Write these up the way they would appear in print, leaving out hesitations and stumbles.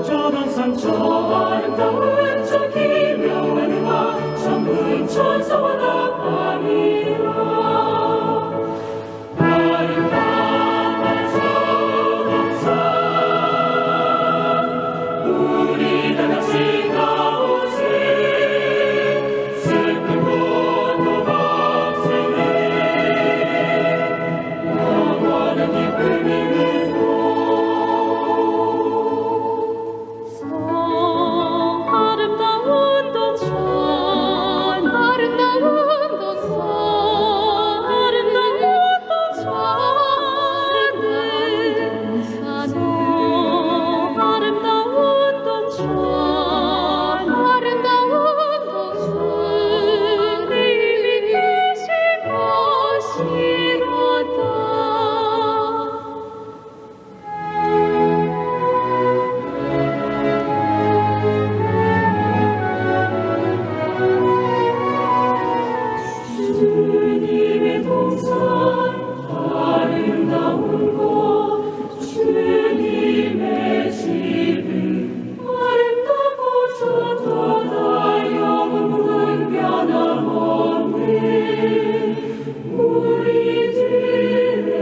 저동산 저 아름다운 저 기묘한 음악 전부는 천사와 나팔이라. 아름다운 저동산 우리 다 같이 가보세. 슬픈 곳도 없으네. 영원한 기쁨이 아름다운 곳 주님의 집은 아름답고 좋도다. 영원은 변함없네. 우리들의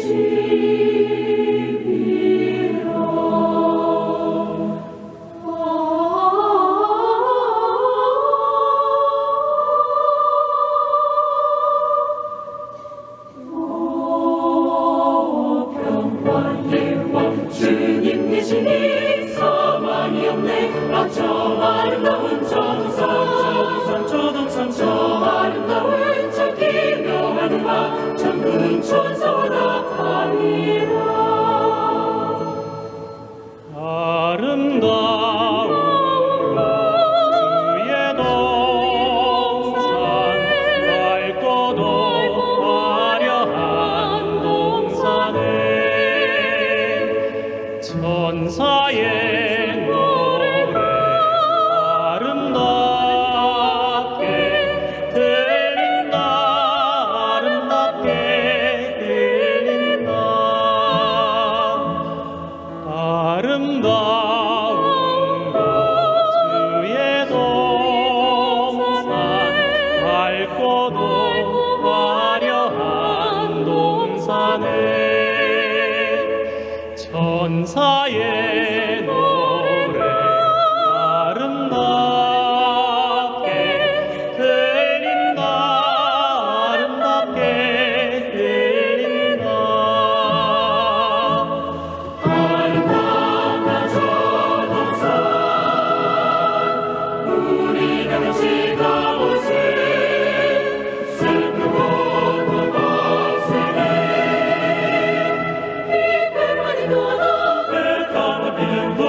집이라. 주님 계시니 사망이 없네. 저 아름다운 저동산 저 아름다운 저 기묘한 음악 전부는 천사와 나팔이라. 아름다운 주의 동산 밝고도 화려한 동산에 천사의 노래 아름답게 들린다. 아름답게 들린다. 아름다운 곳 주의 동산 밝고도 화려한 동산에 천사의 노래 아름답게 들린다. 아름답게 들린다. 아름다운 저동산 우리 다 같이 가보세. 슬픈 곳도 없으네. 이별만이 도다. 배 타고 비는 곳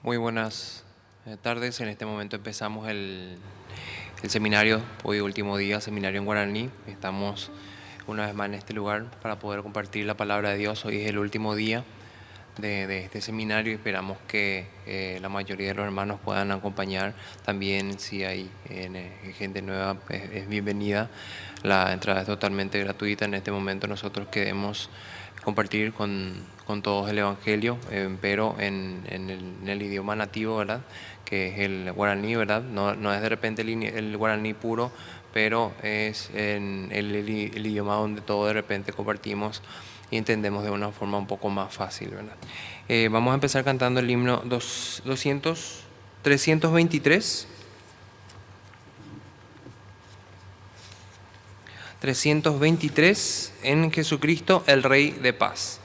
Muy buenas tardes. En este momento empezamos el seminario, hoy último día, seminario en guaraní. Estamos una vez más en este lugar para poder compartir la palabra de Dios. Hoy es el último día de este seminario y esperamos que la mayoría de los hermanos puedan acompañar. También si hay gente nueva, es bienvenida. La entrada es totalmente gratuita. En este momento nosotros queremos compartir con todos el Evangelio, pero en el idioma nativo, ¿verdad? Que es el guaraní, ¿verdad? No es de repente el guaraní puro, pero es en el idioma donde todo de repente compartimos y entendemos de una forma un poco más fácil, ¿verdad? Vamos a empezar cantando el himno 323. 323, en Jesucristo, el Rey de Paz.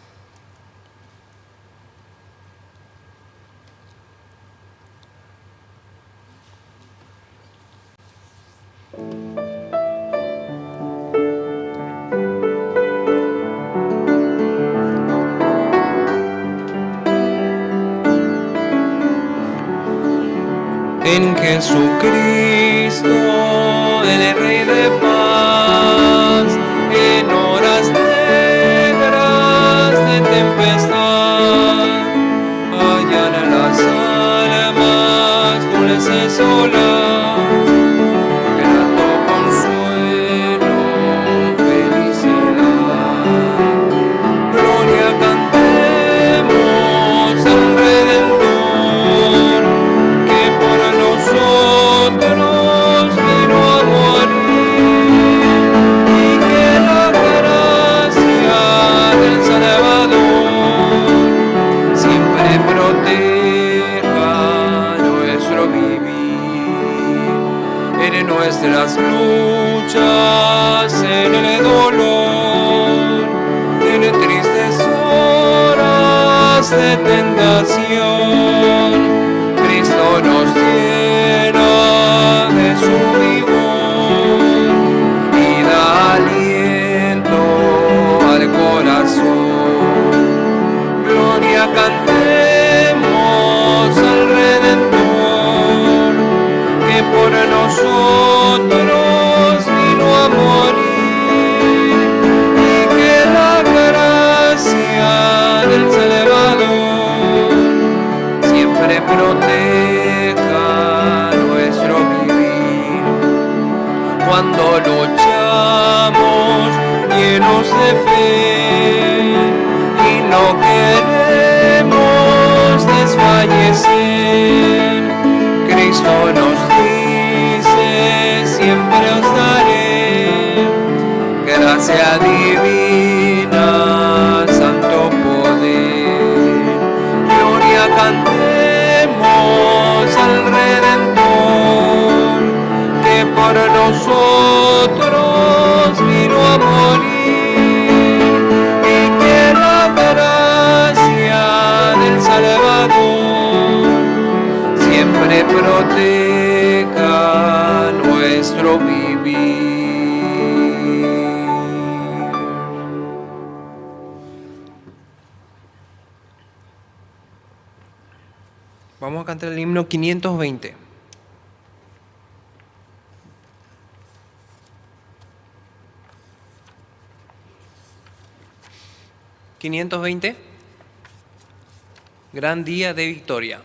En Jesucristo, el Rey de Paz, en horas negras de tempestad, hallan las almas dulces olas, grato consuelo, felicidad. Gloria cantemos al Redentor, que por nosotros vino a morir, y que la gracia del Salvador siempre proteja nuestro vivir. En nuestras luchas, en el dolor, en tristes horas de tentación, Cristo nos llena de su vigor y da aliento al corazón. Gloria cantemos al Redentor, que por nosotros vino a morir, y que la gracia del Salvador siempre proteja nuestro vivir. Cuando luchamos llenos de fe y no queremos desfallecer, Cristo nos dice: siempre os daré gracia divina, santo poder. Gloria cantemos al Redentor, que por nosotros vino a morir, y que la gracia del Salvador siempre proteja nuestro vivir. Vamos a cantar el himno 520. ¿520? Gran día de victoria.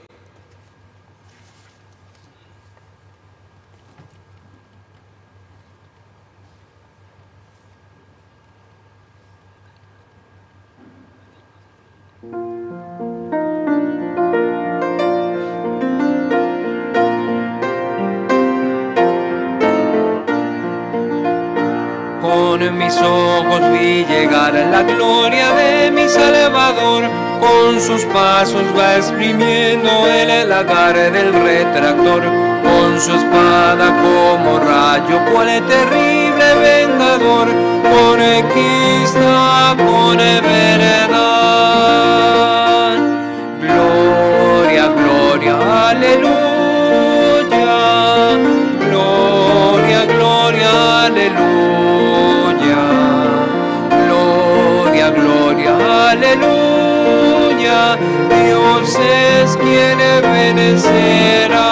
Con mis ojos vi llegar la gloria de mi Salvador, con sus pasos va exprimiendo el lagar del retractor, con su espada como rayo, cual terrible vengador, conquista con verdad. Gloria, gloria, aleluya, gloria, gloria, aleluya. Gloria, gloria, aleluya. Dios es quien venecerá.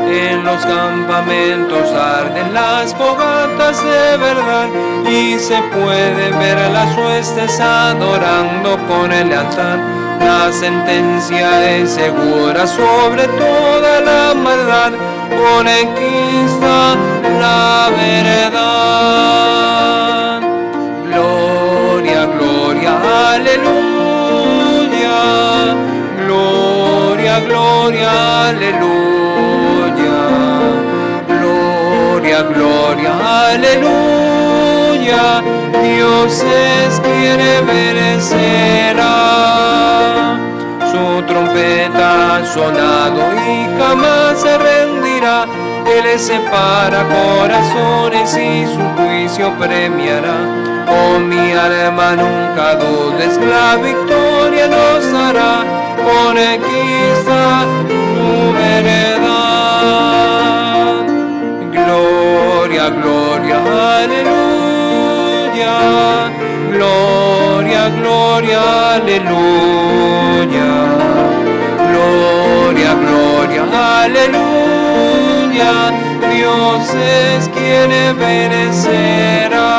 En los campamentos arden las fogatas de verdad y se puede ver a las huestes adorando con el altar. La sentencia es segura sobre toda la maldad, conquista la verdad. Gloria, gloria, aleluya. Gloria, gloria, aleluya. Gloria, gloria, aleluya. Dios es quien vencerá. Su trompeta ha sonado y jamás se rendirá. Él separa corazones y su juicio premiará. Oh, mi alma, nunca dudes, la victoria nos dará. Conquista tu veredad. Gloria, gloria, aleluya. Gloria, gloria, aleluya. Gloria, gloria, aleluya. Dios es quien vencerá.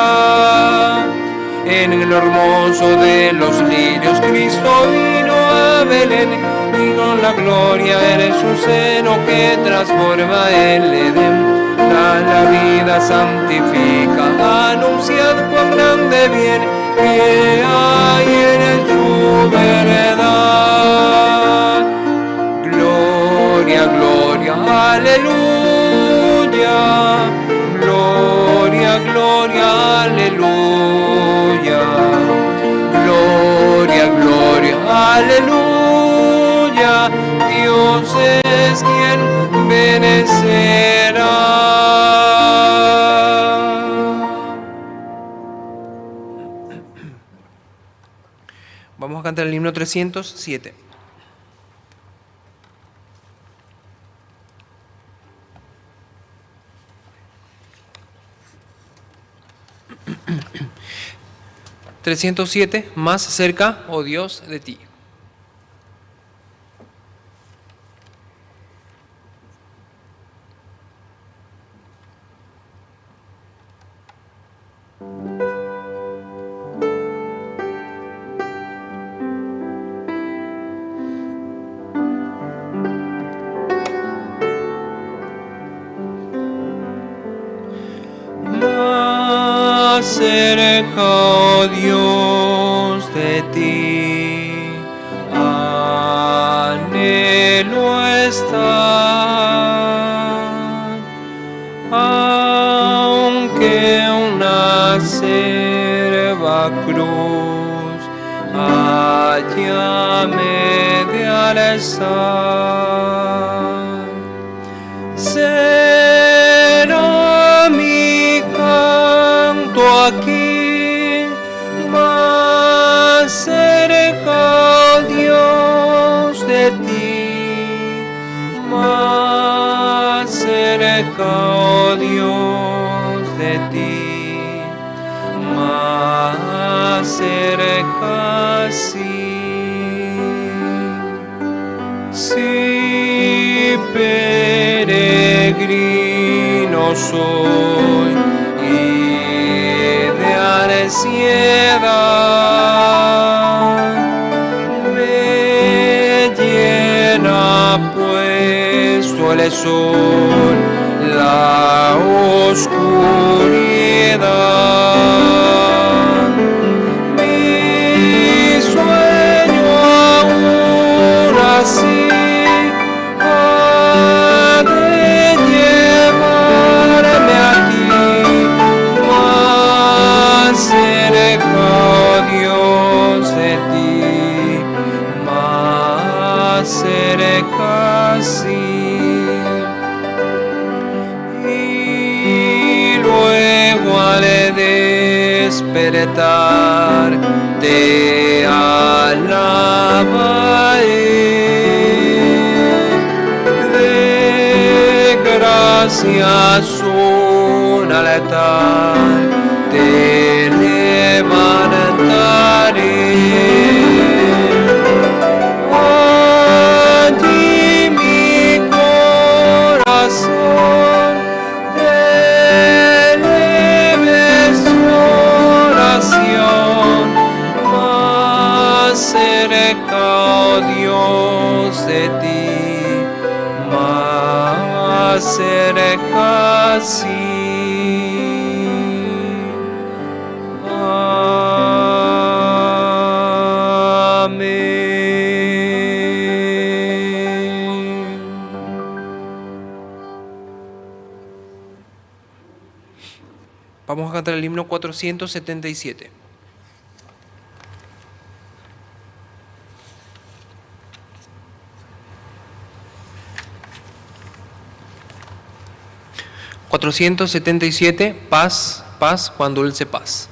En el hermoso de los lirios Cristo vino a Belén, y con la gloria en su seno que transforma el Edén. La vida santifica, anunciad cuán grande bien que hay en su verdad. Gloria, gloria, aleluya. Gloria, gloria, aleluya. Gloria, gloria, aleluya. Dios es quien vencerá. Vamos a cantar el himno 307. (307) Más cerca, oh Dios, de ti. Más cerca, oh Dios, de ti, anhelo estar, aunque una acerba cruz allá me de alzar. Será mi canto aquí, más cerca, Dios, de ti, más cerca, oh Dios, de ti, más cerca, sí. Si peregrino soy y de ansiedad, me llena puesto el sol, la oscuridad. Mi sueño aún así ha de llevarme a ti, más cerca, oh Dios, de ti, más cerca, sí. Y luego al despertar te alabaré. Gracias un altar te levantaré. Allí cerca, oh Dios, de ti, más cerca, sí. Amén. Vamos a cantar el himno 477. Paz, paz, cuán dulce paz.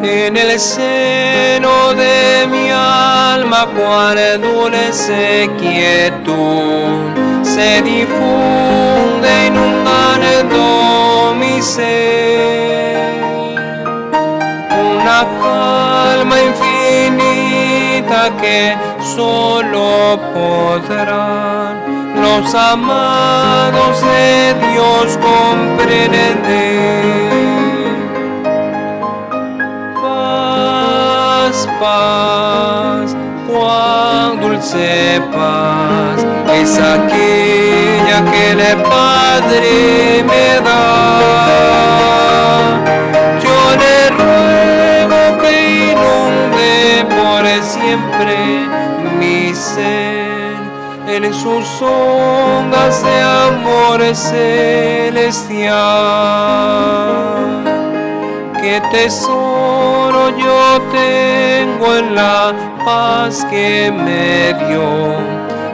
En el seno de mi alma, cuán dulce quietud se difunde inundando mi ser. Una calma infinita que solo podrán los amados de Dios comprender. Paz, cuán dulce paz es aquella que el Padre me da. Yo le ruego que inunde por siempre mi ser en sus ondas de amor celestial. Qué tesoro yo tengo en la paz que me dio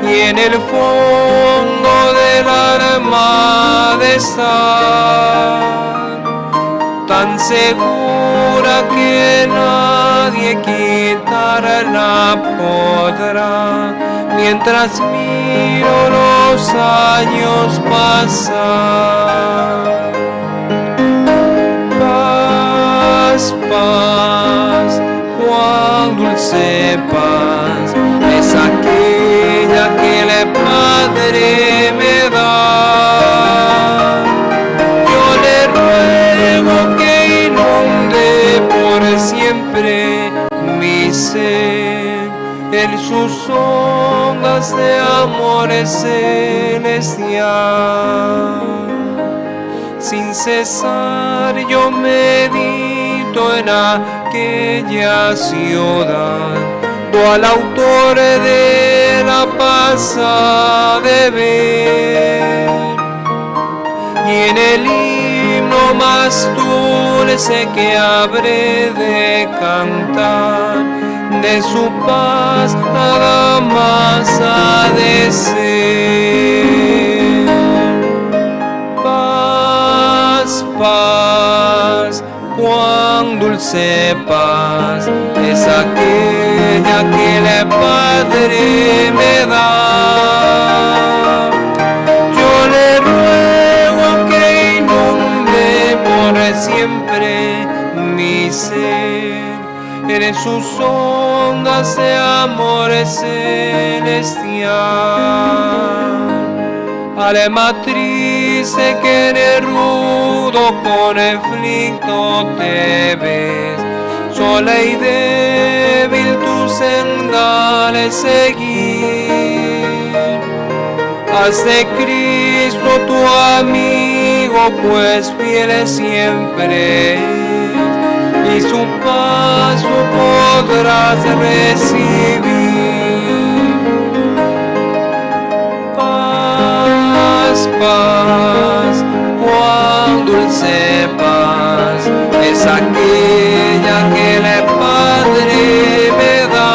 y en el fondo del alma de estar tan segura que nadie quitarla podrá mientras miro los años pasar. Paz, cuán dulce paz es aquella que el Padre me da. Yo le ruego que inunde por siempre mi ser en sus ondas de amor celestial. Sin cesar yo medito en aquella ciudad, al autor de la paz ha de ver, y en el himno más dulce que habré de cantar, de su paz nada más ha de ser. Paz, cuán dulce paz es aquella que el Padre me da. Yo le ruego que inunde por siempre mi ser en sus ondas de amor celestial. Alma triste que en el rudo conflicto te ves, sola y débil tu senda de seguir. Haz de Cristo tu amigo, pues fiel siempre es, y su paso podrás recibir. Paz, cuán dulce paz es aquella que el Padre me da.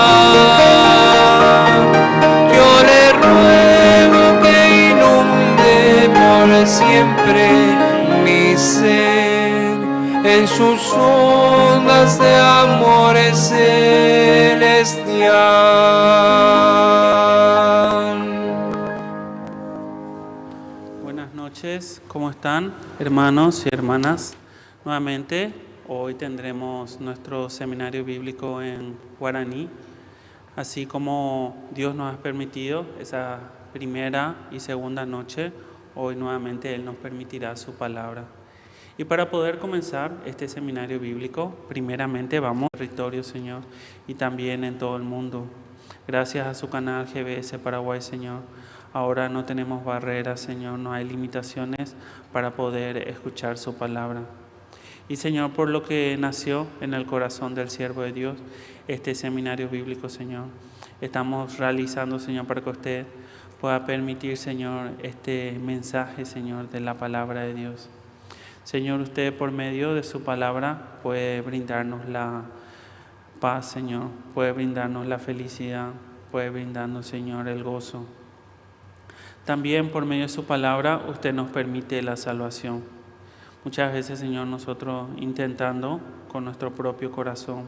Yo le ruego que inunde por siempre mi ser en sus ondas de amor celestial. noches, ¿cómo están, hermanos y hermanas? Nuevamente, hoy tendremos nuestro seminario bíblico en guaraní, así como Dios nos ha permitido esa primera y segunda noche, hoy nuevamente Él nos permitirá su palabra. Y para poder comenzar este seminario bíblico, primeramente vamos al territorio, Señor, y también en todo el mundo. Gracias a su canal GBS Paraguay, Señor. Ahora no tenemos barreras, Señor, no hay limitaciones para poder escuchar su palabra. Y Señor, por lo que nació en el corazón del siervo de Dios, este seminario bíblico, Señor, estamos realizando, Señor, para que usted pueda permitir, Señor, este mensaje, Señor, de la palabra de Dios. Señor, usted por medio de su palabra puede brindarnos la paz, Señor, puede brindarnos la felicidad, puede brindarnos, Señor, el gozo. También por medio de su palabra usted nos permite la salvación. Muchas veces, Señor, nosotros intentando con nuestro propio corazón,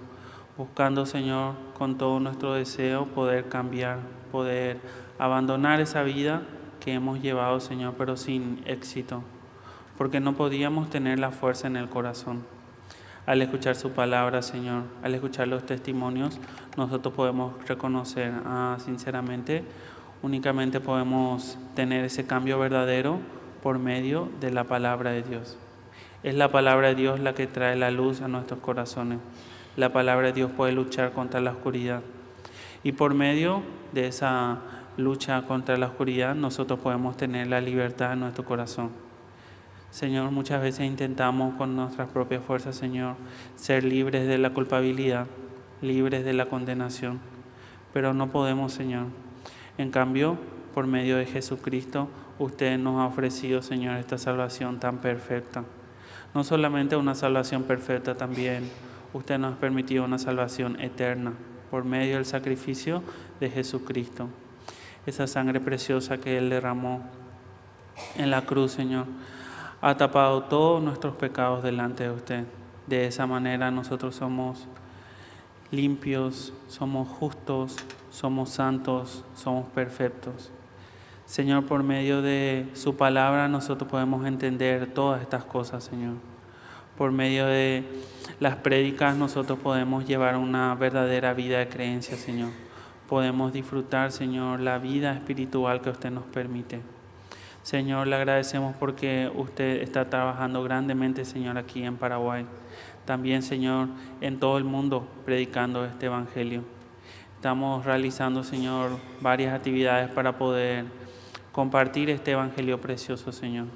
buscando, Señor, con todo nuestro deseo poder cambiar, poder abandonar esa vida que hemos llevado, Señor, pero sin éxito, porque no podíamos tener la fuerza en el corazón. Al escuchar su palabra, Señor, al escuchar los testimonios, nosotros podemos reconocer, sinceramente, únicamente podemos tener ese cambio verdadero por medio de la palabra de Dios. Es la palabra de Dios la que trae la luz a nuestros corazones. La palabra de Dios puede luchar contra la oscuridad. Y por medio de esa lucha contra la oscuridad, nosotros podemos tener la libertad en nuestro corazón. Señor, muchas veces intentamos con nuestras propias fuerzas, Señor, ser libres de la culpabilidad, libres de la condenación, pero no podemos, Señor. En cambio, por medio de Jesucristo, usted nos ha ofrecido, Señor, esta salvación tan perfecta. No solamente una salvación perfecta, también usted nos ha permitido una salvación eterna por medio del sacrificio de Jesucristo. Esa sangre preciosa que Él derramó en la cruz, Señor, ha tapado todos nuestros pecados delante de usted. De esa manera nosotros somos limpios, somos justos, somos santos, somos perfectos. Señor, por medio de su palabra nosotros podemos entender todas estas cosas, Señor. Por medio de las prédicas nosotros podemos llevar una verdadera vida de creencia, Señor. Podemos disfrutar, Señor, la vida espiritual que usted nos permite. Señor, le agradecemos porque usted está trabajando grandemente, Señor, aquí en Paraguay. También, Señor, en todo el mundo predicando este evangelio. Estamos realizando, Señor, varias actividades para poder compartir este evangelio precioso, Señor.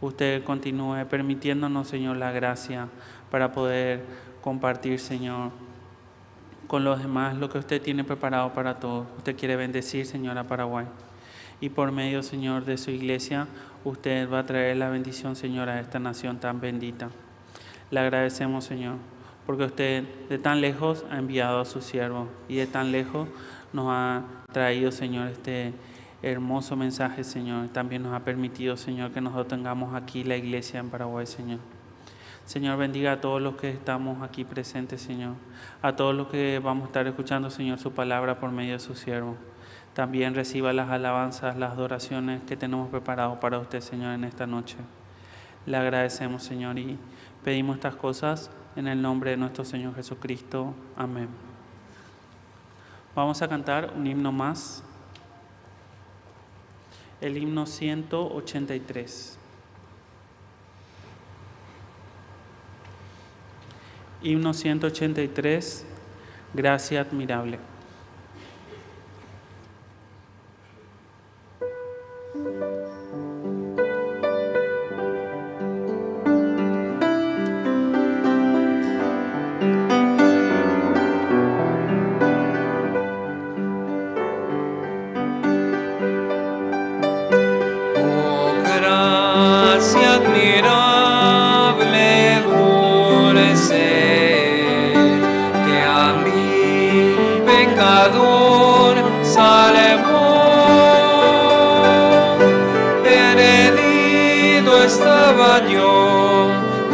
Usted continúe permitiéndonos, Señor, la gracia para poder compartir, Señor, con los demás lo que usted tiene preparado para todos. Usted quiere bendecir, Señor, a Paraguay. Y por medio, Señor, de su iglesia, usted va a traer la bendición, Señor, a esta nación tan bendita. Le agradecemos, Señor, porque usted de tan lejos ha enviado a su siervo y de tan lejos nos ha traído, Señor, este hermoso mensaje, Señor. También nos ha permitido, Señor, que nosotros tengamos aquí la iglesia en Paraguay, Señor. Señor, bendiga a todos los que estamos aquí presentes, Señor. A todos los que vamos a estar escuchando, Señor, su palabra por medio de su siervo. También reciba las alabanzas, las adoraciones que tenemos preparadas para usted, Señor, en esta noche. Le agradecemos, Señor, y pedimos estas cosas en el nombre de nuestro Señor Jesucristo. Amén. Vamos a cantar un himno más. El himno 183. Himno 183, Gracia admirable. Yo,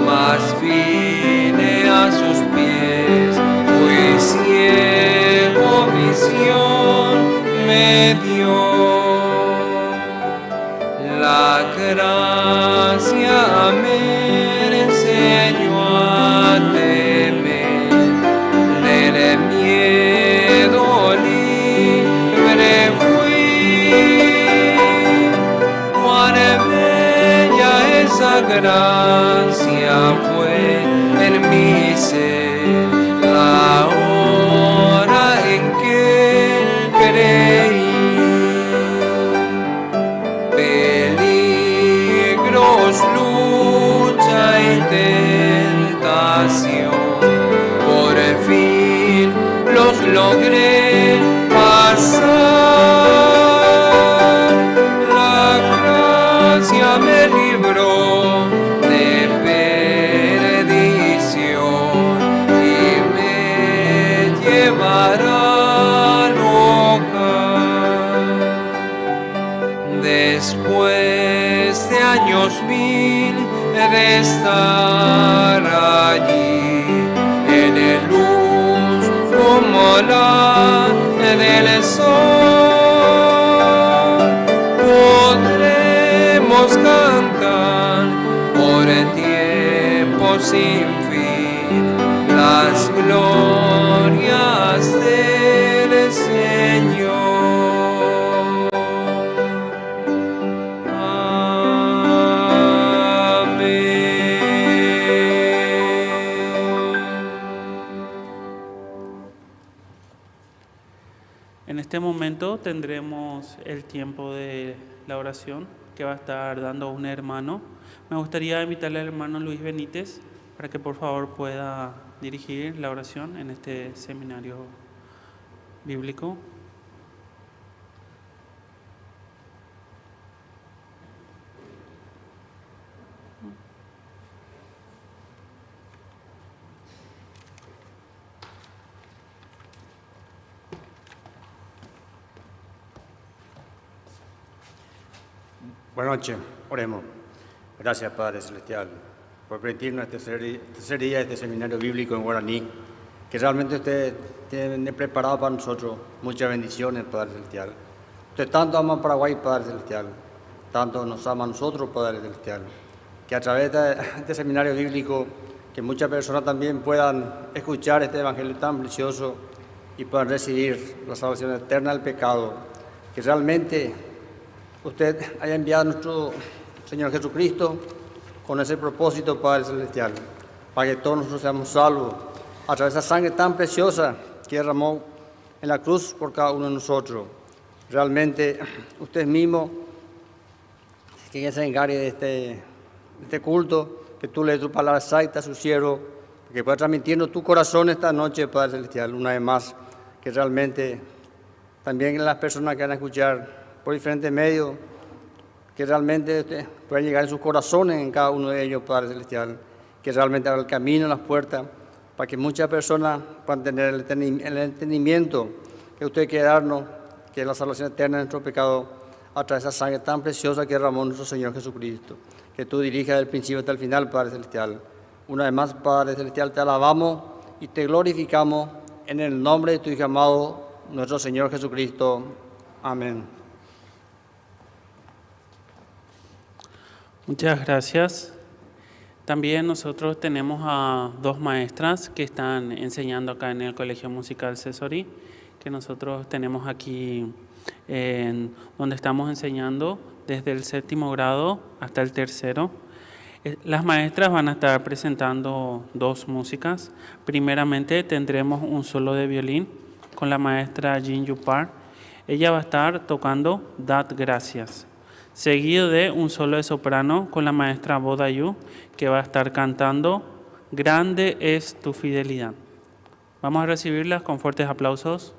mas vine a sus pies, pues ciego visión me dio la gracia. gracia me enseñó a temer, del miedo libre fui. Cuán bella esa gracia fue en mi ser, la hora en que creí. Lucha y tentación, por fin los logré pasar. La gracia me libró de perdición y me llevará al hogar. Después de años mil de estar allí, en el luz como la del sol, podremos cantar por tiempo sin fin las glorias del Señor. En este momento tendremos el tiempo de la oración que va a estar dando un hermano. Me gustaría invitarle al hermano Luis Benítez para que por favor pueda dirigir la oración en este seminario bíblico. Buenas noches, oremos. Gracias, Padre Celestial, por permitirnos tercer día de este seminario bíblico en guaraní, que realmente usted tiene preparado para nosotros muchas bendiciones, Padre Celestial. Usted tanto ama a Paraguay, Padre Celestial, tanto nos ama a nosotros, Padre Celestial, que a través de este seminario bíblico, que muchas personas también puedan escuchar este evangelio tan precioso y puedan recibir la salvación eterna del pecado, que realmente usted haya enviado a nuestro Señor Jesucristo con ese propósito, Padre Celestial, para que todos nosotros seamos salvos a través de esa sangre tan preciosa que derramó en la cruz por cada uno de nosotros. Realmente usted mismo, que se encargue de este culto, que tú le des tu palabra exacta a su siervo, que pueda transmitirnos tu corazón esta noche, Padre Celestial, una vez más, que realmente también las personas que van a escuchar por diferentes medios, que realmente puedan llegar en sus corazones en cada uno de ellos, Padre Celestial, que realmente abra el camino, las puertas, para que muchas personas puedan tener el entendimiento que usted quiere darnos, que es la salvación eterna de nuestro pecado, a través de esa sangre tan preciosa que derramó nuestro Señor Jesucristo. Que tú dirijas del principio hasta el final, Padre Celestial. Una vez más, Padre Celestial, te alabamos y te glorificamos en el nombre de tu Hijo amado, nuestro Señor Jesucristo. Amén. Muchas gracias. También nosotros tenemos a dos maestras que están enseñando acá en el Colegio Musical Cesorí, que nosotros tenemos aquí donde estamos enseñando desde el 7º grado hasta el 3º. Las maestras van a estar presentando dos músicas. Primeramente tendremos un solo de violín con la maestra Jin Yupar. Ella va a estar tocando Dad Gracias, seguido de un solo de soprano con la maestra Bodayu, que va a estar cantando Grande es tu fidelidad. Vamos a recibirlas con fuertes aplausos.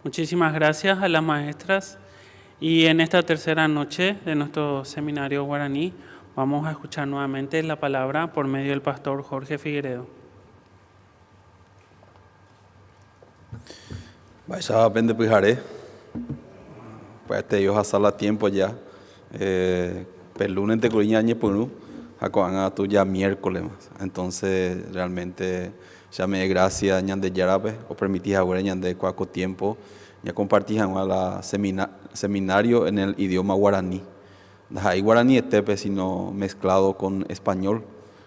Muchísimas gracias a las maestras. Y en esta tercera noche de nuestro seminario guaraní vamos a escuchar nuevamente la palabra por medio del pastor Jorge Figueredo. Vaya a aprender pujaré. Pues Dios a sala tiempo ya. Lunes te curiña añe punu. Jacoanga tú ya miércoles más. Entonces realmente ya me gracias ñande yarabe o permití ahora ñande cuaco tiempo ya compartí la seminario en el idioma guaraní. Hay guaraní etepe sino mezclado con español.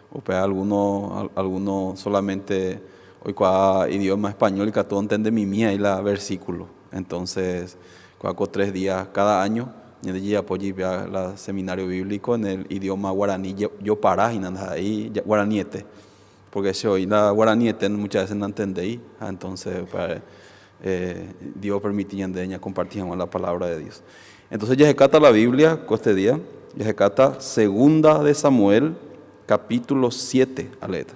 O pues algunos solamente hoy cuá idioma español y que todo entiende mi mía y la versículo. Entonces cuaco 3 días cada año y apoyé la seminario bíblico en el idioma guaraní. Yo pará y nada ahí guaraní porque si hoy la guaraní muchas veces no entendí. Entonces Dios permitía de compartir la palabra de Dios. Entonces ya se cata la Biblia este día. Ya se cata Segunda de Samuel capítulo 7 aleta.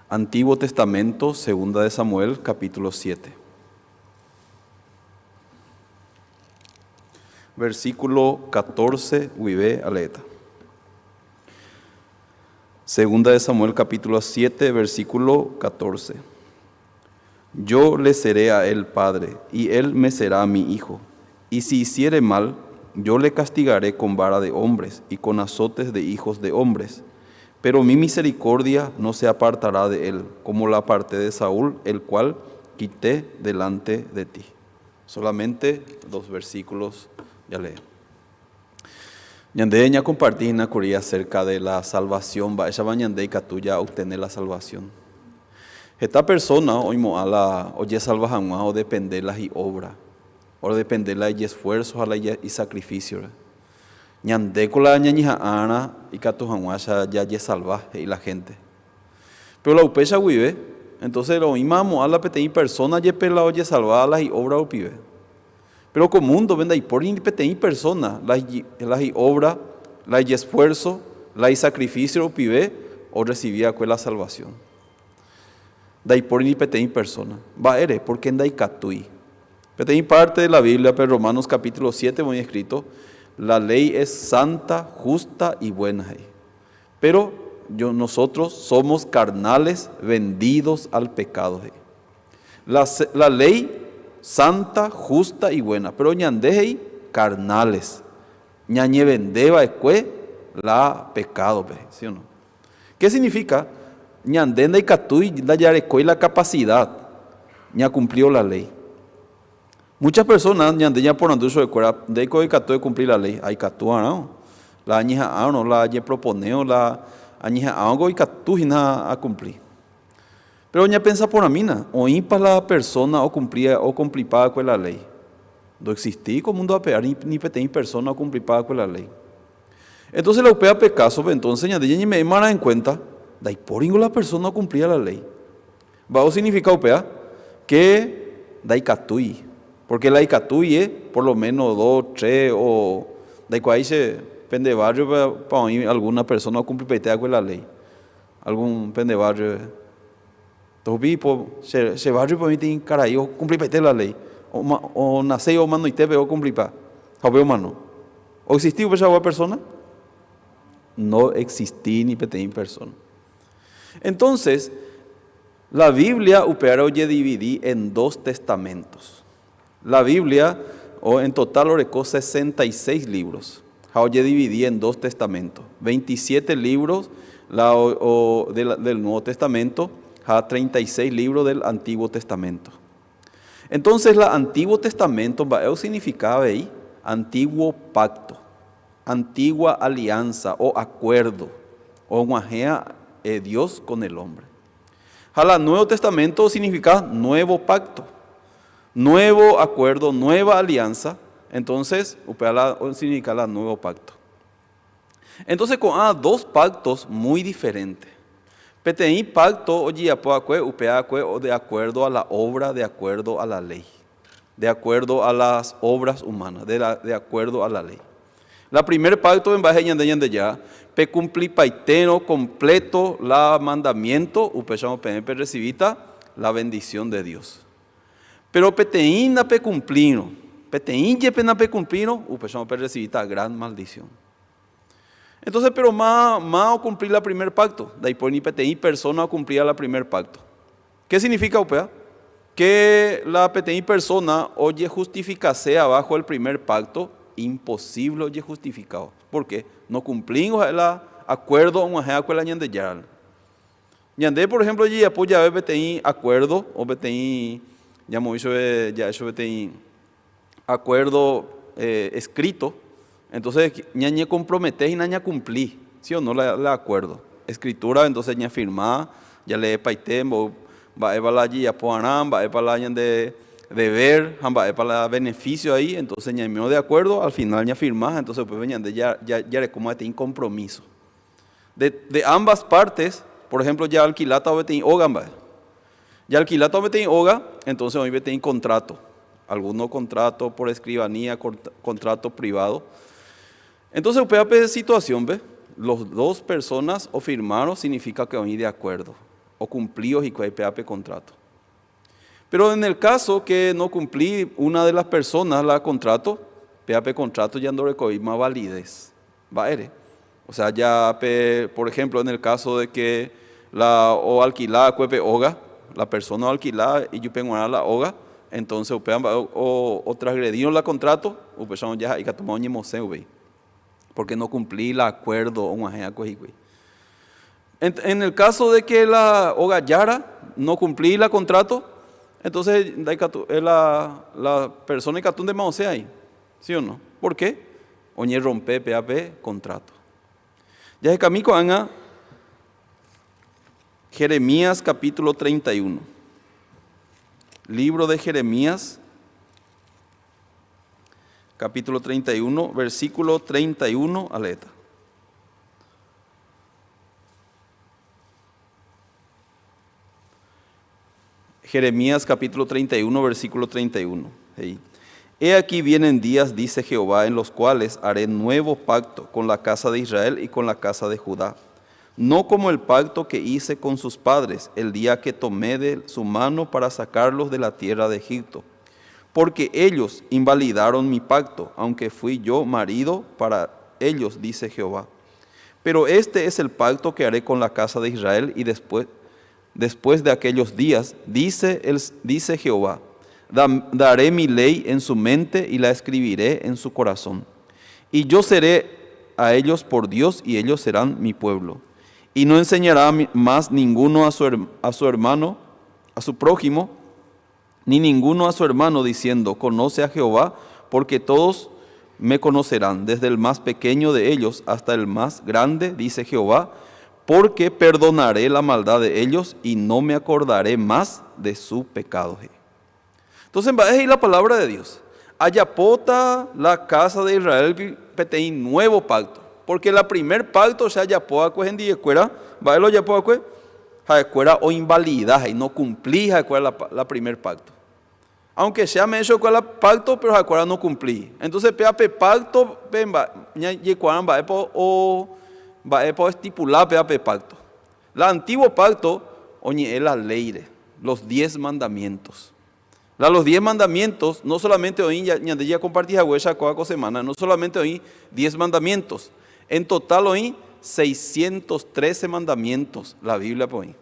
Antiguo Testamento, Segunda de Samuel capítulo 7. Versículo 14, Uibe aleta. Segunda de Samuel capítulo 7, versículo 14. Yo le seré a él padre, y él me será mi hijo. Y si hiciere mal, yo le castigaré con vara de hombres y con azotes de hijos de hombres. Pero mi misericordia no se apartará de él, como la aparté de Saúl, el cual quité delante de ti. Solamente 2 versículos. Ya leo. Ñande compartí una curia acerca de la salvación. Ella va ñande y catuya obtener la salvación. Esta persona hoy moala oye salvación o depende la y obra. O depende la y esfuerzo y sacrificio. Ñande con la ñañija ana y catujanguasha ya y salvaje y la gente. Pero la upecha vive. Entonces lo mismo a la peteí persona y pela oye salvada y obra o pibe. Pero como mundo venda y por peteí persona, la obra, la esfuerzo, la sacrificio o pibe, o recibía con la salvación. Dai por peteí persona. Va ere, porque en dai catui. Peteí parte de la Biblia, pero Romanos capítulo 7 muy escrito, la ley es santa, justa y buena. Pero nosotros somos carnales vendidos al pecado. La ley santa, justa y buena, pero ñandejei carnales. Ñañe vendeba escue la pecado, ¿sí o no? ¿Qué significa? Ñandenda y catui la yarecoi la capacidad, ña cumplió la ley. Muchas personas ñandeña por anduso de cuera, de coi catu de cumplir la ley, hay catu no, la añija no, la añe proponeo, la añija algo y catu a cumplir. Pero ña pensa por a mina, o para la persona o cumplir con la ley. No existí como mundo a pegar ni petén persona o cumplir con la ley. Entonces la upea pecaso, entonces ña de me mara en cuenta, da y por la persona cumplir la ley. Va o significa upea que da y catui, porque la icatui por lo menos 2, 3 o da y cuál se pende barrio para alguna persona o cumplir con la ley. Algún pende barrio se barrio para mí tiene caray o cumplir la ley o nace o mano y te veo cumplir pa o mano o existió esa persona no existí ni peteín persona. Entonces la Biblia upera oye dividí en 2 testamentos. La Biblia o en total orecó 66 libros. Oye dividí en 2 testamentos, 27 libros del Nuevo Testamento, 36 libros del Antiguo Testamento. Entonces, el Antiguo Testamento significaba ahí antiguo pacto, antigua alianza o acuerdo, o guajea Dios con el hombre. El Nuevo Testamento significa nuevo pacto, nuevo acuerdo, nueva alianza. Entonces, significa el nuevo pacto. Entonces, con 2 pactos muy diferentes. Peteí pacto oye apoacue upeacue o de acuerdo a la obra, de acuerdo a la ley, de acuerdo a las obras humanas, de acuerdo a la ley. La primer pacto en baje ñande ya pe cumpli paiteno completo la mandamiento upechamo pe recibita la bendición de Dios. Pero peteín na pe cumplino, peteín ye pena pe cumplino, pues pe recibir esta gran maldición. Entonces, pero más o cumplir la primer pacto, de ahí por ni peteín persona o cumplir la primer pacto. ¿Qué significa upea? Que la peteín persona oye justificase abajo el primer pacto, imposible oye justificado. ¿Por qué? No cumplimos el acuerdo con la ñande yaral. Ñande, por ejemplo, ya apoya a peteín acuerdo o peteín ya hemos hecho peteín acuerdo escrito. Entonces, ña comprometés y ña cumplí, ¿sí o no? La acuerdo. Escritura, entonces ña firmá, ya le paité, va a la ya poarán, va a la de deber, va a la beneficio ahí, entonces ña de acuerdo, al final ña firmá, entonces pues ya le como este compromiso. De ambas partes, por ejemplo, ya alquilata o beteín ogan, ya alquilata o beteín oga, entonces hoy beteín contrato. Algunos contratos por escribanía, contrato privado. Entonces, upea situación, ¿ve? Los dos personas o firmaron significa que van de acuerdo, o cumplidos y que hay contrato. Pero en el caso que no cumplí una de las personas la contrato, PAP contrato ya no recoge más validez, va ere. O sea, ya, por ejemplo, en el caso de que o alquilada cuepe hoga, la persona alquilada y yo pengo la hoga, entonces o transgredieron la contrato, o personas ya hay que tomar un ñemoseo, porque no cumplí el acuerdo o un En el caso de que la hoga yara no cumplí la contrato, entonces la persona que de maosea ahí, ¿sí o no? ¿Por qué? Oñe rompe PAP contrato. Ya es camino anga Jeremías capítulo 31. Libro de Jeremías, capítulo 31, versículo 31 aleta. Jeremías capítulo 31, versículo 31. Hey. He aquí vienen días, dice Jehová, en los cuales haré nuevo pacto con la casa de Israel y con la casa de Judá. No como el pacto que hice con sus padres el día que tomé de su mano para sacarlos de la tierra de Egipto. Porque ellos invalidaron mi pacto, aunque fui yo marido para ellos, dice Jehová. Pero este es el pacto que haré con la casa de Israel y después de aquellos días, dice Jehová, daré mi ley en su mente y la escribiré en su corazón. Y yo seré a ellos por Dios y ellos serán mi pueblo. Y no enseñará más ninguno a su hermano, a su prójimo, ni ninguno a su hermano diciendo, conoce a Jehová, porque todos me conocerán, desde el más pequeño de ellos hasta el más grande, dice Jehová, porque perdonaré la maldad de ellos y no me acordaré más de su pecado. Entonces, va a decir la palabra de Dios. Ayapota la casa de Israel, peteín nuevo pacto. Porque la primer pacto se ayapoa en diescuera, va a lo ayapoa jaescuera o invalida, y no cumplí jaescuera la primer pacto. Aunque sea me hecho con el pacto, pero jaescuera no cumplí. Entonces, peape pacto, yecuaran va a estipular peape pacto. El antiguo pacto, oye, es la ley, los 10 mandamientos. Los 10 mandamientos, no solamente hoy, ya compartí a huella coaco semana, no solamente hoy 10 mandamientos. En total hoy 613 mandamientos la Biblia pone,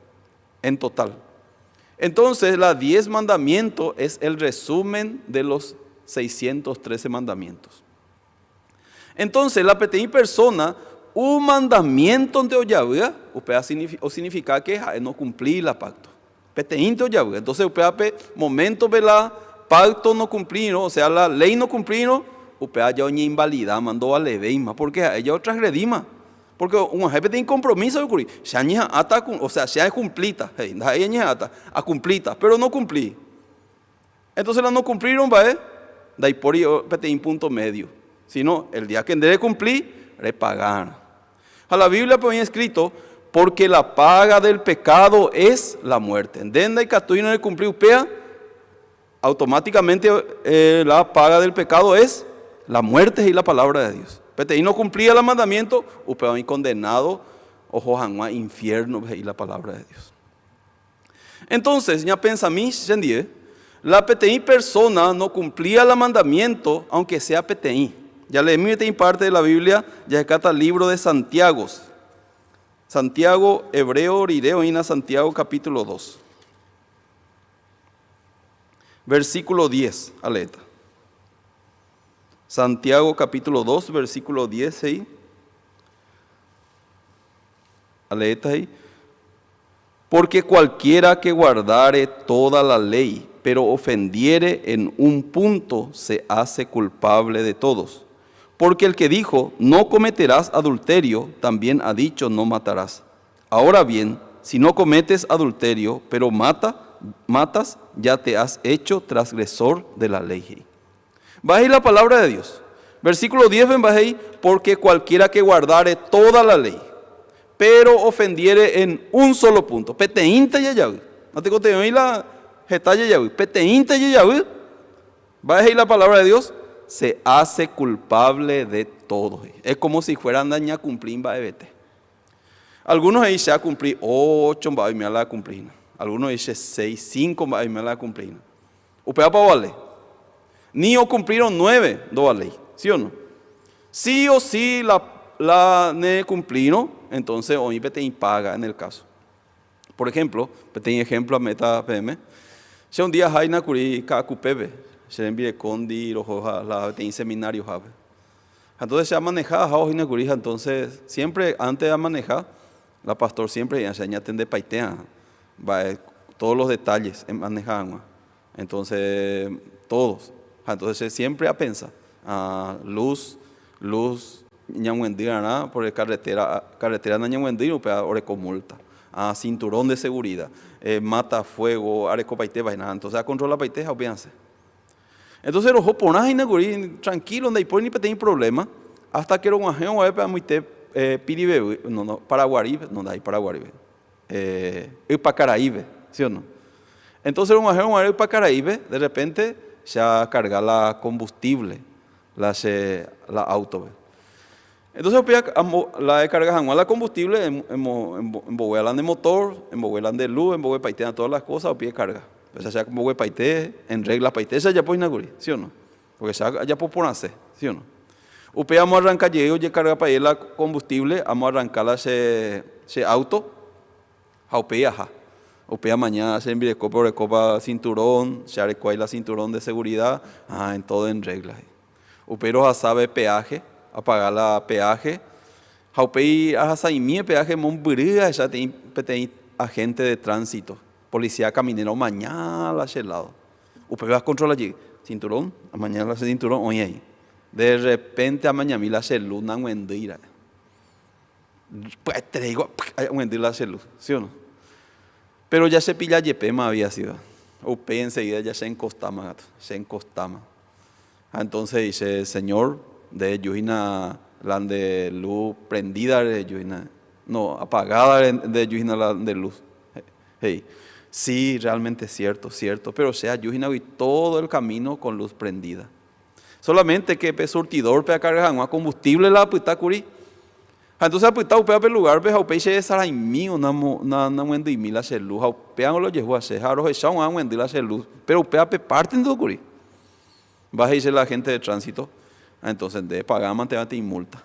en total. Entonces, los 10 mandamientos es el resumen de los 613 mandamientos. Entonces, la pequeña persona, un mandamiento de Oyabua, o significa que no cumplir la pacto. Peteín de Oyabua. Entonces, momento de la pacto no cumplir, o sea, la ley no cumplir, upea ya oña invalida, mandó a leveima, porque ella otra transgredima. Porque un jefe tiene compromiso, ya ata, o sea, ya es cumplita, a cumplita, pero no cumplí. Entonces la no cumplieron, va, de ahí por peteín punto medio. Sino, el día que debe cumplir, repagar. A la Biblia pues escrito, porque la paga del pecado es la muerte. Denda y catuí no le cumplió upea, automáticamente la paga del pecado es la muerte y la palabra de Dios. Pero y no cumplía el mandamiento, upea condenado, ojo a infierno y la palabra de Dios. Entonces, ya pensa mí, La PTI persona no cumplía el mandamiento, aunque sea PTI. Ya leí PTI parte de la Biblia, ya está el libro de Santiago. Santiago, Hebreo, Orireo, Ina, Santiago, capítulo 2. Versículo 10, aleta. Santiago, capítulo 2, versículo 10, ahí. Aleta ahí. Porque cualquiera que guardare toda la ley, pero ofendiere en un punto, se hace culpable de todos. Porque el que dijo, no cometerás adulterio, también ha dicho, no matarás. Ahora bien, si no cometes adulterio, pero matas, ya te has hecho transgresor de la ley. Va ahí la palabra de Dios. Versículo 10, ven, va ahí, porque cualquiera que guardare toda la ley, pero ofendiere en un solo punto. Peteínta ya ya. No te conté hoy la jetalla ya. Peteínta ya ya. Va ahí la palabra de Dios. Se hace culpable de todo. Es como si fueran daña cumplir va vete. Algunos ahí se ha cumplido 8 va y me la cumplir. Algunos dicen 6, 5 va y me la cumplir. Upea para vale. Ni o cumplieron 9 do vale. ¿Sí o no? Sí o sí la ne cumplieron, entonces hoy te paga en el caso. Por ejemplo, te ejemplo a meta PM. Si un día hay na curi ka cupebe. Se envíe condi roja la en seminario jave. Entonces se ha manejado hoy na entonces siempre antes de manejar la pastor siempre enseña de paitea todos los detalles en manejar. Entonces todos. Entonces siempre a pensar luz ñamuendira por el carretera na ñamuendira para oreco multa. Cinturón de seguridad, mata fuego, areco paite vaina. Entonces a controla paite obviamente. Entonces los japoneses inauguraron tranquilo, donde hay ni tiene problema, hasta que un ajeno va a muy piribe, no paraguaribe, no hay paraguaribe, Ipacaraíbe, ¿sí o no? Entonces un ajeno va a Ipacaraíbe, de repente ya carga la combustible, la auto. Entonces la carga la combustible en boguelan de motor, en boguelan de luz, en boguelan paitean todas las cosas, o pie carga. Pues ya como paité, en regla paité, ya pues inauguré, ¿sí o no? Porque ya por ponerse, ¿sí o no? Upe vamos a arrancar, llego, carga para ir la combustible, vamos a arrancar ese auto, upe ajá. Upe mañana se envíe copa cinturón, se arecuá la cinturón de seguridad, en todo en regla. Upero sabe peaje, apagar la peaje, upe a saimie peaje monburía, ya tiene agente de tránsito. Policía caminero mañana hacia el lado. Usted va a controlar allí. Cinturón, a mañana hace cinturón, oye ahí. De repente a mañana la luz, una huendira. Pues te digo, huendira la luz, ¿sí o no? Pero ya se pilla yepema había sido. Usted enseguida ya se encostama, gato. Se encostama. Entonces dice, Señor, de Yuhina, la de luz prendida de Yuhina. No, apagada de Yuhina la de luz. Hey. Sí, realmente es cierto, pero sea, Yuhina y todo el camino con luz prendida. Solamente que el surtidor para cargar combustible la puta curi. Entonces puta upea pel lugar pe haupe se saraimi una muendi mila se luz, haupean lo llevo a se haro esa una muendi la se luz, pero upea pe parte do curi. Va a dice la gente de tránsito, entonces de pagar mantenerte y multa.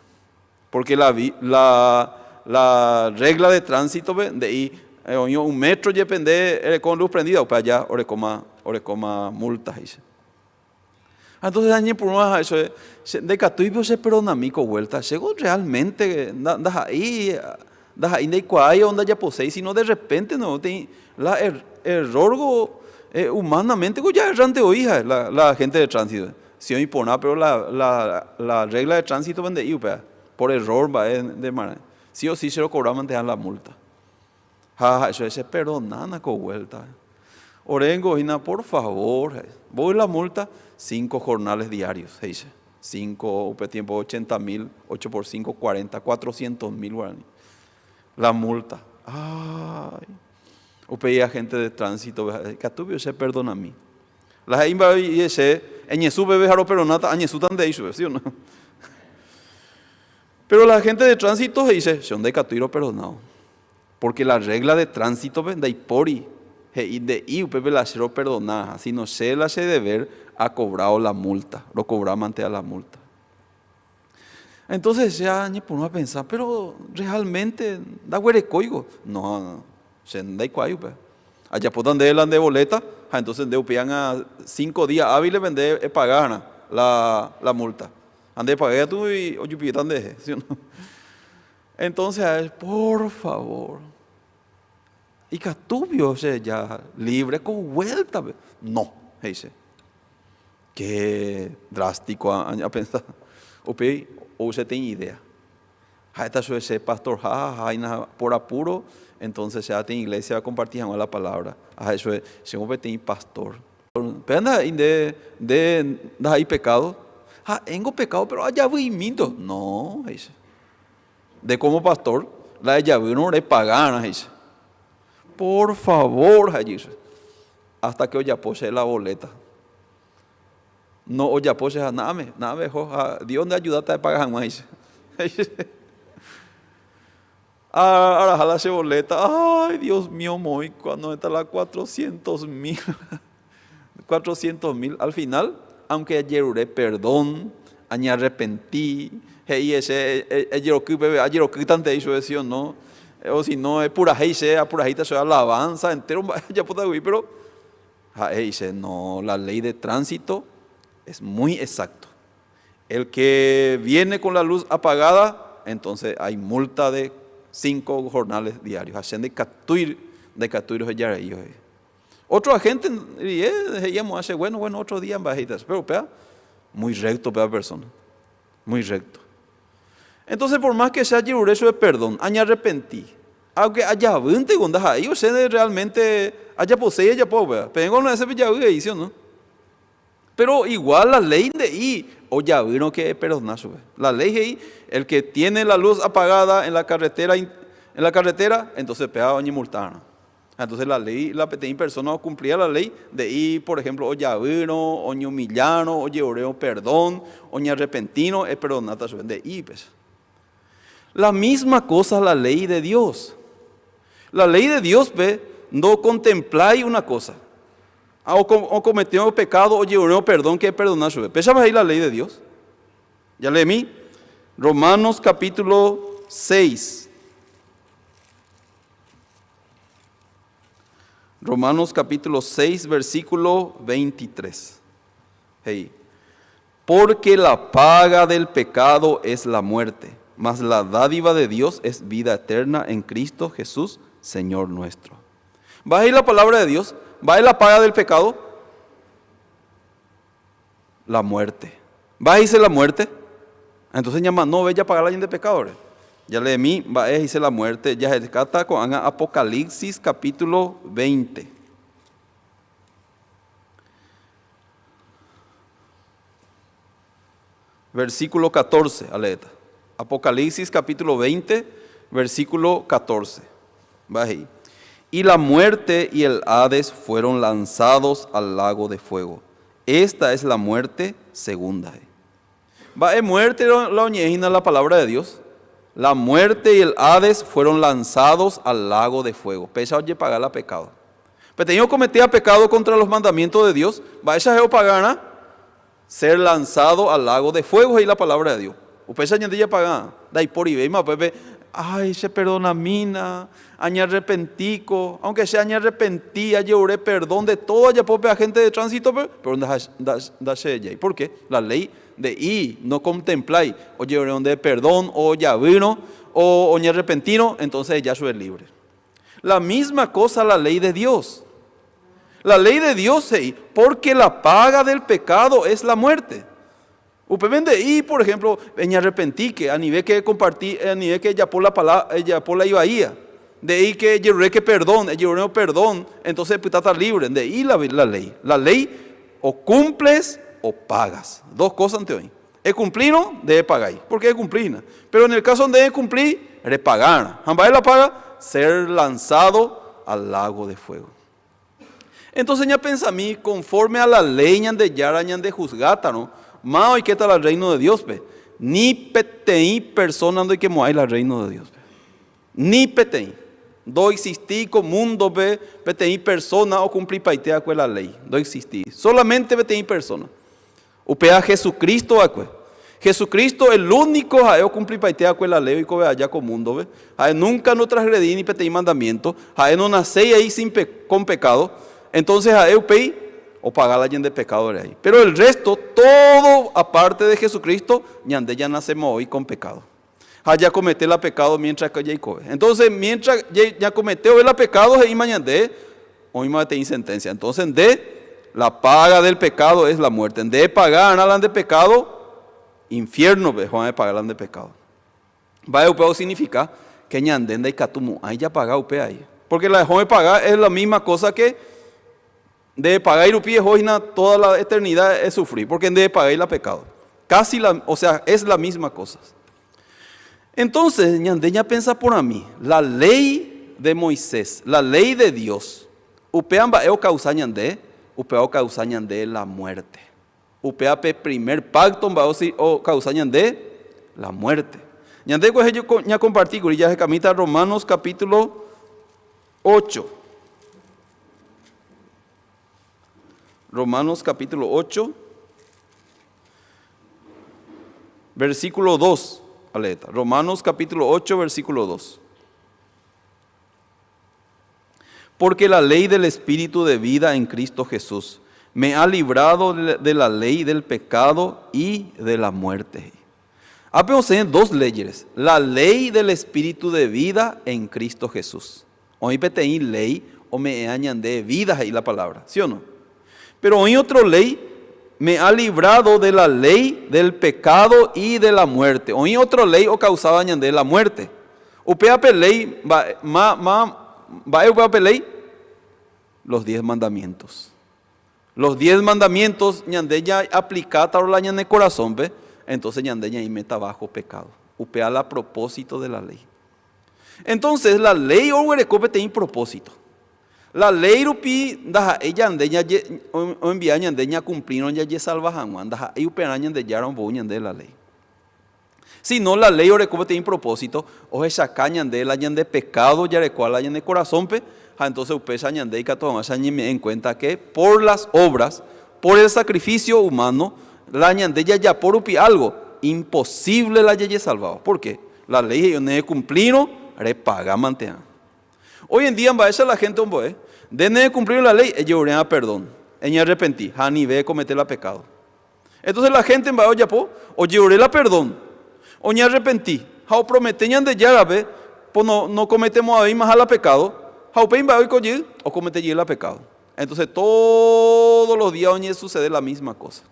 Porque la regla de tránsito de ahí un metro depende con luz prendida o para allá orecoma multas dice. Entonces dañe por más eso de catuipo se perdona mi con vuelta llegó realmente das ahí de cuál onda ya posee sino de repente no te la error humanamente ya errante o hija la gente de tránsito si hoy por nada pero la regla de tránsito vende ahí por error va de manera sí o sí se lo cobraban te dan la multa. Eso es perdonana con vuelta. Orengo, por favor, voy la multa, 5 jornales diarios, se dice. 5, tiempo 80,000, 8 por 5, 40, 400,000 guaraní. La multa. Ay. O pedía gente de tránsito, que tu se perdona a mí. La gente y ese, en Jesús bebe jaro perdonata, en Jesús tan de eso, ¿sí o no? Pero la gente de tránsito dice, son de catuiro perdonado. Porque la regla de tránsito de Ipori, Y de ahí Pepe la cero perdonar, si no se la se deber, ha cobrado la multa, lo cobramos ante la multa. Entonces ya ni ponemos a pensar, pero realmente da huerecoigo. No, se da igual, pues. Allá por donde de boleta, entonces de upian a 5 días hábiles vende pagar la multa. Ande pagué tú y oye pitan de, ¿sí o no? Entonces, por favor. Y Catubio, o sea, ya libre con vuelta. No, dice. Qué drástico a pensar. O usted tiene idea. Esta suele ser pastor, por apuro, entonces ya tiene iglesia a compartir la palabra. Eso es, siempre tiene pastor. Pero anda de ahí pecado. Tengo pecado, pero allá voy minto. No, dice. De como pastor, la de Yahweh no le pagan, dice. Por favor, dice. Hasta que oya pose la boleta. No oya pose nada mejor. Dios te ayuda a pagar más, dice. Ahora jala esa boleta. Ay, Dios mío, muy cuando está la 400,000. 400,000. Al final, aunque ayer perdón, me arrepentí. Y ese ayer que tante hizo eso, no. O si no, es pura gente se alabanza entero, ya puedo oír, pero dice, no, la ley de tránsito es muy exacto. El que viene con la luz apagada, entonces hay multa de 5 jornales diarios. Hacen de capturar ya ellos. Otro agente, hace bueno, otro día en bajitas, pero muy recto, persona, muy recto. Entonces, por más que sea eso de perdón, haya arrepentí, aunque haya 20 segundos ahí, o sea, realmente haya posee, haya pobre, pero no ese ya edición, ¿no? Pero igual la ley de ahí, o ya vino que perdonar, la ley de ahí, el que tiene la luz apagada en la carretera, entonces pega ni multar. Entonces la ley, la persona cumplía la ley de ahí, por ejemplo, o ya vino, o ni humillano, o lloreo perdón, o ni arrepentino, es perdonar de ahí, pues. La misma cosa la ley de Dios. La ley de Dios, no contempláis una cosa. O cometió pecado, o lloró perdón, que es perdonar. ¿Pensabas ahí la ley de Dios? Ya leí. Romanos capítulo 6. Romanos capítulo 6, versículo 23. Hey. Porque la paga del pecado es la muerte, mas la dádiva de Dios es vida eterna en Cristo Jesús, Señor nuestro. ¿Va ahí la palabra de Dios? ¿Va ahí la paga del pecado? La muerte. ¿Va ahí dice la muerte? Entonces llama, no, ve ya pagar la gente de pecadores. Ya le mí, va ahí dice la muerte. Ya se cata con Apocalipsis capítulo 20. Versículo 14, aleta. Apocalipsis capítulo 20, versículo 14. Va ahí. Y la muerte y el Hades fueron lanzados al lago de fuego. Esta es la muerte segunda. Va a muerte la oñejina la palabra de Dios. La muerte y el Hades fueron lanzados al lago de fuego. Pesa oye pagar la pecado. Pero tenía cometía pecado contra los mandamientos de Dios. Va a esa geopagana ser lanzado al lago de fuego y la palabra de Dios. Upesa ñandilla pagana. Dai por ibeima pepe. Ay, se perdona mina, aña arrepentico, aunque sea aña arrepentí, lloré perdón de todo, ya pope a gente de tránsito, pero da se ella. ¿Por qué? La ley de I no contempláis, o lloré de perdón, o ya vino, o aña arrepentino, entonces ya soy libre. La misma cosa la ley de Dios. La ley de Dios, porque la paga del pecado es la muerte. Upemende y por ejemplo, en arrepentí que a nivel que compartí, a nivel que ya por la palabra, ya por la ibaía, de ahí que lloré que perdón, entonces pues está libre, de ahí la ley. La ley o cumples o pagas. Dos cosas ante hoy. Es cumplir, debe pagar. Porque es cumplir. Pero en el caso donde debe cumplir, repagar. Jamás la paga, ser lanzado al lago de fuego. Entonces ya pensa a mí, conforme a la ley de Yarañan de juzgata, ¿no? Más hoy que está el reino de Dios, ni peteí persona ando que moai el reino de Dios. Ni peteí. Do existí con mundo, betei persona o cumplir paitea con la ley. Do existí. Solamente betei persona. Upea Jesucristo acue. Jesucristo el único jae o cumplir paitea con la ley y con allá con mundo, ve. Jae nunca no transgredí ni petei mandamiento. Jae no nace ahí con pecado. Entonces jae upei o pagar la gente de pecado de ahí. Pero el resto, todo aparte de Jesucristo, ñande ya nacemos hoy con pecado. Ya comete la pecado mientras que ya come. Entonces, mientras ya cometió el pecado, hoy más te sentencia. Entonces, la paga del pecado es la muerte. De pagar a de pecado, infierno, Juan de pagar de pecado. Vaya upeo significa que ñandenda y catumu, ahí ya paga upe ahí. Porque la de pagar es la misma cosa que de pagar y rupi toda la eternidad es sufrir. Porque de pagar la pecado. O sea, es la misma cosa. Entonces, ñandeña pensa por mí, la ley de Moisés, la ley de Dios, upean baeo causa ñande, upeo causa ñande la muerte. Upea pe primer pacto baeo causa ñande la muerte. Ñande pues yo ya compartí con ella camita Romanos capítulo 8. Romanos capítulo 8, versículo 2. Aleta. Romanos capítulo 8, versículo 2. Porque la ley del Espíritu de vida en Cristo Jesús me ha librado de la ley del pecado y de la muerte. Apenas en dos leyes. La ley del Espíritu de vida en Cristo Jesús. Hoy petei ley o me añade vida ahí la palabra, ¿sí o no? Pero hoy otra ley me ha librado de la ley del pecado y de la muerte. Hoy otra ley o causaba añade la muerte. Upea ley ley los 10 mandamientos. Los 10 mandamientos ñande ya aplicata o la ñande corazón, ve. Entonces ñande ya y meta bajo pecado. Upea la propósito de la ley. Entonces la ley o huerecope tiene propósito. La ley rupi daja ella andeña o envía ñandeña cumplieron ya salvajan daja y upera ñandeñaron bo ñande la ley. Si no la ley o recope tiene propósito o esa caña de la ñande pecado ya recual la ñande corazón pe entonces upesa ñande y cato más en cuenta que por las obras, por el sacrificio humano, la ñande ya por upi algo imposible la ya salvado. ¿Por qué? La ley no cumplieron repaga mantean. Hoy en día, esa la gente, de cumplir la ley, ellos oran a perdón. Ella arrepentí, ni ve cometer el pecado. Entonces la gente va a o lloré la perdón, o ni arrepentí, o prometeñan de ya, pues no cometemos a más al pecado, o comete el pecado. Entonces todos los días oye sucede la misma cosa.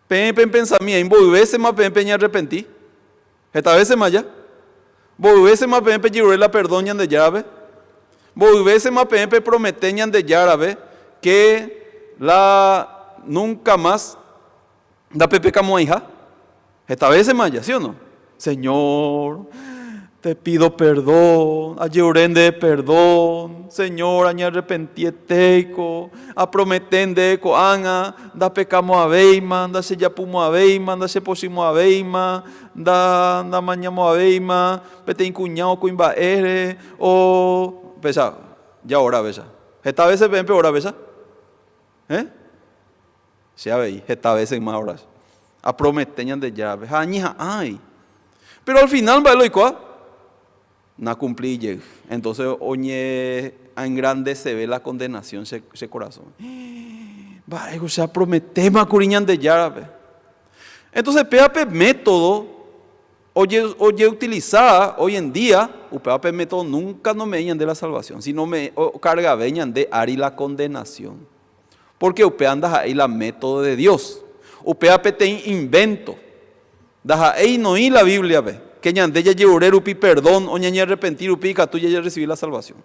Pepe pensamiento, veces más pepe ni arrepentí, esta vez más ya. Volvese más pepe lloré la perdón de llave. Volvese más pepe prometeñan de llave que la nunca más da pepe como hija. Esta vez más ya, ¿sí o no? Señor, te pido perdón, a lloré de perdón, Señor, aña arrepentí teco, a prometen de eco anga, da pecamo a veima, da se yapumo a veima, da se posimo a veima, da mañamo a veima, pete incuñado cuimba ere, o pesa, ya ahora besa. Esta vez se ven peor besa. Se veí, esta vez en más horas. A prometeñan de llave, añija, ay. Pero al final va lo igual. No cumplí, entonces oye en grande se ve la condenación ese corazón. Va, o sea, prometemos curiñan de llave. Entonces, PAP método, oye utilizada hoy en día, el PAP método nunca no me venían de la salvación, sino me carga venían de ari la condenación. Porque UPA anda ahí la método de Dios. UPAP te invento. Daja ahí no y la Biblia ve. Que ñande ya llevaré rupi perdón o ñaña arrepentir rupi que tú ya recibí la salvación.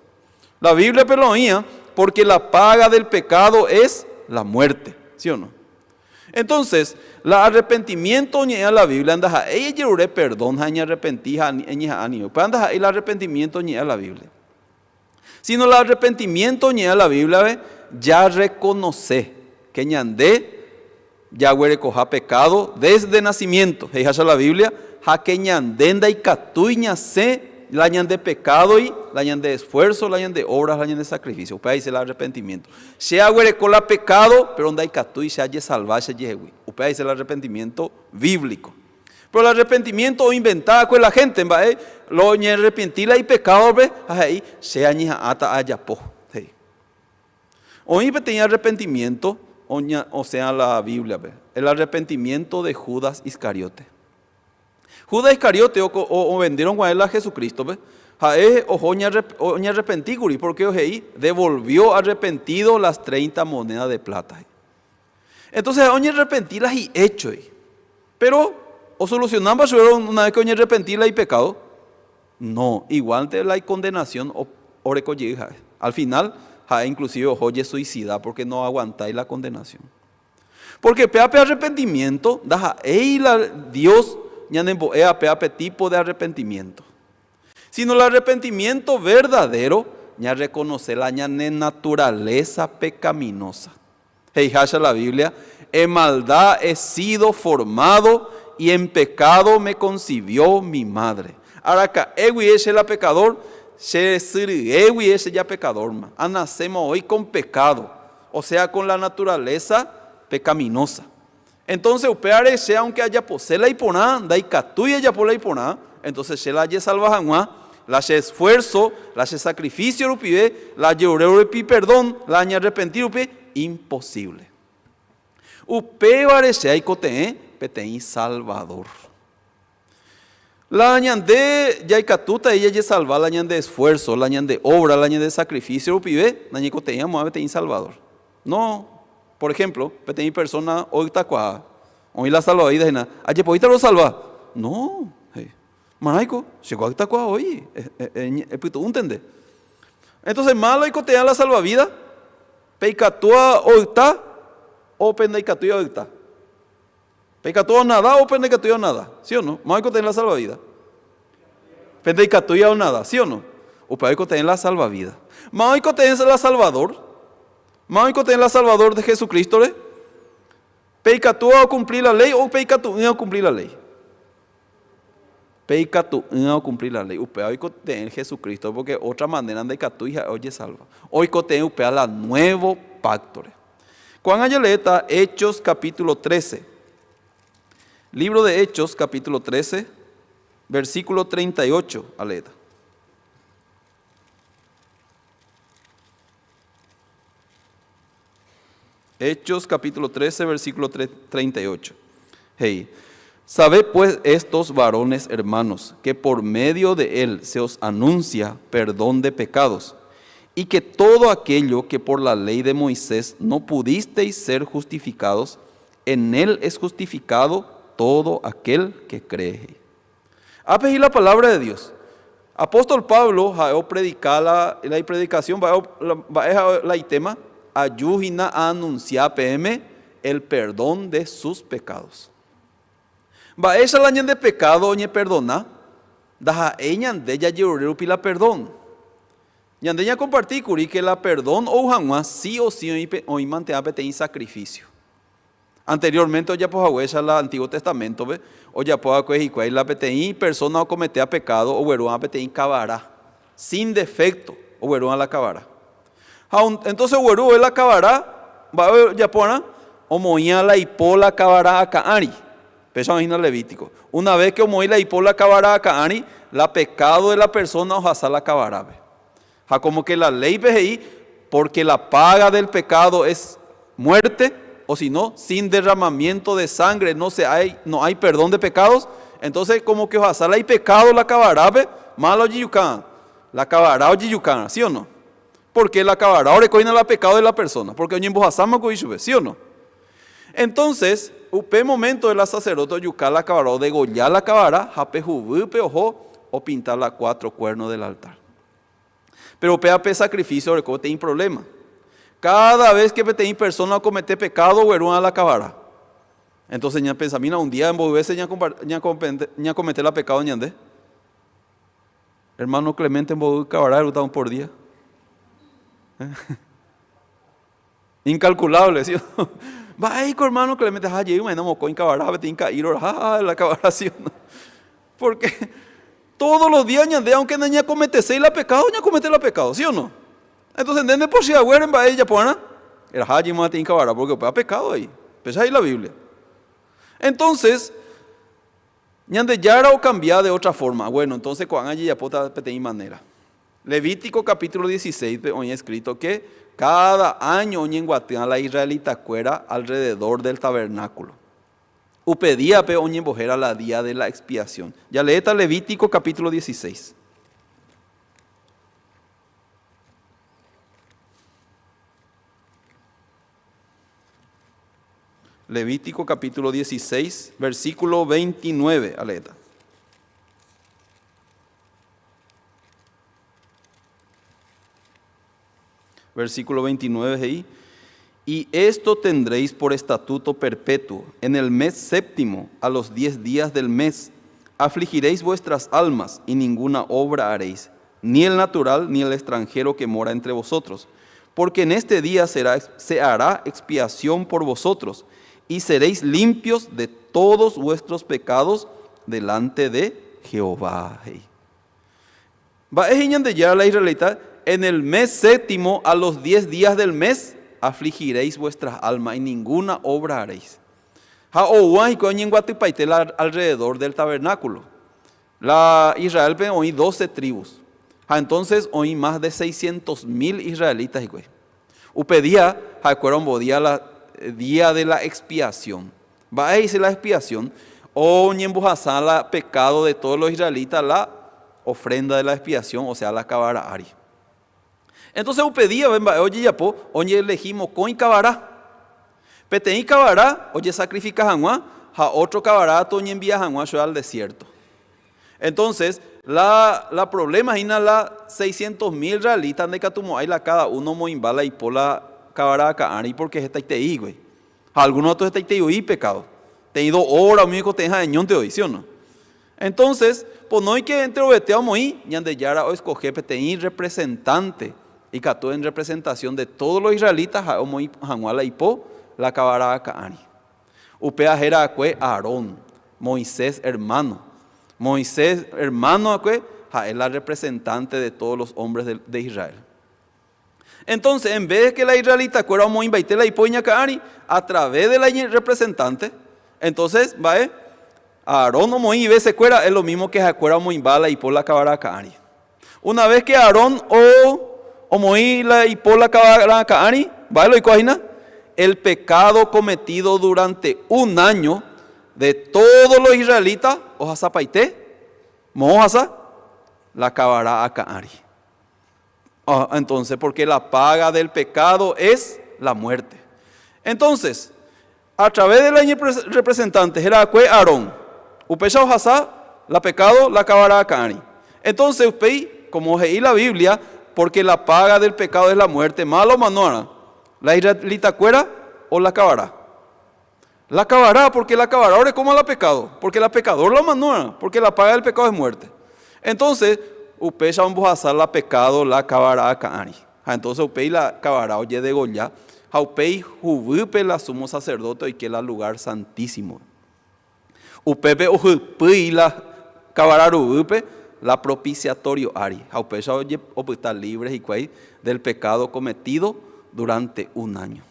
La Biblia peloía porque la paga del pecado es la muerte, ¿sí o no? Entonces, la arrepentimiento ña la Biblia anda ella llevaré perdón ña arrepentir ña anio. Pues anda ahí el arrepentimiento ña la Biblia. Sino el arrepentimiento ña la Biblia ve ya reconoce que ñande ya huere coja pecado desde nacimiento. Ella la Biblia ja que ñandenda y catuña se la ñan de pecado y la ñan de esfuerzo, la ñan de obras, la ñan de sacrificio. Upea dice el arrepentimiento. Se agüerecola pecado, pero donde hay catú y se haya salvaje, upea dice el arrepentimiento bíblico. Pero el arrepentimiento o inventada con la gente, lo ñe arrepentila y pecado, ahí se añija ata ayapo. Hoy tenía arrepentimiento, o sea, la Biblia, el arrepentimiento de Judas Iscariote. Judas Iscariote o vendieron con él a Jesucristo, oña arrepentí, porque devolvió arrepentido las 30 monedas de plata. Entonces, oña arrepentí las y hecho. Pero, ¿o solucionamos una vez que oña arrepentí la y pecado? No, igual te la condenación o recollija. Al final, inclusive oye suicida porque no aguantáis la condenación. Porque peape arrepentimiento, Dios peape tipo de arrepentimiento. Sino el arrepentimiento verdadero, ya reconoce la naturaleza pecaminosa. Hasha la Biblia, en maldad he sido formado y en pecado me concibió mi madre. Ahora, Ewi es el pecador, Ewi es ya pecador. Nacemos hoy con pecado, o sea, con la naturaleza pecaminosa. Entonces, upeare sea aunque haya posee la iponá, da y catuya ya por la iponá, entonces se la haya salvajanua, la haya esfuerzo, la haya sacrificio, rupibe, la haya perdón, la haya arrepentir, imposible. Upeare sea y cote, peteí salvador. La añande ya y catuta, ella ya salva, la añande de esfuerzo, la añande de obra, la añande de sacrificio, rupibe, la añande cote, peteí salvador. No. Por ejemplo, peteí persona hoy tacuá, hoy la salva vida, ayer podita lo salva. No, maraico, llegó a tacuá hoy, ¿entiende? Entonces, malo y cotea la salvavida, peicatúa oita o pendeicatúa oita. Peicatúa nada o pendeicatúa nada, ¿sí o no? Malo y cotea la salvavida. Pendeicatúa o nada, ¿sí o no? O peico cotea la salvavida. Malo y cotea la salvador. Máico ten la salvador de Jesucristo, peicatú a cumplir la ley o peicatú a cumplir la ley. Peicatú a cumplir la ley. Upea hoy ten Jesucristo, porque otra manera de catú y oye salva. Hoy ten upea la nuevo pacto. Juan Ayaleta, Hechos capítulo 13. Libro de Hechos capítulo 13, versículo 38, aleta. Hechos capítulo 13, versículo 38. Sabed pues estos varones hermanos, que por medio de él se os anuncia perdón de pecados, y que todo aquello que por la ley de Moisés no pudisteis ser justificados, en él es justificado todo aquel que cree. A pedir la palabra de Dios. Apóstol Pablo ha predicado la predicación, va a tema. Ayúdina a anunciar PM el perdón de sus pecados. Va esa la de pecado oñe perdona, da ella de ya llorero pila perdón. Yande ya compartí curi que la perdón o jamás sí o sí hoy mantea en sacrificio. Anteriormente ya pues agüesa el Antiguo Testamento, o ya pues agüesa la PTI persona o cometea pecado o huerón a PTI cabará sin defecto o huerón a la cabará. Entonces, huerú, él acabará, va a yapona, o moía la hipola acabará a Caari. Pesa imagina Levítico. Una vez que moía la hipola acabará a Caari, la pecado de la persona o jasal acabará. Como que la ley veí, porque la paga del pecado es muerte, o si no, sin derramamiento de sangre no hay perdón de pecados. Entonces, como que jasal hay pecado la acabará, malo yiyucán, la acabará o yiyucán, ¿sí o no? Porque la cabará ahora coina la pecado de la persona, porque oñen bojasama coisube, ¿sí o no? Entonces, upe momento de la sacerdote yucal la cabará o degollar la cabará, jape jubupe ojo o pintar la 4 cuernos del altar. Pero upe ape sacrificio ahora tiene problema. Cada vez que tiene persona comete pecado, huerún a la cabará. Entonces ya pensamina un día en volverse ya comete la pecado ñande. Hermano Clemente en volver cabará un por día. Incalculable, ¿sí? Va ahí con hermano Clemente, allí me enamoró en cabará, la cabará, ¿sí? ¿No? Porque Todos los días ñande, aunque naña comete seis la pecado, ña comete la pecado, ¿sí o no? Entonces, ¿entiende por si agüeren va ella, pues, era haji mati incabara, porque pues, ha pecado ahí. Pesa ahí la Biblia. Entonces, ñande yara o cambiar de otra forma. Bueno, entonces, cuando allí ya pota peteí manera. Levítico capítulo 16, hoy escrito que cada año en Guatemala la israelita cuera alrededor del tabernáculo. Upedía pe oñen bojera la día de la expiación. Ya leeta Levítico capítulo 16. Levítico capítulo 16, versículo 29, aleta. Versículo 29 ahí. Y esto tendréis por estatuto perpetuo. En el mes séptimo, a los 10 días del mes, afligiréis vuestras almas y ninguna obra haréis, ni el natural ni el extranjero que mora entre vosotros. Porque en este día se hará expiación por vosotros y seréis limpios de todos vuestros pecados delante de Jehová. Va de ya la israelita, en el mes séptimo, a los 10 días del mes, afligiréis vuestras almas y ninguna obra haréis. Alrededor del tabernáculo. La Israel oí 12 tribus. Entonces oí más de 600,000 israelitas. Upedía, bodía la día de la expiación. Va a decir la expiación. O la pecado de todos los israelitas, la ofrenda de la expiación, o sea, la cabara ari. Entonces upedía, oye yapo, oye elegimos con cabara. Peteí cabara, oye sacrifica janua, a otro cabara, oye envía janua al desierto. Entonces, la problema es la 600,000 israelitas de Catumo, la cada uno moimbala y por la cabara caari porque es taiteí, güey. Algunos otros taiteí pecado. Tenido hora, amigo, te deja de hoy, ¿sí o no? Entonces, pues no hay que entre obeteamos ahí, ñande yara o escoger peteí representante. Y cató en representación de todos los israelitas, Januala y Po, la cabara Caani. Upea jera acue Aarón, Moisés hermano. Moisés hermano acue, es la representante de todos los hombres de Israel. Entonces, en vez de que la israelita cuera Moimbaitela y Poña Caani, a través de la representante, entonces, va Aarón o Moisés se cuera, es lo mismo que Jacuera Moimbala y por la cabara Caani. Una vez que Aarón o Moisés y por la cabara Caani, ¿vale? ¿Y cojina? El pecado cometido durante un año de todos los israelitas, ojasa paité, mojasa, la cabara a Caani. Entonces, porque la paga del pecado es la muerte. Entonces, a través de la representante, Jeracue Aarón, upecha ojasa, la pecado, la cabara a Caani. Entonces, upei, como leí la Biblia, porque la paga del pecado es la muerte, malo o manuara, la israelita cuera o la cabará. La cabará, porque la cabará ahora es como la pecado, porque la pecador la manuara, porque la paga del pecado es muerte. Entonces, upecha vamos a hacer la pecado, la cabará caani. Entonces, upei la cabará oye de Goya, upei juvupe la sumo sacerdote y que la lugar santísimo. Upepe upei la cabará ruvupe, la propiciatorio ari. Haupecha oye estar libres y cuay del pecado cometido durante un año.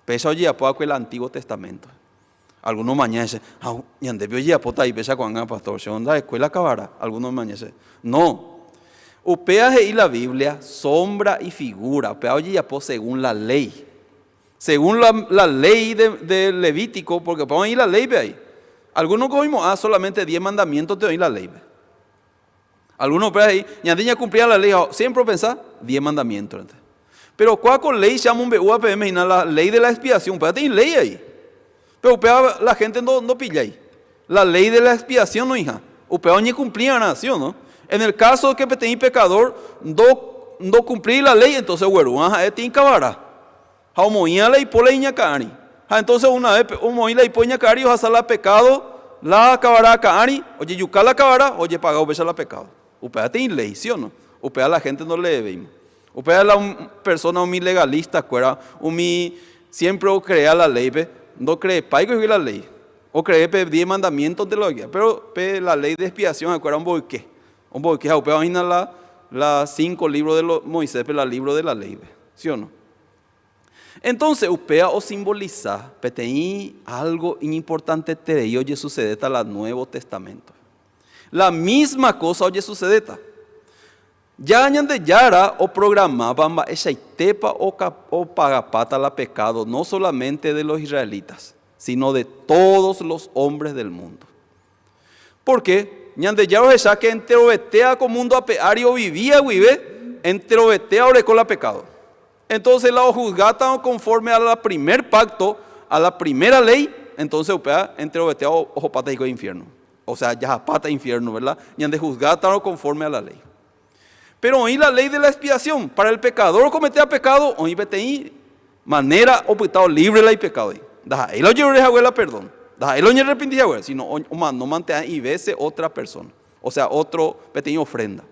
Pecha oye apoco el Antiguo Testamento. Algunos mañana dicen, ñande oye apota y pecha cuanga pastor, se onda escuela acabará. Algunos mañana dicen, no. Upea y la Biblia sombra y figura. Upea oye apo según la ley. Según la ley de Levítico, porque podemos ir la ley ve ahí. Algunos cogimos solamente 10 mandamientos te oí la ley. Algunos por ahí, ñandiña cumplía la ley, siempre pensar 10 mandamientos. Pero ¿cuál con ley se llama un UAPM y la ley de la expiación? Pues tiene ley ahí. Pero la gente no pilla ahí. La ley de la expiación no, hija. Upea ni cumplía la nación, ¿no? En el caso de que tenía pecador, no cumplir la ley, entonces, bueno, tiene cabara. Moía la hipola y ñacari. Entonces, una vez, moía la hipola y ñacari, o la pecado, la cabara cari, oye, yuca la cabara, oye, pagado, becha la pecado. Upea tiene ley, ¿sí o no? Upea la gente no le debe. Upea la persona un legalista, cuera, siempre crea la ley, no cree paigo y la ley. O cree 10 mandamientos de lo que, pero la ley de expiación, acuerda un boique. Un poco que imagina las 5 libros de Moisés, pero el libro de la ley, ¿sí o no? Entonces, upea o simboliza, petei algo importante terei oye sucedeta la Nuevo Testamento. La misma cosa oye sucedeta. Ya añade yara o programaba esa itepa o pagapata la pecado, no solamente de los israelitas, sino de todos los hombres del mundo. ¿Por qué? Ñande yara esa que enterobetea con mundo apeario vivía vive, enterobetea ore con la pecado. Entonces la juzgata conforme a la primer pacto, a la primera ley, entonces upea enterobetea ojo pata y infierno. O sea, ya pata infierno, ¿verdad? Ñande juzgata conforme a la ley. Pero hoy la ley de la expiación, para el pecador cometer pecado, hoy betei manera optado libre la y pecado. Da él oye la perdón. Da él oye arrepentí sino no mantea y vese otra persona. O sea, otro betei ofrenda.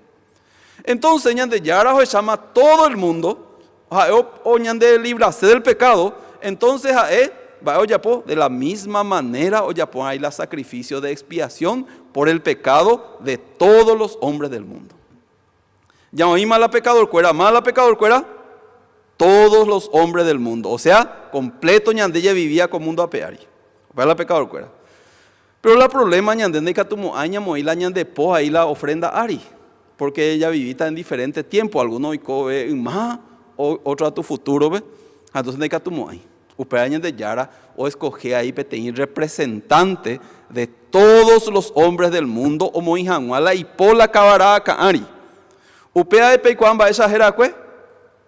Entonces, ñande yara se llama todo el mundo, o ñande librarse del pecado, entonces va oyapo de la misma manera oyapo hay la sacrificio de expiación por el pecado de todos los hombres del mundo. Ya oí mala pecador cuera, todos los hombres del mundo. O sea, completo ñandella vivía con mundo apeari. Mala pecador cuera. Pero el problema ñandende catumo aña moí la ñande po ahí la ofrenda ari. Porque ella vivita en diferentes tiempos. Algunos hoy ve más, otro a tu futuro ve. Entonces de catumo ahí. Upea ñande yara o escoge ahí peteín representante de todos los hombres del mundo. O moí januala y po la cabaraca ari. Upea de Peicuamba esa jerakue,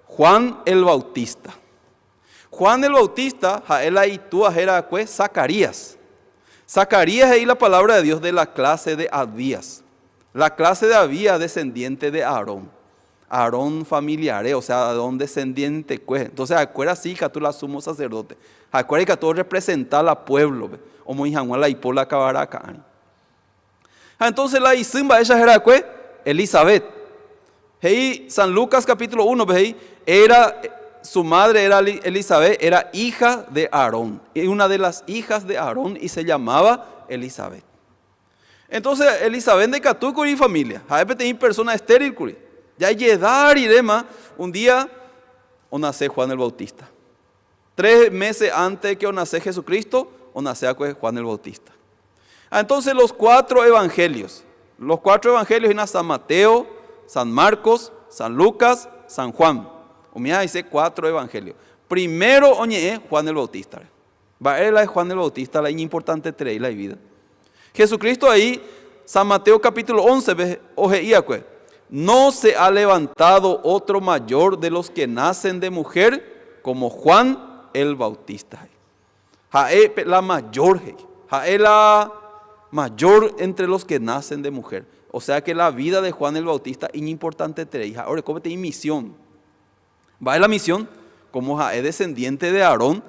Juan el Bautista. Juan el Bautista, jaela y tú jerakue, Zacarías. Zacarías es ahí la palabra de Dios de la clase de Abías. La clase de Abías, descendiente de Aarón. Aarón familiar, o sea, Aarón descendiente. Entonces, acuérdate así que tú la sumo sacerdote. Acuérdate que tú representas al pueblo. O muy la y por la cabaraca. Entonces, la Isimba esa jerakue, Elizabeth. Hey, San Lucas capítulo 1, su madre era Elizabeth, era hija de Aarón, y una de las hijas de Aarón y se llamaba Elizabeth. Entonces Elizabeth de Catuco y familia, hay persona estéril, ya llegar y demás, un día o nace Juan el Bautista. 3 meses antes que o nace Jesucristo, o nace Juan el Bautista. Entonces los 4 evangelios en San Mateo, San Marcos, San Lucas, San Juan. O mira, dice 4 evangelios. Primero, oye, Juan el Bautista. Va a ver la de Juan el Bautista, la importante trae la vida. Jesucristo ahí, San Mateo capítulo 11, oje, no se ha levantado otro mayor de los que nacen de mujer como Juan el Bautista. Jae la mayor, jae la mayor entre los que nacen de mujer. O sea que la vida de Juan el Bautista es importante tener. Ahora, ¿cómo te misión? Va a la misión, como es descendiente de Aarón,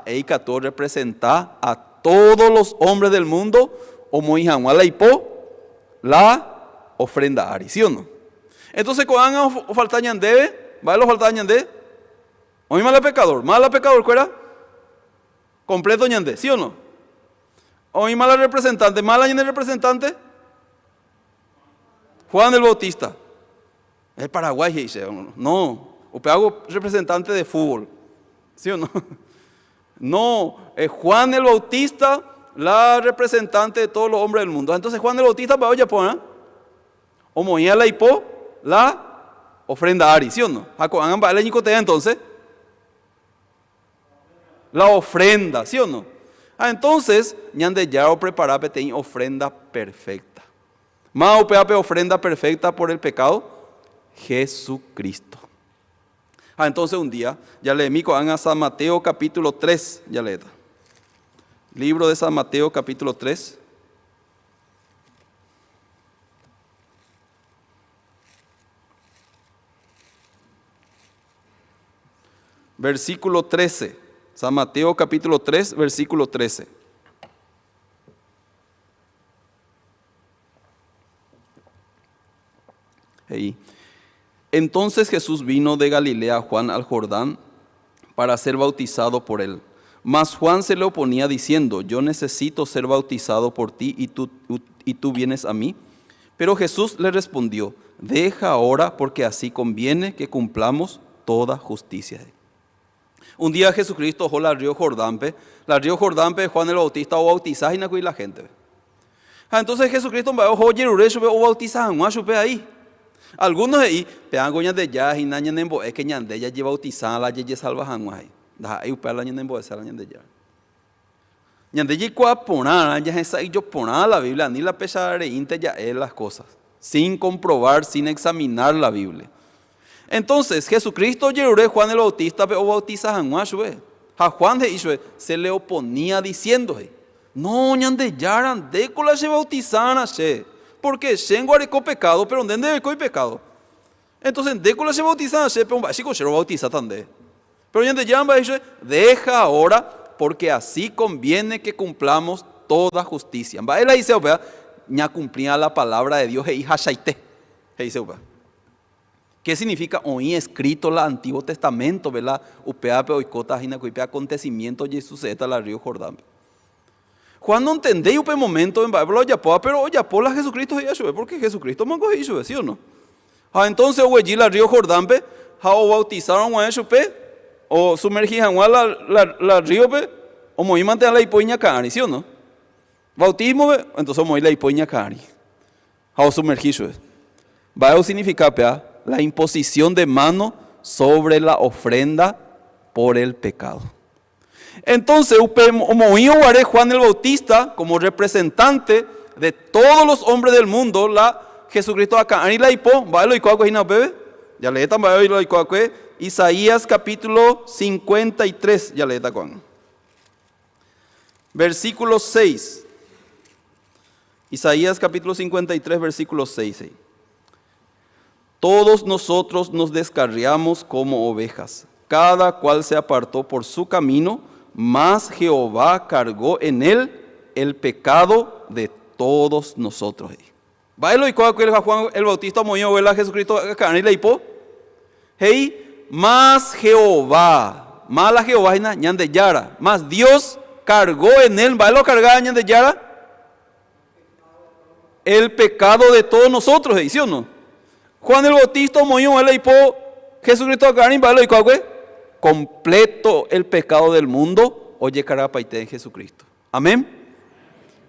y Cató representa a todos los hombres del mundo, o Moijanguala y Po, la ofrenda ari, ¿sí o no? Entonces, cuando o falta ñandebe, va a los falta ñandé, o mi mala pecador, ¿cuera? Completo ñandé, ¿sí o no? O mi mala representante, mala ñandé representante. Juan el Bautista, es Paraguay, dice, no, o hago representante de fútbol, ¿sí o no? No, es Juan el Bautista, la representante de todos los hombres del mundo. Entonces Juan el Bautista va a poner, o moía la hipo, la ofrenda ari, ¿sí o no? Entonces, la ofrenda, ¿sí o no? Entonces, ñande ya o preparar peteña ofrenda perfecta. Más ofrenda perfecta por el pecado, Jesucristo. Entonces un día, ya leí a San Mateo capítulo 3, ya leí. Libro de San Mateo capítulo 3. Versículo 13. San Mateo capítulo 3, versículo 13. Ahí. Entonces Jesús vino de Galilea a Juan al Jordán para ser bautizado por él. Mas Juan se le oponía diciendo, yo necesito ser bautizado por ti y tú vienes a mí. Pero Jesús le respondió: deja ahora, porque así conviene que cumplamos toda justicia. Un día Jesucristo fue al río Jordán, Juan el Bautista o bautizar y la gente. Entonces Jesucristo va a o bautizar ahí. Algunos de ahí, pegan goñas de ya, y nañan en boe, que ñan de ya lleva bautizar la ye salva ahí. Ahí upea la ñan en boe, la ñan de ya. Ñan de ya cua ponar, ya esa y yo ponar la Biblia, ni la pesar inte ya es las cosas, sin comprobar, sin examinar la Biblia. Entonces Jesucristo yerure Juan el Bautista o bautiza a Juan de Israel se le oponía diciendo: no, ñan de yaran, de cola se bautizan porque se enguarecó pecado, pero donde debe pecado. Entonces de cola se bautizan pero un básico se lo bautiza también. Pero ñan de yaran va a deja ahora, porque así conviene que cumplamos toda justicia. Va él ahí se opea, ña cumplía la palabra de Dios y hashaite. Dice opea. ¿Qué significa hoy escrito el Antiguo Testamento, verdad? Upea peoicota hina cuipea acontecimiento Jesús eta la río Jordán. Juan no entendé un momento en Bible yapoa, pero yapo la Jesucristo ya sube, porque Jesucristo mango y sube, ¿sí o no? Entonces allí la río Jordán pe, o bautizaron a eso pe, o sumergían a la río pe, o moi mantener la ipoña cari, ¿sí o no? Bautismo pe, entonces moi la ipoña cari. O sumergir sube. Va a significar pe, la imposición de mano sobre la ofrenda por el pecado. Entonces, Juan el Bautista, como representante de todos los hombres del mundo, la Jesucristo acá, y la hipo, va a lo bebé, ya le están, va a lo Isaías capítulo 53, ya le está con. Versículo 6. Isaías capítulo 53, versículo 6. Todos nosotros nos descarriamos como ovejas, cada cual se apartó por su camino, mas Jehová cargó en él el pecado de todos nosotros. Bailo y Juan el Bautista movió a Jesucristo acá y le hipo. Hey, mas Jehová, mala Jehová ñan de yara, mas Dios cargó en él, bailo cargaba ñan de yara, el pecado de todos nosotros, ¿sí o no? Juan el Bautista movió a le hipo, Jesucristo acá y bailo y completo el pecado del mundo, oye carga paite en Jesucristo. Amén.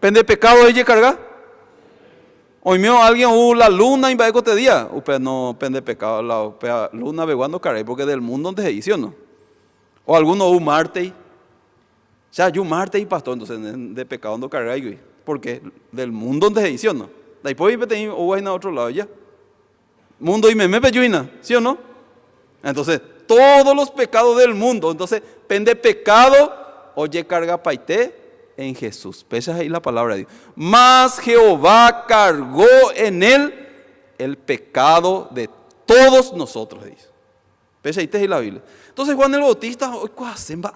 ¿Pende pecado oye carga? Hoy mío alguien la luna y va a cote día. No pende pecado, la luna beguando carga, porque del mundo donde se hizo, ¿no? O alguno Marte. Ya, yo Marte y pastor, entonces de pecado no carga, porque del mundo donde se hizo, ¿no? De ahí puede ir a otro lado ya. Mundo y meme peyuina, ¿sí o no? Entonces, todos los pecados del mundo. Entonces, pende pecado, oye carga paite en Jesús. Pesa ahí la palabra de Dios. Mas Jehová cargó en él el pecado de todos nosotros, dice. Pesa ahí la Biblia. Entonces, Juan el Bautista, va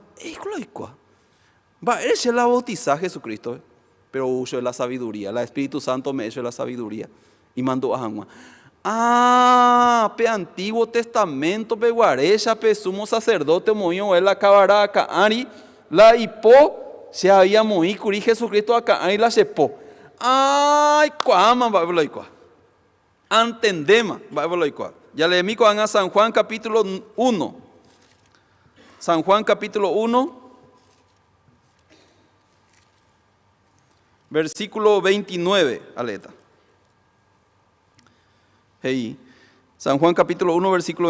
a ese la bautizar a Jesucristo, pero uso de la sabiduría. El Espíritu Santo me hizo la sabiduría y mandó a Juan. Pe Antiguo Testamento, pe guarecha, pe sumo sacerdote, movió él acabará acá, Ari, la hipo, se había movido, curi Jesucristo acá, Ari la sepó. Ay, cuama, va a verlo igual. Antendema, va a verlo igual. Ya le mico a San Juan capítulo 1. San Juan capítulo 1, versículo 29, aleta. Hey, San Juan capítulo 1, versículo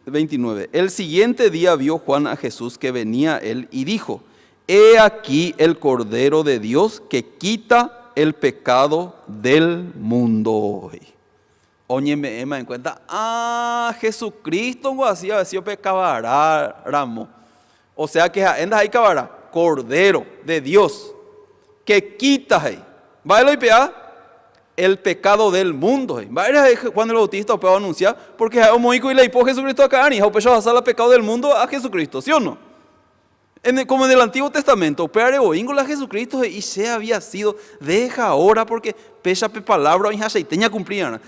29. El siguiente día vio Juan a Jesús que venía a él y dijo: he aquí el Cordero de Dios que quita el pecado del mundo. Óñeme, en cuenta, Jesucristo no hacía pecabará, ramo. O sea que anda ahí cabará, Cordero de Dios que quita ahí. Va y pea el pecado del mundo. Juan el Bautista puede anunciar, porque y le hipo Jesucristo acá, y a hacer el pecado del mundo a Jesucristo, ¿sí o no? Como en el Antiguo Testamento, pero a Jesucristo y se había sido, deja ahora porque pecha pe palabra y aceiteña cumplían.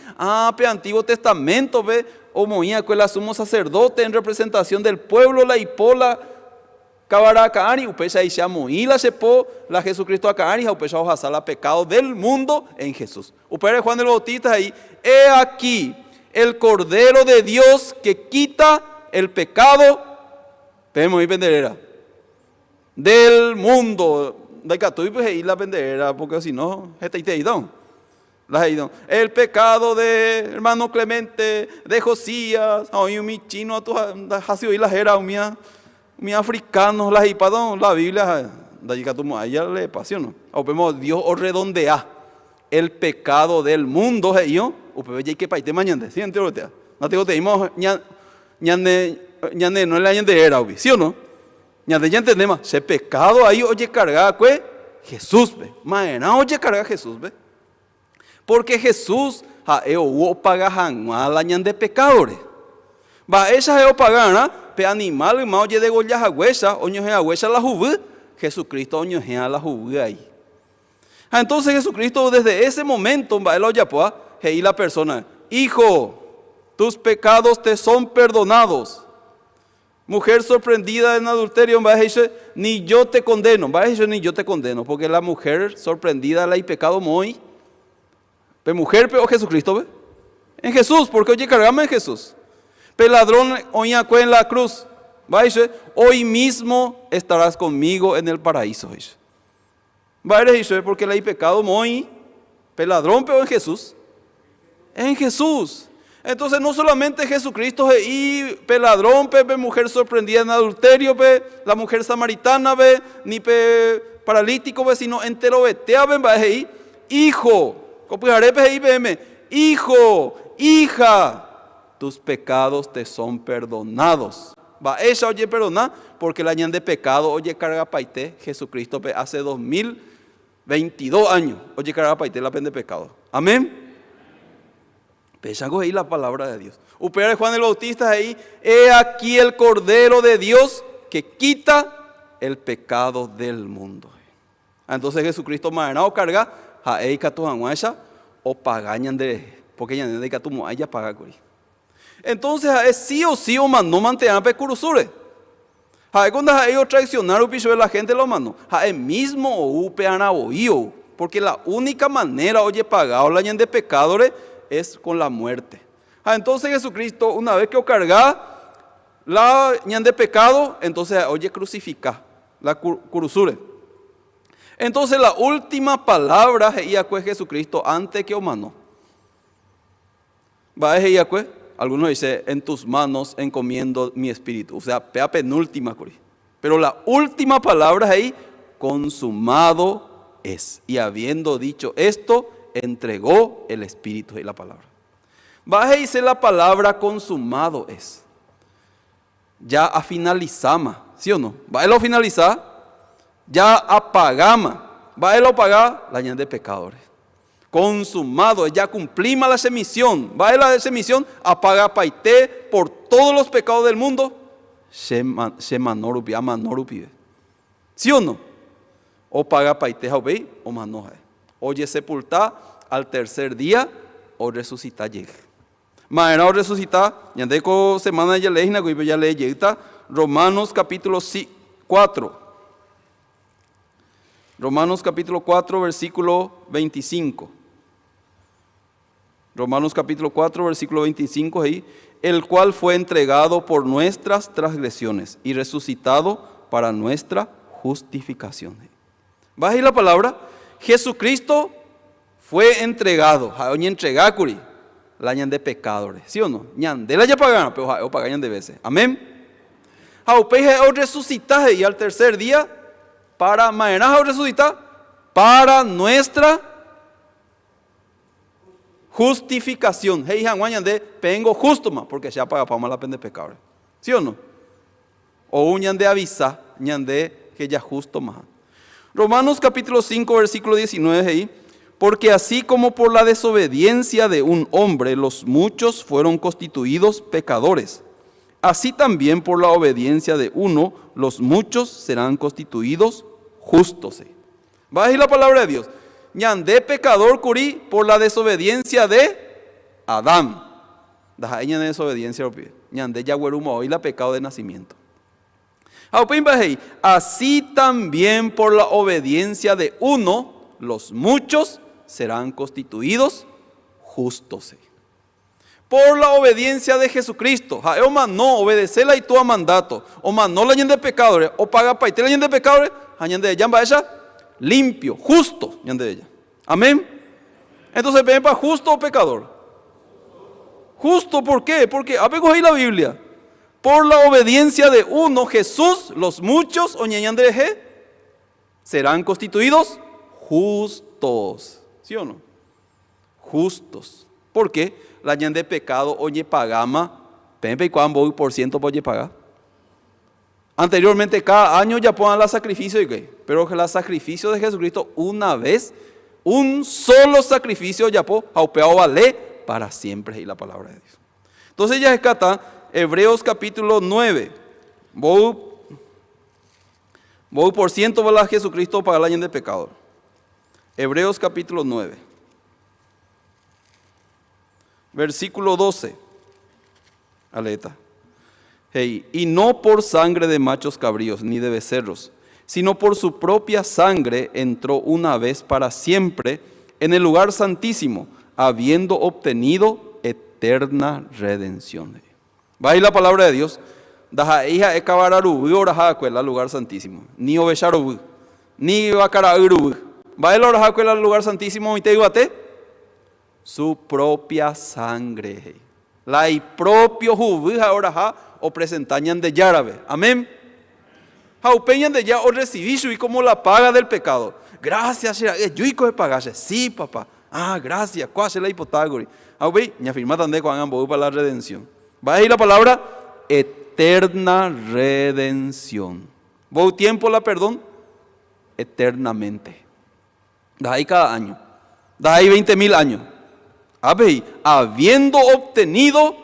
Pe Antiguo Testamento, ve, o moía con el sumo sacerdote en representación del pueblo, la hipola, Cabara Kaari, Upesa y Shamo y la Sepo, la Jesucristo a Kaari, Upesa Ojasala, pecado del mundo en Jesús. Upere Juan el Bautista ahí, he aquí el Cordero de Dios que quita el pecado, vemos mi penderera, del mundo. De Catuy, pues ahí la penderera, porque si no, el pecado de hermano Clemente, de Josías, hoy mi chino, a tu hasio y la jera, mi africano, la hipadón, la Biblia, de allí que tú allá le pasión, o vemos Dios o redondea el pecado del mundo, yo, o pues ya que paite mañana, ¿sí entiendes? No te dimos ñane no es la ñande era, ¿sí o no? Ñande ya entendemos, ese pecado ahí oye carga, ¿qué? Jesús, ve, maena oye carga Jesús, ve. Porque Jesús hubo pagar la ñande pecadores. Va esa o pagar, pe animal y más oye de goya huesa, oño a huesa la juve, Jesucristo oño a la juve ahí. Entonces Jesucristo desde ese momento va el oya poa, y la persona, hijo, tus pecados te son perdonados. Mujer sorprendida en adulterio, va a decir, ni yo te condeno, va a decir, ni yo te condeno, porque la mujer sorprendida la y pecado muy, pero mujer, pero Jesucristo, ¿ve? En Jesús, porque oye, cargame en Jesús. Pero ladrón, oye, en la cruz, va a decir, hoy mismo estarás conmigo en el paraíso, va a decir, porque la y pecado muy, pero ladrón, pero en Jesús. En Jesús. Entonces no solamente Jesucristo y peladrón, mujer sorprendida en adulterio, la mujer samaritana, ni paralítico, sino entero vetea, va a decir, hijo, hijo, hija, tus pecados te son perdonados. Va ella oye perdonar, porque la ñan de pecado oye carga paite, Jesucristo hace 2022 años, oye carga paite la pen de pecado. Amén. Pechago ahí la palabra de Dios. Upera Juan el Bautista ahí, he aquí el Cordero de Dios que quita el pecado del mundo. Entonces Jesucristo maranao carga, a eika tu anguasha o pagañan de, porque ya de tu moaya paga curi. Entonces es sí o sí o no mantener pecurusure. Cuando ellos traicionaron piso la gente lo mandó. Es mismo o upeana oío, porque la única manera oye pagado la ñan de pecadores es con la muerte. Entonces Jesucristo, una vez que os carga la ñan de pecado, entonces oye crucifica la curusure. Entonces la última palabra es Jesucristo antes que humano. Va a decir, algunos dicen, en tus manos encomiendo mi espíritu. O sea, pea penúltima. Pero la última palabra ahí, consumado es. Y habiendo dicho esto, entregó el espíritu y la palabra. Va a decir la palabra consumado es. Ya a finalizama, ¿sí o no? Va a lo finalizar, ya apagama. Va a lo pagar la ñan de pecadores. Consumado, ya cumplimos la semisión. Va a la semisión, apaga paité por todos los pecados del mundo. Manorupi. ¿Sí o no? O paga paité o manoja. Oye sepultar al tercer día o resucitar llegue. Mañana o resucitar, yandeco semana ya leí, ya leí llegta, Romanos capítulo 4. Romanos capítulo 4, versículo 25. Romanos capítulo 4, versículo 25 ahí, el cual fue entregado por nuestras transgresiones y resucitado para nuestra justificación. ¿Va a ir la palabra? Jesucristo fue entregado, oye entregacuri, la ñan de pecadores, ¿sí o no? Ñan de la ya pagaron, pero o pagañan de veces. Amén. Jaupeje o resucitaje y al tercer día para mañana o resucitar para nuestra justificación. Hey, ñan de pengo justo más, porque ya paga para la pena de pecadores, ¿sí o no? O un ñan de avisa, ñan de que ya justo más. Romanos capítulo 5, versículo 19 ahí. Porque así como por la desobediencia de un hombre los muchos fueron constituidos pecadores, así también por la obediencia de uno los muchos serán constituidos justos. Va a decir la palabra de Dios. Ñandé pecador curí por la desobediencia de Adán. Daja de desobediencia. Ñandé yagueruma hoy la pecado de nacimiento. Así también por la obediencia de uno, los muchos serán constituidos justos. Por la obediencia de Jesucristo. O no obedecerla y tu a mandato. O no la de pecadores. O paga paite la de pecadores. Hañan de ella limpio, justo. De ella. Amén. Entonces ven para justo o pecador. Justo, ¿por qué? Porque apego ahí la Biblia. Por la obediencia de uno, Jesús, los muchos, serán constituidos justos. ¿Sí o no? Justos. ¿Por qué? La ñan de pecado, oye pagama, pempe y cuán voy por ciento por oye paga. Anteriormente, cada año ya pongan la sacrificio, ¿y qué? Pero que la sacrificio de Jesucristo, una vez, un solo sacrificio ya po, aupeado vale para siempre, y la palabra de Dios. Entonces ya está Hebreos capítulo 9. Voy por ciento para Jesucristo para el año de pecado. Hebreos capítulo 9. Versículo 12. Aleta. Hey, y no por sangre de machos cabríos ni de becerros, sino por su propia sangre entró una vez para siempre en el lugar santísimo, habiendo obtenido eterna redención. Va ahí la palabra de Dios. Daja hija ekabararu oraja cuela lugar santísimo. Ni obesharu, ni bakararu. Va el oraja cuela lugar santísimo y te iguate. Su propia sangre. La y propio jubija oraja o presentañan de yarabe. Amén. Jaupeñan de ya o recibí y como la paga del pecado. Gracias, yo y coge pagase. Sí, papá. Ah, gracias. ¿Cuál es la hipotagori? Jaupe, ña firma tan de cuando han para la redención. Va ahí la palabra eterna redención. ¿Vos tiempo la perdón? Eternamente. Da ahí cada año. Da ahí 20.000 años. Habiendo obtenido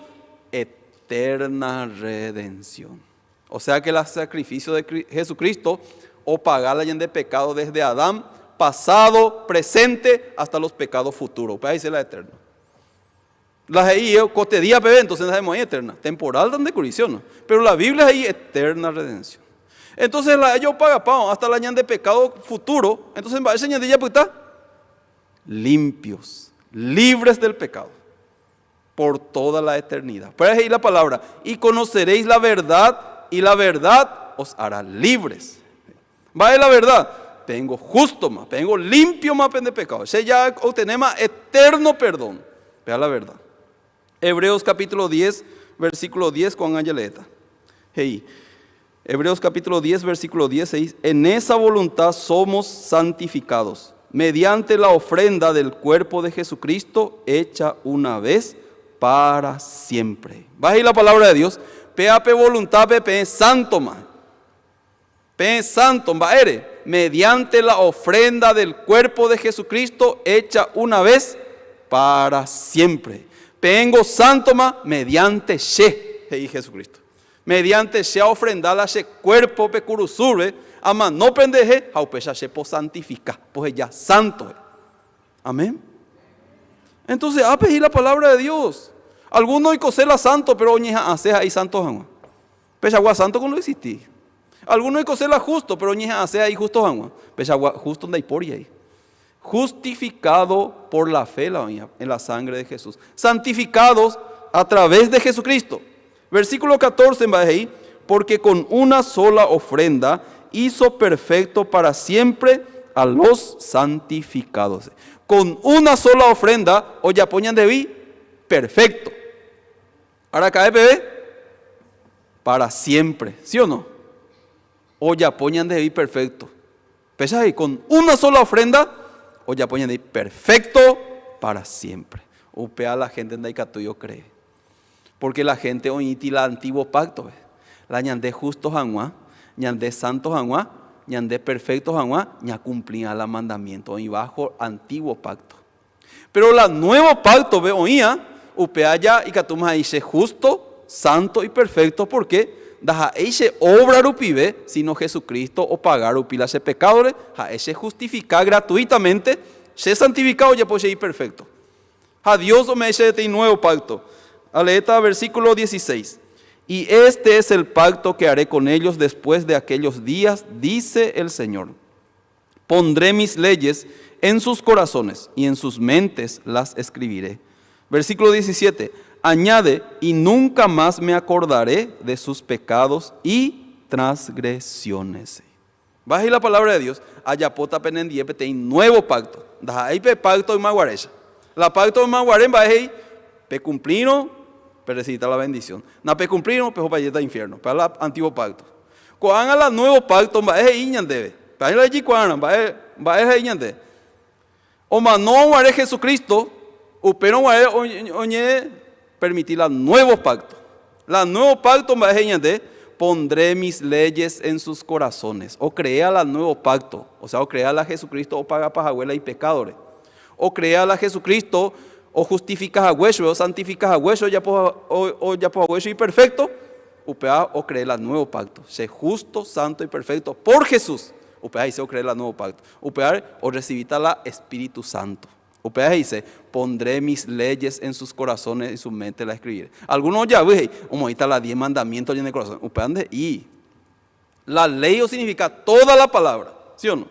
eterna redención. O sea que el sacrificio de Jesucristo o pagar la de pecado desde Adán, pasado, presente, hasta los pecados futuros. Para ahí se la eterna. La ahí cotidiana, entonces no sabemos ahí eterna. Temporal donde curición. Pero la Biblia es ahí eterna redención. Entonces la ellos paga hasta la de pecado futuro. Entonces va a enseñar de ella pues está limpios. Libres del pecado por toda la eternidad. Pero ahí la palabra, y conoceréis la verdad, y la verdad os hará libres. Va a la verdad, tengo justo más, tengo limpio más de pecado. Se ya obtenemos eterno perdón. Vea la verdad. Hebreos capítulo 10, versículo 10 con Angeleta. Hey, Hebreos capítulo 10, versículo 10 dice, en esa voluntad somos santificados mediante la ofrenda del cuerpo de Jesucristo, hecha una vez para siempre. Va a ir la palabra de Dios. PAP voluntad, PP santo más. P santo, va mediante la ofrenda del cuerpo de Jesucristo, hecha una vez para siempre. Pengo santo más mediante She, Jesucristo. Mediante She ofrendar a ese cuerpo pecurusure. Ama no pendeje, jaupecha se po santifica, pues ya santo. Amén. Entonces, a pedir la palabra de Dios. Algunos y cosela santo, pero oñeja hace ahí santo jamás. Pechagua santo con lo existí. Algunos y cosela justo, pero oñeja hace ahí justo jamás. Pechagua justo donde hay por ahí. Justificado por la fe en la sangre de Jesús. Santificados a través de Jesucristo. Versículo 14 en ahí, porque con una sola ofrenda hizo perfecto para siempre a los santificados. Con una sola ofrenda, o ya ponían de vi, perfecto. Ahora cae bebé, para siempre, ¿sí o no? O ya ponían de vi, perfecto. Pesa ahí, con una sola ofrenda, o ya ponían de vi, perfecto para siempre. Upea la gente en Daikatuyo cree. Porque la gente hoy el antiguo pacto, la ñande justo janguá, ñande santo janguá, ñande perfecto janguá, ña cumplía la mandamiento y bajo antiguo pacto. Pero la nuevo pacto ve oía, upea ya y catuma dice justo, santo y perfecto, porque daja ese obra rupive, sino Jesucristo o pagar upila ese pecado, ja ese justificar gratuitamente, se santificado ya puede ser perfecto. A Dios o me dice este nuevo pacto. Aleta versículo 16. Y este es el pacto que haré con ellos después de aquellos días, dice el Señor. Pondré mis leyes en sus corazones y en sus mentes las escribiré. Versículo 17, añade, y nunca más me acordaré de sus pecados y transgresiones. Baja y la palabra de Dios, ayapota penendiepe te nuevo pacto. Da ahí pe pacto y maguarecha. La pacto y maguaren va ahí pe cumplino, pe recita la bendición. Na pe cumplino, pe jopayeta infierno. Para el antiguo pacto. Cuando haga el nuevo pacto, va ahí iñan debe. Para la chicuana, va ahí iñan debe. O no guare Jesucristo, pero guare oñe permitir el nuevo pacto. La nuevo pacto va ahí iñan debe. Pondré mis leyes en sus corazones. O crea el nuevo pacto. O sea, o crea a Jesucristo o paga pajahuela y pecadores. O crea a Jesucristo o justificas a hueso, o santificas a hueso, o ya por hueso y perfecto. O crea el nuevo pacto. Sé justo, santo y perfecto por Jesús. Upea dice o crea el nuevo pacto. Upea o recibita la Espíritu Santo. Upea dice, pondré mis leyes en sus corazones y su mente la escribiré. Algunos ya ven, como ahí está la 10 mandamientos en el corazón. Y la ley significa toda la palabra, ¿sí o no?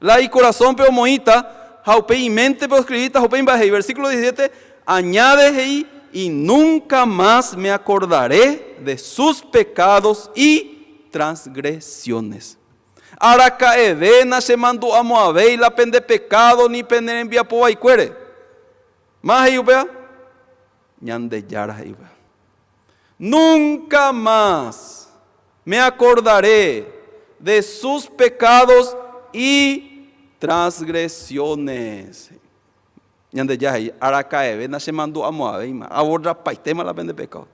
La y corazón pero moita, jaupe y mente pero escribita, jaupe y baje. Versículo 17, añade y nunca más me acordaré de sus pecados y transgresiones. Aracaedena se mandó a Moabé y la pende pecado ni pende envía po cuere. Más ahí vea. Ñande yara ahí vea. Nunca más me acordaré de sus pecados y transgresiones. Ñande yara ahí. Aracaedena se mandó a Moabé y aborda paitema la pende pecado.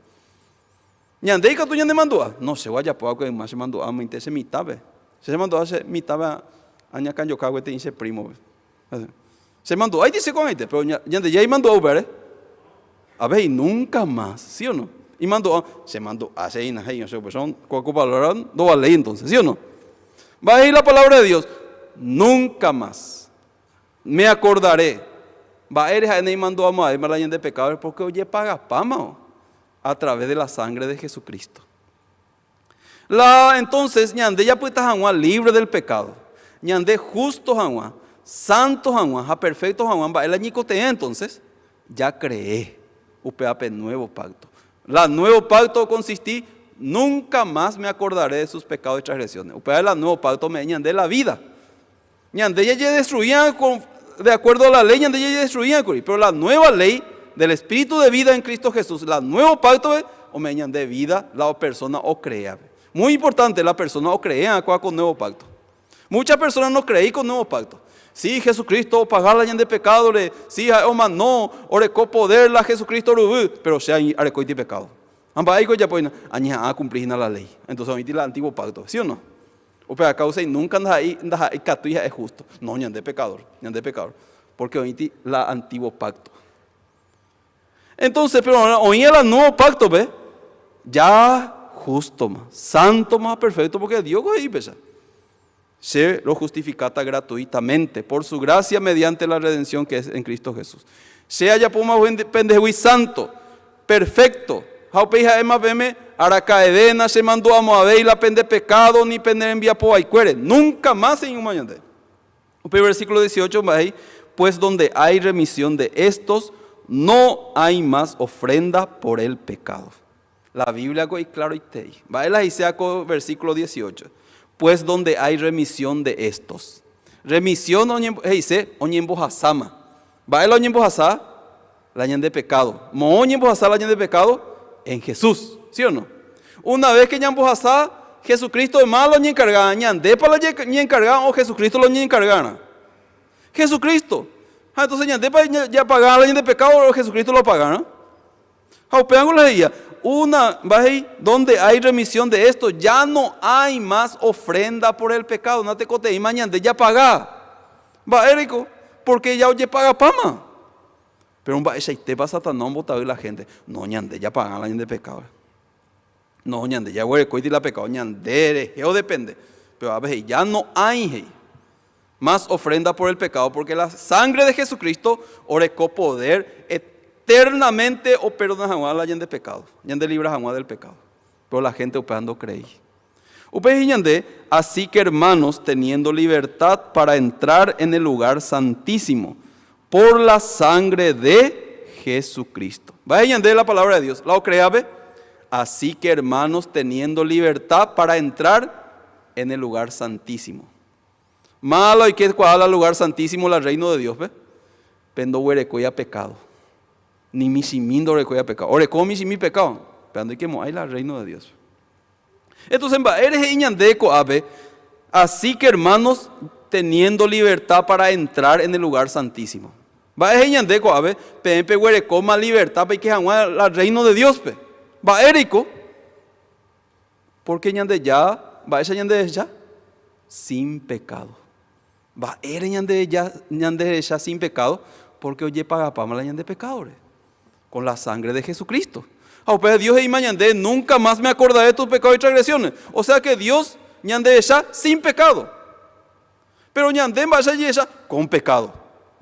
Ñande y que tú ñande mandó. No se vaya po que más se mandó a me interese mi tabe. Se mandó a hacer mitad aña canyocague te dice primo. Se mandó, ahí dice con este, pero ya ahí mandó a ver, a ver, y nunca más, ¿sí o no? Y mandó, se mandó a hacer ahí, no sé, pues son, cocopalarán, no va a leer entonces, ¿sí o no? Va a ir la palabra de Dios, nunca más me acordaré. Va a ir ahí mandó a Moabé, la de pecado, porque oye, paga pama a través de la sangre de Jesucristo. Entonces, ñande ya pues está libre del pecado. Ñande justo Juan, santo Juan, perfecto Juan, va el añicote entonces, ya creé, upeape nuevo pacto. La nuevo pacto consistí, nunca más me acordaré de sus pecados y transgresiones. Upeape la nuevo pacto me ñande la vida. Ñande ya destruían de acuerdo a la ley, ñande ya destruían, pero la nueva ley del Espíritu de vida en Cristo Jesús, la nuevo pacto o me ñande vida, la persona o crea. Muy importante, la persona o cree con nuevo pacto. Muchas personas no creen con nuevo pacto. Sí, Jesucristo pagar la de pecado, sí, o no, orecó poder la Jesucristo, pero sea arecó y pecado. Amba ahí ya pues aña a cumplir la ley. Entonces ahorita el antiguo pacto, ¿sí o no? O para causa y nunca anda ahí catuya es justo. No, ñan de pecador, porque ahorita el antiguo pacto. Entonces, pero hoy el nuevo pacto, ¿ve? Ya justo más, santo más, perfecto, porque Dios ahí pesa. Se lo justificata gratuitamente por su gracia mediante la redención que es en Cristo Jesús. Sea ya puma pendejo y santo, perfecto. Jaupeja ema beme aracaedena se mandó a Moabé y la pende pecado ni pende envía po cuere. Nunca más en un mañana. Versículo 18 pues donde hay remisión de estos no hay más ofrenda por el pecado. La Biblia es claro y te. Va a Isaías versículo 18. Pues donde hay remisión de estos. Remisión dice oñembojasama. Va el oñembojasá la ñan de pecado. Mo oñembojasá la ñan de pecado en Jesús, ¿sí o no? Una vez que ñembojasá Jesucristo es malo ñan encargada, ñan de para la ñan encargada o Jesucristo lo ñan encargada. Jesucristo. Entonces ñan de para ya pagar la ñan de pecado o Jesucristo lo paga, ¿no? Jaupeango la decía. Una, donde hay remisión de esto, ya no hay más ofrenda por el pecado. No te cote y mañana ya paga. Va, Érico, porque ya oye paga pama. Pero un baile te pasa tan no botar la gente. No, ñande, ya pagan la de pecado. No, ñande, ya huele coiti la pecado. Ñande, o depende. Pero a veces ya no hay más ofrenda por el pecado, porque la sangre de Jesucristo orecó poder eternamente o perdona jamás la de pecado, de libra jamás del pecado. pero la gente operando creí. Upe así que hermanos, teniendo libertad para entrar en el lugar santísimo, por la sangre de Jesucristo. Vaya de la palabra de Dios. ¿La creabe? Así que hermanos, teniendo libertad para entrar en el lugar santísimo. Malo y que cuadra el lugar santísimo, el reino de Dios, ¿ve? Pendo huerecoya pecado. Ni mi simindo huerecoya pecado. Oreco mi simi pecado. Pendo y que hay el reino de Dios. Entonces, eres iñandeco ave. Así que hermanos, teniendo libertad para entrar en el lugar santísimo. Va es iñandeco ave. Pepe huereco más libertad para que el reino de Dios, pe. Va erico. Porque ñande ya, va esa ñande ya sin pecado. Va er ñande ya sin pecado, porque oye paga pama la ñande pecado, con la sangre de Jesucristo. Pues Dios y mañande nunca más me acordaré de tus pecados y transgresiones. O sea que Dios ñande ya sin pecado. Pero ñande va esa ya con pecado.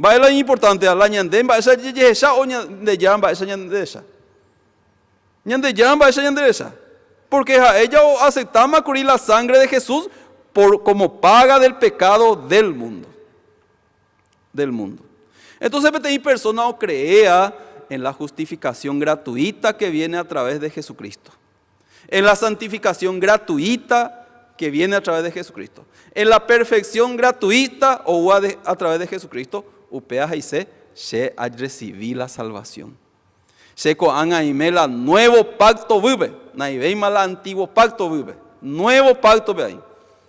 Va es lo importante, la ñande va esa ya o ñande ya va esa ñande ya. Ñande ya va esa ñande ya. Porque a ella aceptamos cubrir la sangre de Jesús como paga del pecado del mundo. Del mundo. Entonces, hay personas o crea en la justificación gratuita que viene a través de Jesucristo. En la santificación gratuita que viene a través de Jesucristo. En la perfección gratuita o a través de Jesucristo, upea y se recibí la salvación. Seco han aimela nuevo pacto vive. Naiveima la antiguo pacto vive. Nuevo pacto ve ahí.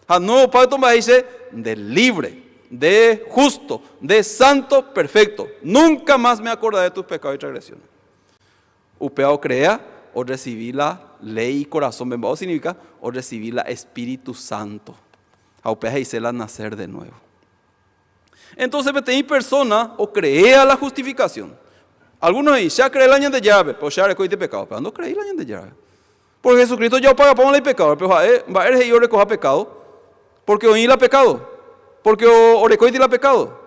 A nuevo pacto me dice de libre, de justo, de santo, perfecto. Nunca más me acordaré de tus pecados y transgresiones. Upea o crea o recibí la ley y corazón. Bembao significa o recibí la Espíritu Santo. A upea y se la nacer de nuevo. Entonces, hay persona o crea la justificación. Algunos dicen, ya creí el año de llave, pero ya recoge pecado. Pero no creí el año de llave. Porque Jesucristo ya paga por el pecado. Pero va a eres yo recoja pecado. Porque oí la pecado. Porque o recoge la pecado.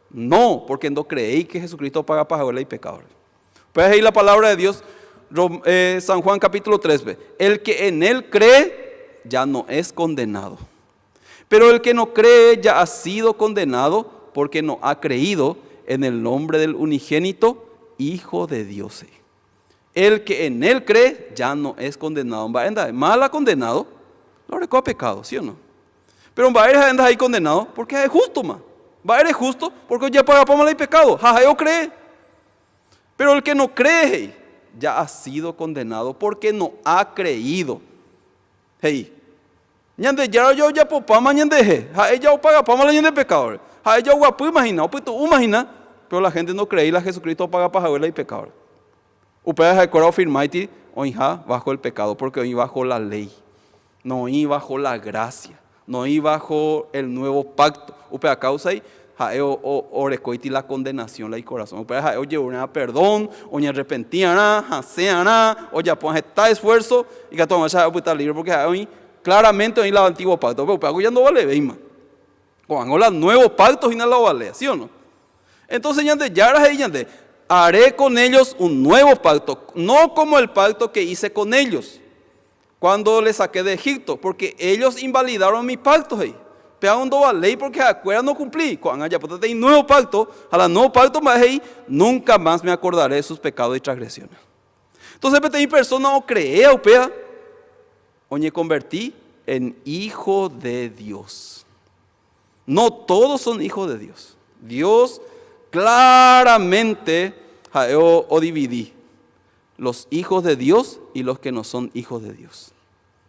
No, porque no creí que Jesucristo paga para el pecado. Pues ahí la palabra de Dios, San Juan capítulo 3, el que en él cree ya no es condenado. Pero el que no cree ya ha sido condenado porque no ha creído en el nombre del unigénito Hijo de Dios. El que en él cree ya no es condenado. Mala condenado, lo recoge pecado, ¿sí o no? Pero va a ir ahí condenado porque es justo, ma. Va a ir justo porque ya paga por el pecado. Jajayo cree. Pero el que no cree ya ha sido condenado porque no ha creído. Hey, ñande ya yo ya popama ñande ja ella paga pama la ñande pecado. Ja ella guapo imagina, o pues tú imagina, pero la gente no cree y la Jesucristo paga para el pecado. Ustedes recuerdan afirmaiti hoy bajo el pecado porque hoy bajo la ley, no hoy bajo la gracia, no hoy bajo el nuevo pacto. Ustedes a causa ahí o recoiti la condenación la corazón. Ustedes oye una perdón, o ya arrepentían, o ya ponen este esfuerzo y que toman esa puta libre porque hoy claramente hoy la antiguo pacto, pero ustedes ya no vale veima. Cuando los nuevos pactos y no la vale, ¿sí o no? Entonces ya haré con ellos un nuevo pacto, no como el pacto que hice con ellos cuando les saqué de Egipto, porque ellos invalidaron mi pacto. Pegaron la ley porque acuerdan no cumplí. Cuando haya un nuevo pacto, a la nuevo pacto nunca más me acordaré de sus pecados y transgresiones. Entonces, hay personas o crea o pea, o me convertí en hijo de Dios. No todos son hijos de Dios. Dios claramente o dividí los hijos de Dios y los que no son hijos de Dios.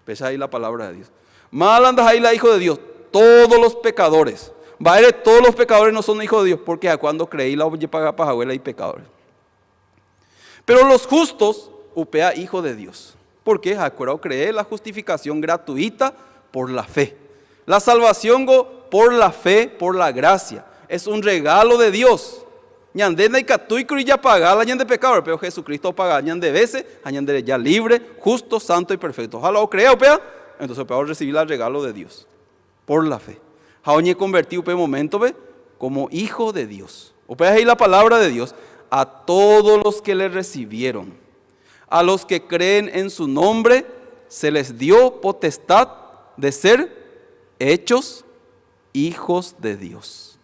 Pesa ahí la palabra de Dios. Mal andas ahí la hijo de Dios. Todos los pecadores. Todos los pecadores no son hijos de Dios porque a cuando creí la oye paga para abuela y pecadores. Pero los justos upea hijo de Dios. Porque acuerdo creé la justificación gratuita por la fe. La salvación por la fe, por la gracia. Es un regalo de Dios. Ñandena y catuicuri ya paga la ñande pecador, pero Jesucristo paga ñande veces, ñande ya libre, justo, santo y perfecto. Ojalá o crea, opea, entonces opea recibir el regalo de Dios por la fe. Jaoñe convertido pe momento como hijo de Dios. Opea ahí la palabra de Dios a todos los que le recibieron, a los que creen en su nombre, se les dio potestad de ser hechos hijos de Dios.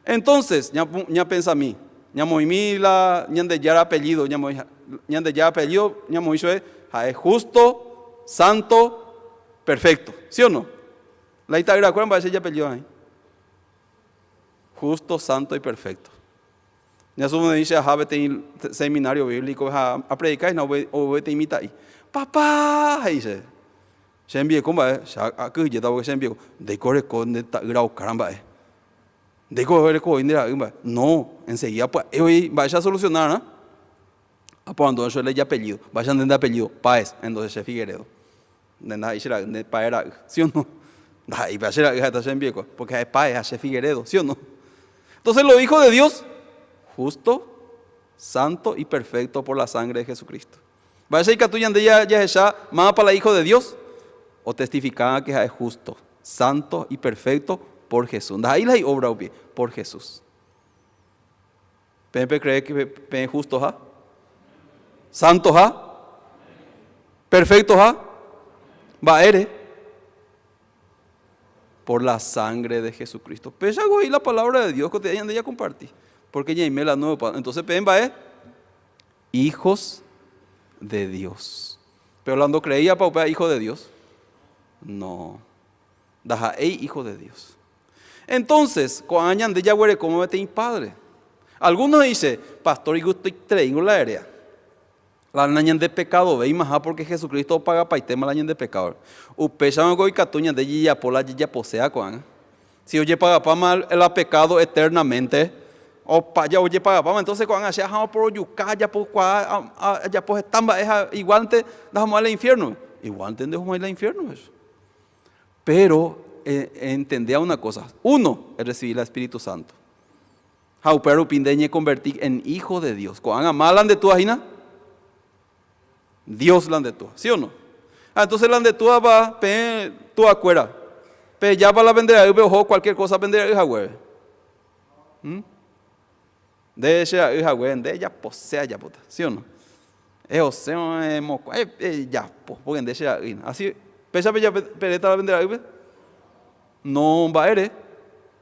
Entonces, ya pensa a mí, ya moí la, ya de ya apellido, ya de ya apellido, ya moí es justo, santo, perfecto, ¿sí o no? La Itagra, ¿cuál va a ser ya apellido ahí? Justo, santo y perfecto. Ya eso me dice, vete seminario bíblico, a predicar y no vete imita ahí. Papá, dice. Se envió, ¿cómo es? Aquí ya estaba que se envió. De corre con de grau caramba. De corre con de no, enseguida pues hoy vaya a solucionar, ¿no? Cuando eso le ya apellido, vayan de apellido, Páez, entonces se Figueredo. De nada, de Páez, ¿sí o no? Y va a ser que se envió, porque es Páez, se Figueredo, ¿sí o no? Entonces los hijos de Dios, justo, santo y perfecto por la sangre de Jesucristo. ¿Va a ser que tú ya más para el hijo de Dios? O testificaba que es justo, santo y perfecto por Jesús. Ahí la obra por Jesús. ¿Pepe cree que es justo? ¿Ha? ¿Santo? ¿Ha? ¿Perfecto? ¿Ha? ¿Va a eres? Por la sangre de Jesucristo. Pero ya oí la palabra de Dios que te ya compartí. Porque ya me la nueva. Entonces, ¿ven? ¿Va a hijos de Dios? Pero cuando creía para hijo de Dios, no. Daja hijo de Dios. Entonces, cuando de ya huere como vete padre. Algunos dicen, pastor, y gusto y traigo la área. La nañan de pecado, ve más porque Jesucristo paga para el tema la nañan de pecado. Upecha me goy catuña de ya por la ya posea cuan. Si oye paga para mal el pecado eternamente, o para ya oye paga para entonces cuando haya por yuca ya por ya pues estamba es igual te dejamos al infierno. Igual te dejamos al infierno eso. Pero entendía una cosa. Uno es recibir el Espíritu Santo. Pero pindeñe convertir en hijo de Dios. Cuando amalan de tu ajina, Dios la de tu, ¿sí o no? Entonces la de tu va, tu acuera. Pero ya va la vender ahí, ojo, cualquier cosa vender ahí, güey. De ese ahí, güey, de ella posea ya puta, ¿sí o no? Océano, ya, pues, de ese ahí. Así, pesa pereta la vender ahí, no va a ir,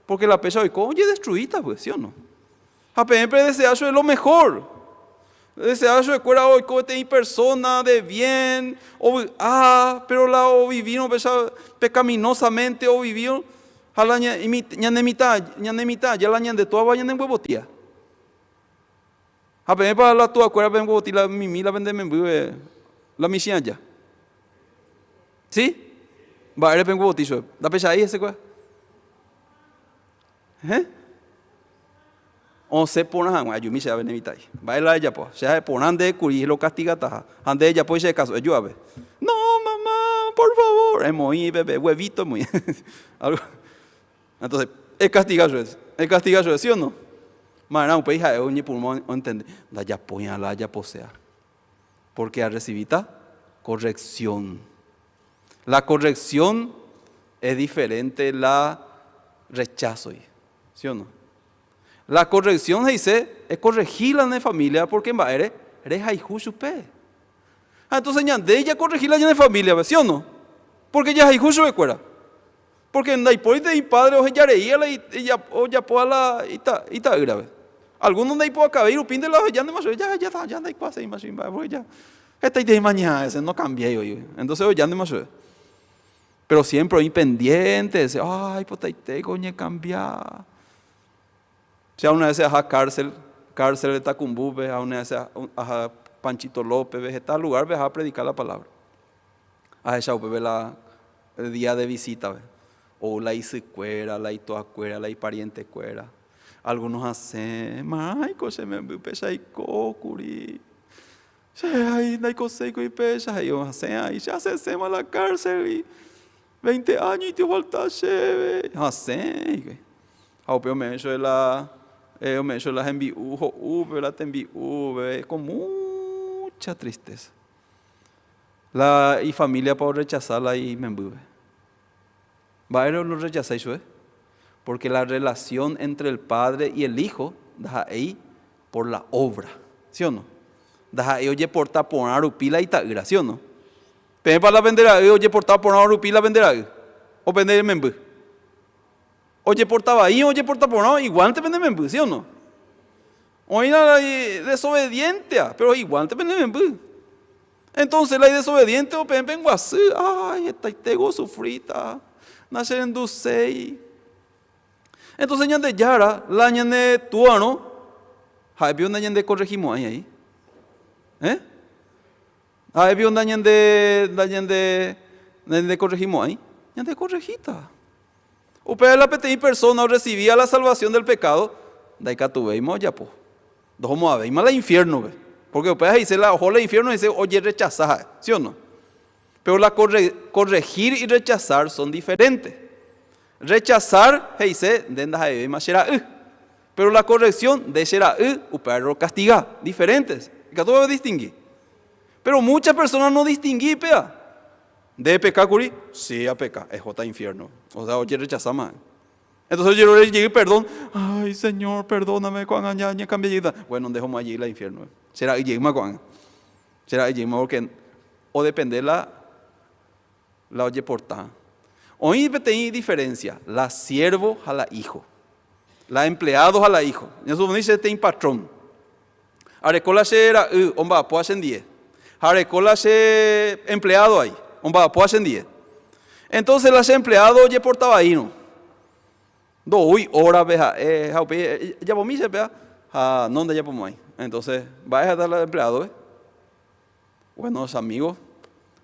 porque la pesa hoy, oye, destruida, pues, ¿sí o no? A PMP desea eso es lo mejor. Desea eso de cuera hoy, como te persona de bien, pero la o vivieron pecaminosamente, o vivieron, ya de mitad, ya la de toda vayan en huevotía. A PMP para la tua cuera ven huevotía, la mimi la vende en la misión ya. ¿Sí? Va a ir en huevotía, la pesa ahí ese cuera. O se ponen a ayumí se va a venir ahí. Va a ella pues, se ponen de curi lo castiga taja. Ande ella pues ese caso, yo a ver. No, mamá, por favor, es muy bebé, huevito muy. Entonces, es castigazo, ¿sí o no? Mana un país es un pulmón entende. La ya poña la ya posea. Porque a recibita corrección. La corrección es diferente la rechazo, ¿sí o no? La corrección dice es corregirla en la familia porque va eres haihu chupe. Entonces ya de ella corregirla en la familia, ¿sí o no? Porque ya haihu chupe cuera. Porque en la hipótesis de padre o ya reía y ya pueda la ita grave. Algunos de ahí puedo acabar y pinde la ya de más ya de ahí pasa y más porque ya esta idea de mañana ese no cambié hoy. Entonces ya de más. Pero siempre hay pendientes, ay, pues te coñe cambiar. Si a una vez a cárcel de Tacumbú, a una vez a Panchito López, a tal lugar, a predicar la palabra. A esa el día de visita, o la hice cuera, la itoa cuera, la pariente cuera. Algunos hacen, maico, se me pesa y cocuri. Ay, no hay cosa y pesa, y hacen ahí, ya se hacemos a la cárcel y 20 años y te falta cheve. Hacen, pero me hecho la. Me hecho las enviú, la te enviú, con mucha tristeza. Y familia para rechazarla y me envuelve. Va a ir lo rechazáis, porque la relación entre el padre y el hijo, deja ahí por la obra, ¿sí o no? Deja ahí oye por taponar pila y tagra, ¿sí o no? Pe para la vendera, oye portaba por una rupi la vendera, o vender membu. Oye portaba ahí, oye portaba por una, igual te vende membu, ¿sí o no? O era desobediente, pero igual te vende membu. Entonces la desobediente o pen guasú, ay, esta tego sufrita, nacer en dulce. Entonces ñande yara, la ñande tuano, hay bien ñande corregimos ahí. Hay bien ñande corregimos ahí, ñande corregita. Upea la petei persona recibía la salvación del pecado, daika tuveimos ya po. Dojamos a ver, mala infierno, ve. Porque después dice la ojo del infierno y dice, oye, rechazar, ¿sí o no? Pero la corregir y rechazar son diferentes. Rechazar, dice, pero la corrección de será upero castigar, diferentes. Y que todo distinguir. Pero muchas personas no distinguen, pea. ¿De pecar, curi? Sí, a pecar, es jota infierno. O sea, oye, rechazar más. Entonces yo le llegué, perdón. Ay, Señor, perdóname, cuando ya cambié. Bueno, dejamos allí la infierno. Será y llegué cuando. Será y llegué porque o depende la oye portada. Hoy hay diferencia. La siervo a la hijo. La empleado a la hijo. Eso dice tem patrón. Arecola se era omba po hacen 10. Arecola se empleado ahí. Omba po hacen 10. Entonces la empleado oye portaba ahí, ¿no? Uy, hora veja, ya por mí se vea, no ya por mí. Entonces, va a dar al empleado, buenos amigos,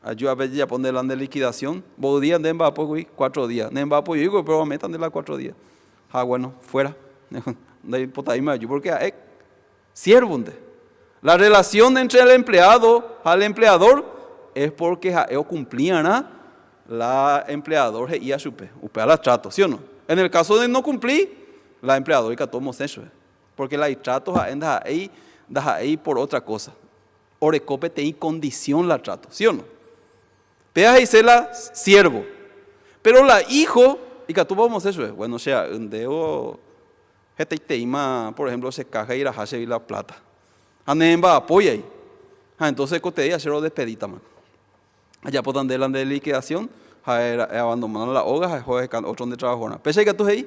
ayuda a ver ya poner la de liquidación, vos días de embapo, 4 días, de embapo, yo digo, pero metan de las 4 días. Bueno, fuera, de hipotaima, yo porque siervo, la relación entre el empleado al empleador es porque cumplían la empleador y a su upea la trato, ¿sí o no? En el caso de no cumplir, la empleadora tomamos eso, porque la trato anda ahí por otra cosa. Orecope te condición la trato, ¿sí o no? Pea y se la siervo, pero la hijo y que tomamos eso, bueno, o sea, deo teima, por ejemplo, se caja y la plata. Anemba apoya ahí. Entonces coteía cero despedita man. Allá por donde la de liquidación. Abandonaron la hoga, otro donde trabajó. ¿Pesa y catu ahí?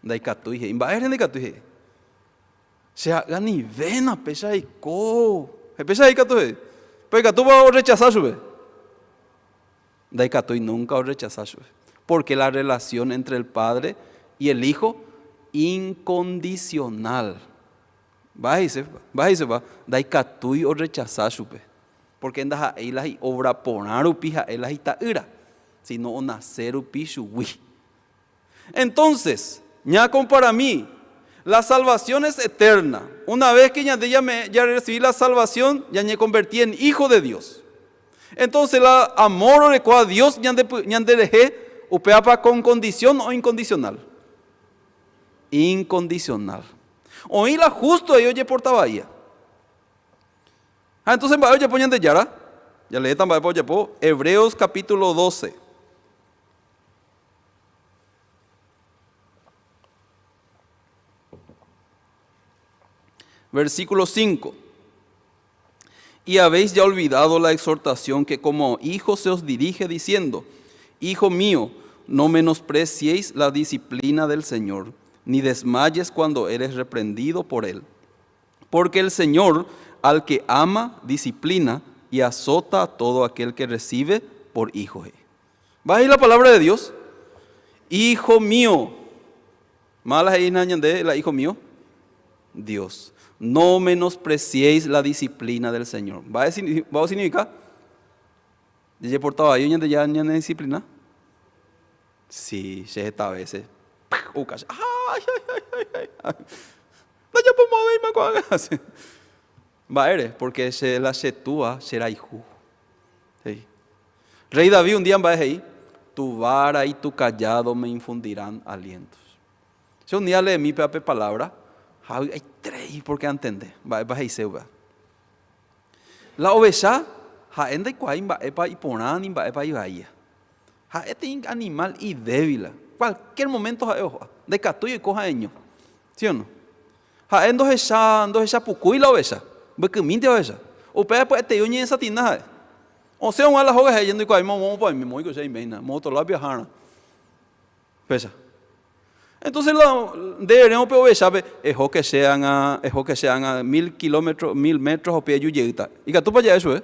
Da y catu y imbaer en catu y se haga ni vena, pesa y co. ¿Pesa y catu ahí? Pero catu va a rechazar su vez. Da y catu y nunca va a rechazar su vez. Porque la relación entre el padre y el hijo, incondicional. Va y se va. Da y catu y o rechazar su vez. Porque en daja eilas y obra ponar upija eilas y taira, sino o nacer upishu wi. Entonces, ya para mí, la salvación es eterna. Una vez que ya recibí la salvación, ya me convertí en hijo de Dios. Entonces, el amor de a Dios ya dejé upeapa con condición o incondicional. Incondicional. Oí la justo y oye portaba ahí. Entonces, oye, ponen de Yara, ya leí también, Hebreos capítulo 12. Versículo 5. Y habéis ya olvidado la exhortación que como hijos se os dirige diciendo, Hijo mío, no menospreciéis la disciplina del Señor, ni desmayes cuando eres reprendido por Él. Porque el Señor al que ama, disciplina y azota a todo aquel que recibe por hijo. ¿Va ahí la palabra de Dios? Hijo mío. ¿Malas ahí de la hijo mío? Dios. No menospreciéis la disciplina del Señor. ¿Va a significar? ¿Ya portaba ahí ya disciplina? Sí, se está a veces. No ya podemos ver cuando hace. Va eres, porque se la setúa será hijo. Sí. Rey David un día va a decir, tu vara y tu callado me infundirán alientos. Si un día lee mi palabra, hay 3 porque entender. Va a decir, la oveja, ende cuain va a ir ponan y va a ir ahí. Este es animal y débil. Cualquier momento de catuyo y coja eño. ¿Sí o no? Endo esa pucuy la oveja. Upea pues te yoñe esa tina. O sea, una de las hojas yendo y cual mo pues me moico se imagina, moto la viajar. Pesa. Entonces deberíamos peor sabe, es que sean a 1000 kilómetros, 1000 metros o pie yuyita. Y que tú para allá eso,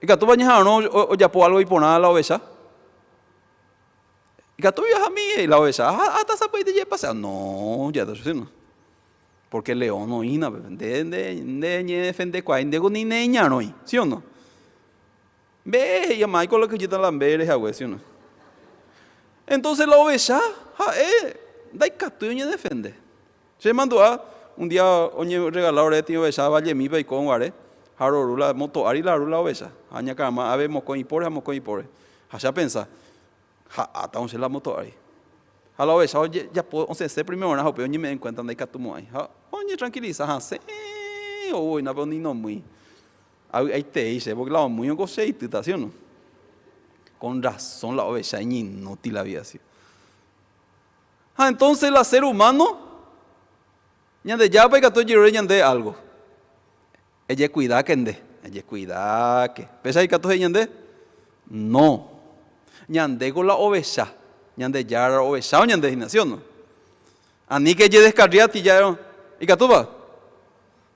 y que tú para no o ya por algo y por nada la oveja. Y que tú viajas a mí y la oveja, hasta esa país de pasar. No, ya eso sí no. Porque el león no ina, de defender cuál, de ni neña no, ¿sí o no? Ve, y a Michael lo que yo te la veres, ¿sí o no? Entonces la oveja, da catu y defende. Se mandó a un día, oye, regalar a ti oveja, vaya mi y con guare, harorula, moto, ari la rula oveja, aña cama, ave mocón y pore, allá pensa, hasta once la moto ari. A la oveja, oye, ya puedo, once se primero, no, pero ni me encuentran de catu muy, oye, tranquiliza, se, oye, no veo ni no muy. Ahí te dice, porque la muy en cosa y tú estás haciendo. Con razón la oveja es inútil la vida así. Entonces el ser humano, ñande ya para que tú llegues ñande algo. Ella cuida que ande, ella cuida que. ¿Ves ahí que tú ñande? No. Ñande con la oveja, ñande ya la oveja o ñande gimnasio no. Ani que ella descarría ti ya, ¿y que tú vas?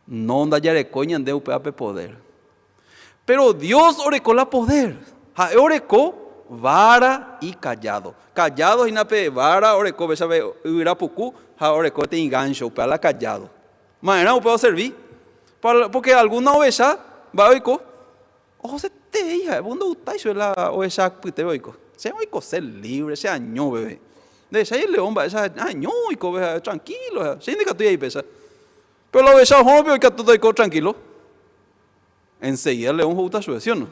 No anda ya reco ñande upeape poder. Pero Dios orecó la poder. Orecó vara y callado. Callado y nape vara orecó besabe irapuku, orecó te engancho para la callado. Mañana puedo servir porque alguna oveja va oico. Ojo se te hija, bundo utai la oveja pute oico. Se oico ser libre, se año bebé. De ese león va esa año oico tranquilo, sin indica tú ahí pesa. Pero la oveja joven que tú oico tranquilo. Enseguida el león justa su ¿sí o no?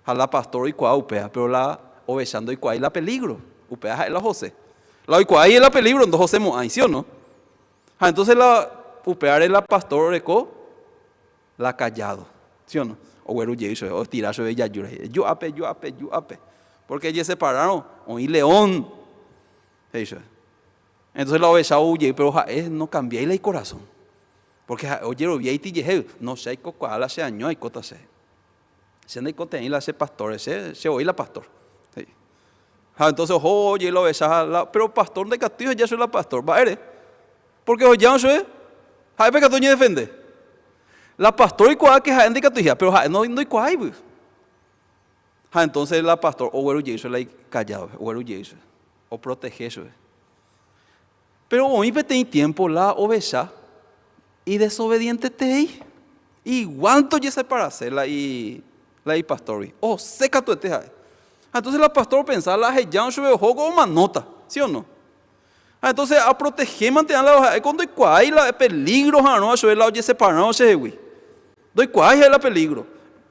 A la pastor y cuá upea, pero la ovejando y cuá y la peligro. Upea es la José. La y cuá y la peligro, entonces José moai, ¿sí o no? Entonces la upea es la pastor orecó, la callado, ¿sí o no? O güero yeso, o tirazo de yayure. Yo ape. Porque ellos se pararon, oí león. Entonces la oveja huye, pero no cambié el corazón. Porque oye, lo vi y no sé, cuál se año hay cosas se. Se no hay cosas ahí la se pastor, se oí la pastor. Sí. Entonces, oye, lo ves, pero pastor de castillo ya soy la pastor, va eres. Porque oye, ya no soy, hay pecado ni defende. La pastor y cuál que hay de castillo, pero no hay cuál hay. Entonces la pastor, o güero Jesús la callado, o güero Jesús, o protege eso. Pero hoy tiene tiempo la oveja. Y desobediente te hay. Y cuánto ya se para hacer la pastor. O seca tu te hay. Entonces la pastor pensaba la ya sube juego o manota, ¿sí o no? Entonces a proteger mantener la cuando hay la peligro no sube la oye separado se güey. Doy cuál es la peligro.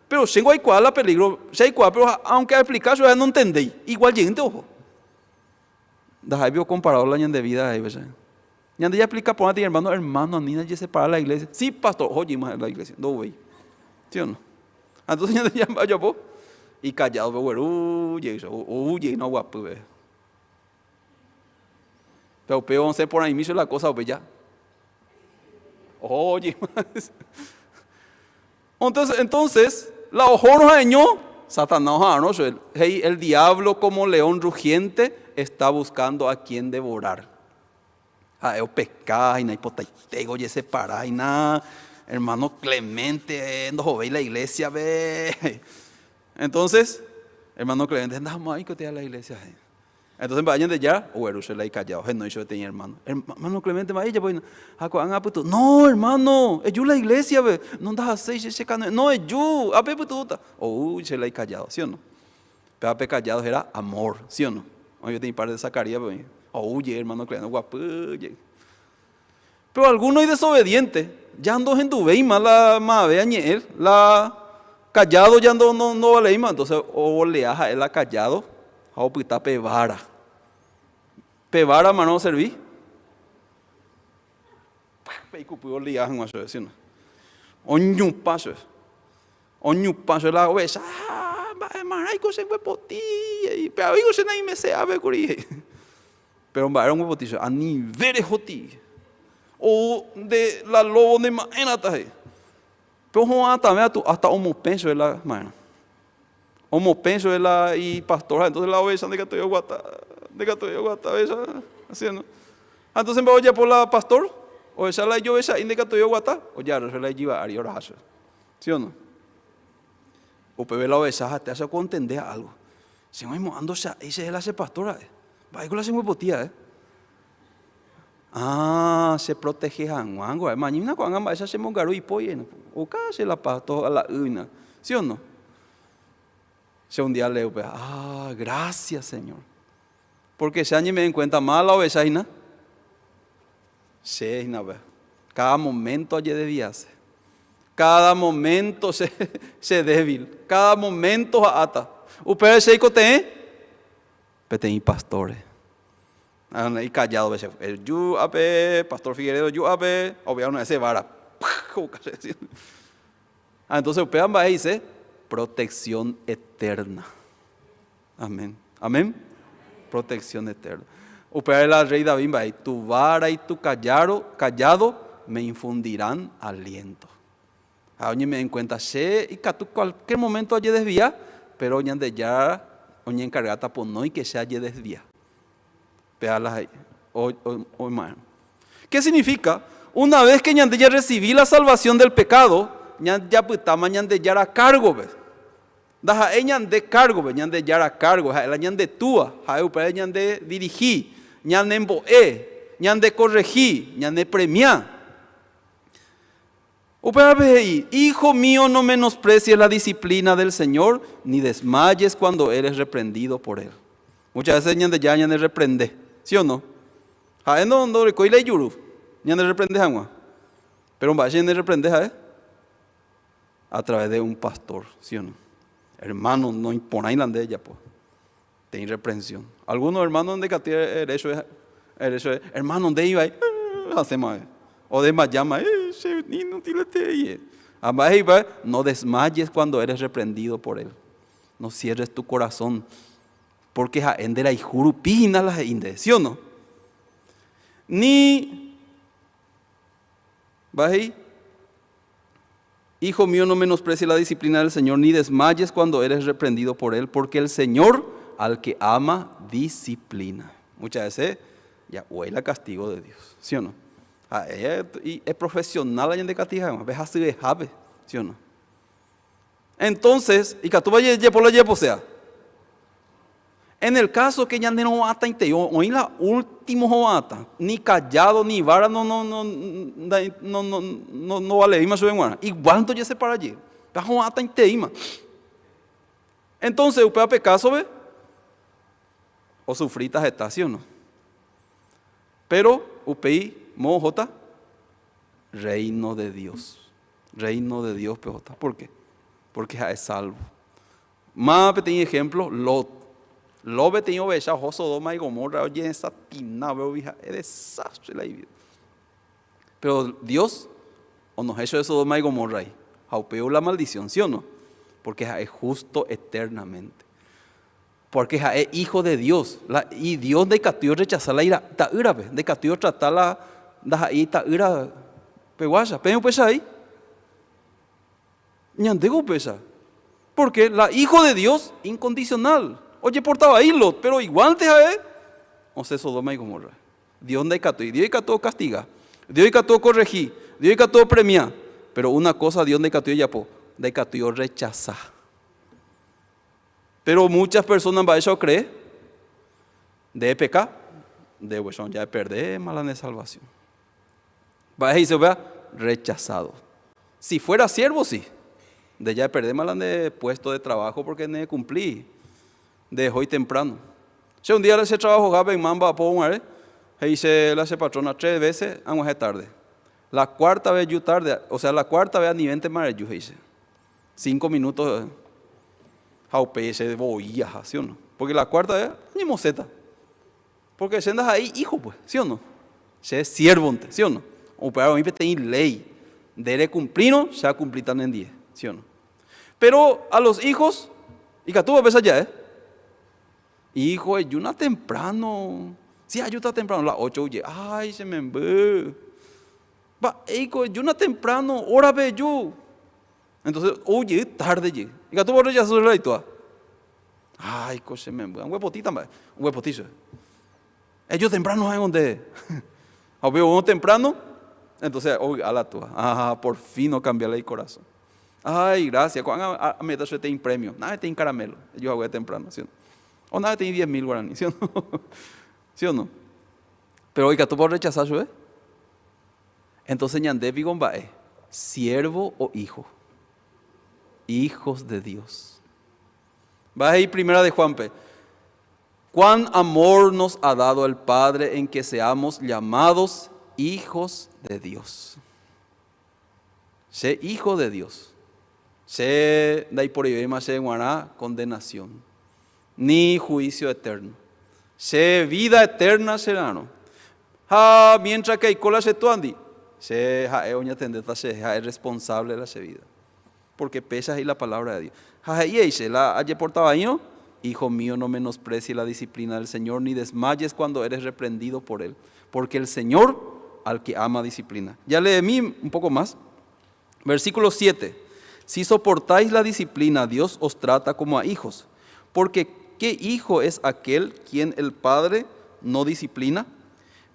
Pero tengo hay cuál la peligro, sei cuál, pero aunque explicar yo no entendí. Igual gente ojo. Da vio comparado la de vida ahí, ¿verdad? Ya explica por ti, hermano, Nina ya se para la iglesia. Sí, pastor, oye, más la iglesia. No, güey. ¿Sí o no? Entonces ya vaya vos. Y callado, güey. Uy, no guapo, güey. Pero peor, se por ahí mismo la cosa, güey, ya. Oye, más. Entonces, la ojo año, Satanás, ¿no? El diablo como león rugiente está buscando a quien devorar. Eu pecado y no hay potaitego y separar y nada. Hermano Clemente, no ve la iglesia, ve. Entonces, hermano Clemente, anda más que te a la iglesia. Entonces vayan de ya, o se la hay callado, no yo tenía hermano. Hermano Clemente, vaya, pues, no, hermano, es yo la iglesia, ve. No andas a seis, no es yo, a ver, puta. Se la hay callado, ¿sí o no? Pero a callado era amor, ¿sí o no? Yo tenía par de Zacarías, pues. Oye, hermano, guapo. Pero algunos hay desobedientes. Ya ando en tu veima la mabe añer, la callado ya ando no vale más. Entonces, o leaja él la callado, o pita pevara. Pevara, mano, serví. Peicupo leaja en eso, ¿sí no? Oñu paso la oveja. Maraico se fue por ti. Pero digo, se nadie me se ave curí. Pero era un botillo a nivel joti o de la lobo de maena. Pero hasta homo penso de la mano. Homo penso de la y pastora, entonces la oveja de que guata, oveja, haciendo. Entonces me voy a por la pastor, o esa la yo oveja, indica tu yo guata, o ya la lleva a ahora hace. ¿Sí o no? O pebe la oveja, te hace entender algo. Si me ando ese es la pastora, va con la se muy potía, se protege a Juango, mañana cuando esa se mongaru y poye, o casi la pastora la una, ¿sí o no? Si un día leo, gracias Señor, porque ese año me den cuenta más la oveja, sí, cada momento allí debía ser, cada momento se débil, cada momento ata. Ustedes se cote, peten pastores. Y callado veces. Yo ape, pastor Figueredo, yo ape, obviamente ese vara. Entonces ustedes va a dice protección eterna. Amén. Amén. Protección eterna. Ustedes la rey David va a decir, tu vara y tu callado me infundirán aliento. Ahora me den cuenta, y cualquier momento allí desvía, pero hoy de ya, hoy encargata por no y que se haya desvía. Pearlas ahí. ¿Qué significa? Una vez que ya recibí la salvación del pecado, ya putama de ya a cargo, ¿ves? Daja de cargo, ¿ves? De ya a cargo, la de tua, ya de dirigir, ya de emboé, ya de corregir, ya de premiar. Hijo mío, no menosprecies la disciplina del Señor, ni desmayes cuando eres reprendido por Él. Muchas veces ya de reprende, ¿sí o no? No recoile yuru, ya de reprende agua. Pero vaya de reprende a través de un pastor, ¿sí o no? Hermanos, no impone de ella, pues. Tiene reprensión. Algunos hermanos de que eso es, hermanos de iba hacemos. O de mayama, no desmayes cuando eres reprendido por Él. No cierres tu corazón, porque endera y jurupina la inde, ¿sí o no? Ni, hijo mío, no menosprecies la disciplina del Señor, ni desmayes cuando eres reprendido por Él, porque el Señor al que ama disciplina. Muchas veces ya huele a castigo de Dios, ¿sí o no? Y es profesional allá en Decatija, ves así de jave, ¿sí o no? Entonces, y que tú vayas por la yepo sea. En el caso que ya no ata hoy la última joata, ni callado ni vara no vale ima sube guana. Igual ya se para allí. La joata inteima. Entonces, usted a pecaso ve o sufritas está, ¿sí o no? Pero usted mojota, reino de Dios. Reino de Dios, pejota. ¿Por qué? Porque es salvo. Más pequeño ejemplo, Lot. Lot tenía oveja, Sodoma y Gomorra, oye, esa tina, es desastre la vida. Pero Dios, o nos ha hecho de Sodoma y Gomorra ahí, jaupeó la maldición, ¿sí o no? Porque es justo eternamente. Porque es hijo de Dios. Y Dios de catió rechazar la ira, de catió tratar la ira, peguaya, pero pues ahí. Ñandego pesa. Porque la hijo de Dios incondicional. Oye, portaba ahí Lot, pero igual te o sea, Sodoma y Gomorra. Dios de cató, y Dios de cató castiga. Dios de cató corregir, Dios de cató premia. Pero una cosa Dios de cató ya de cató rechazar. Pero muchas personas van a creer de pecar, de huesón ya de perder mala de salvación. Va a decir, rechazado. Si fuera siervo, sí. De ya perder mala de puesto de trabajo porque no cumplí. De hoy temprano. Si un día ese trabajo gabe en mamba por un dice la patrona 3 veces, vamos a tarde. La cuarta vez yo tarde, o sea, la cuarta vez a nivel de mar yo dice. 5 minutos. Jaupe se boía, ¿sí o no? Porque la cuarta vez, ni moseta. Porque se andas ahí, hijo, pues, ¿sí o no? Se es siervo, ¿sí o no? O para mí tener ley. Debe cumplir, se ha cumplido en 10, ¿sí o no? Pero a los hijos, y que tú vas a allá, hijo, ayuna temprano. Sí, ayuda temprano, las 8, oye, ay, se me ve. Va, hijo, ayuna temprano, hora ve yo. Entonces, oye, tarde llegué. Y que tú por rechazar la toa. Ay, coche, me un huepotita, un huepotillo. Ellos temprano hay donde. A ver, uno temprano, entonces, oye, a la toa. Ah, por fin no cambié el corazón. Ay, gracias. Cuando me da suerte en premio, nada te en caramelo. Yo hago temprano, ¿sí o no? O nada te en 10.000 guaraníes, ¿sí o no? ¿Sí o no? Pero oiga, tú por rechazar, ¿eh? Entonces, ñandé bigombae, siervo o hijo. Hijos de Dios. Va ahí primera de Juanpe. Cuán amor nos ha dado el Padre en que seamos llamados hijos de Dios. Sé hijo de Dios. Sé de ahí por ahí más en guaná condenación. Ni juicio eterno. Sé vida eterna serano. Ha mientras que hay cola se tuandi. Sé ha oña tendeta se ha es responsable de la vida. Porque pesa ahí la palabra de Dios. Y dice, ayer portaba año, hijo mío, no menosprecie la disciplina del Señor, ni desmayes cuando eres reprendido por Él. Porque el Señor al que ama disciplina. Ya leí un poco más. Versículo 7. Si soportáis la disciplina, Dios os trata como a hijos. Porque ¿qué hijo es aquel quien el Padre no disciplina?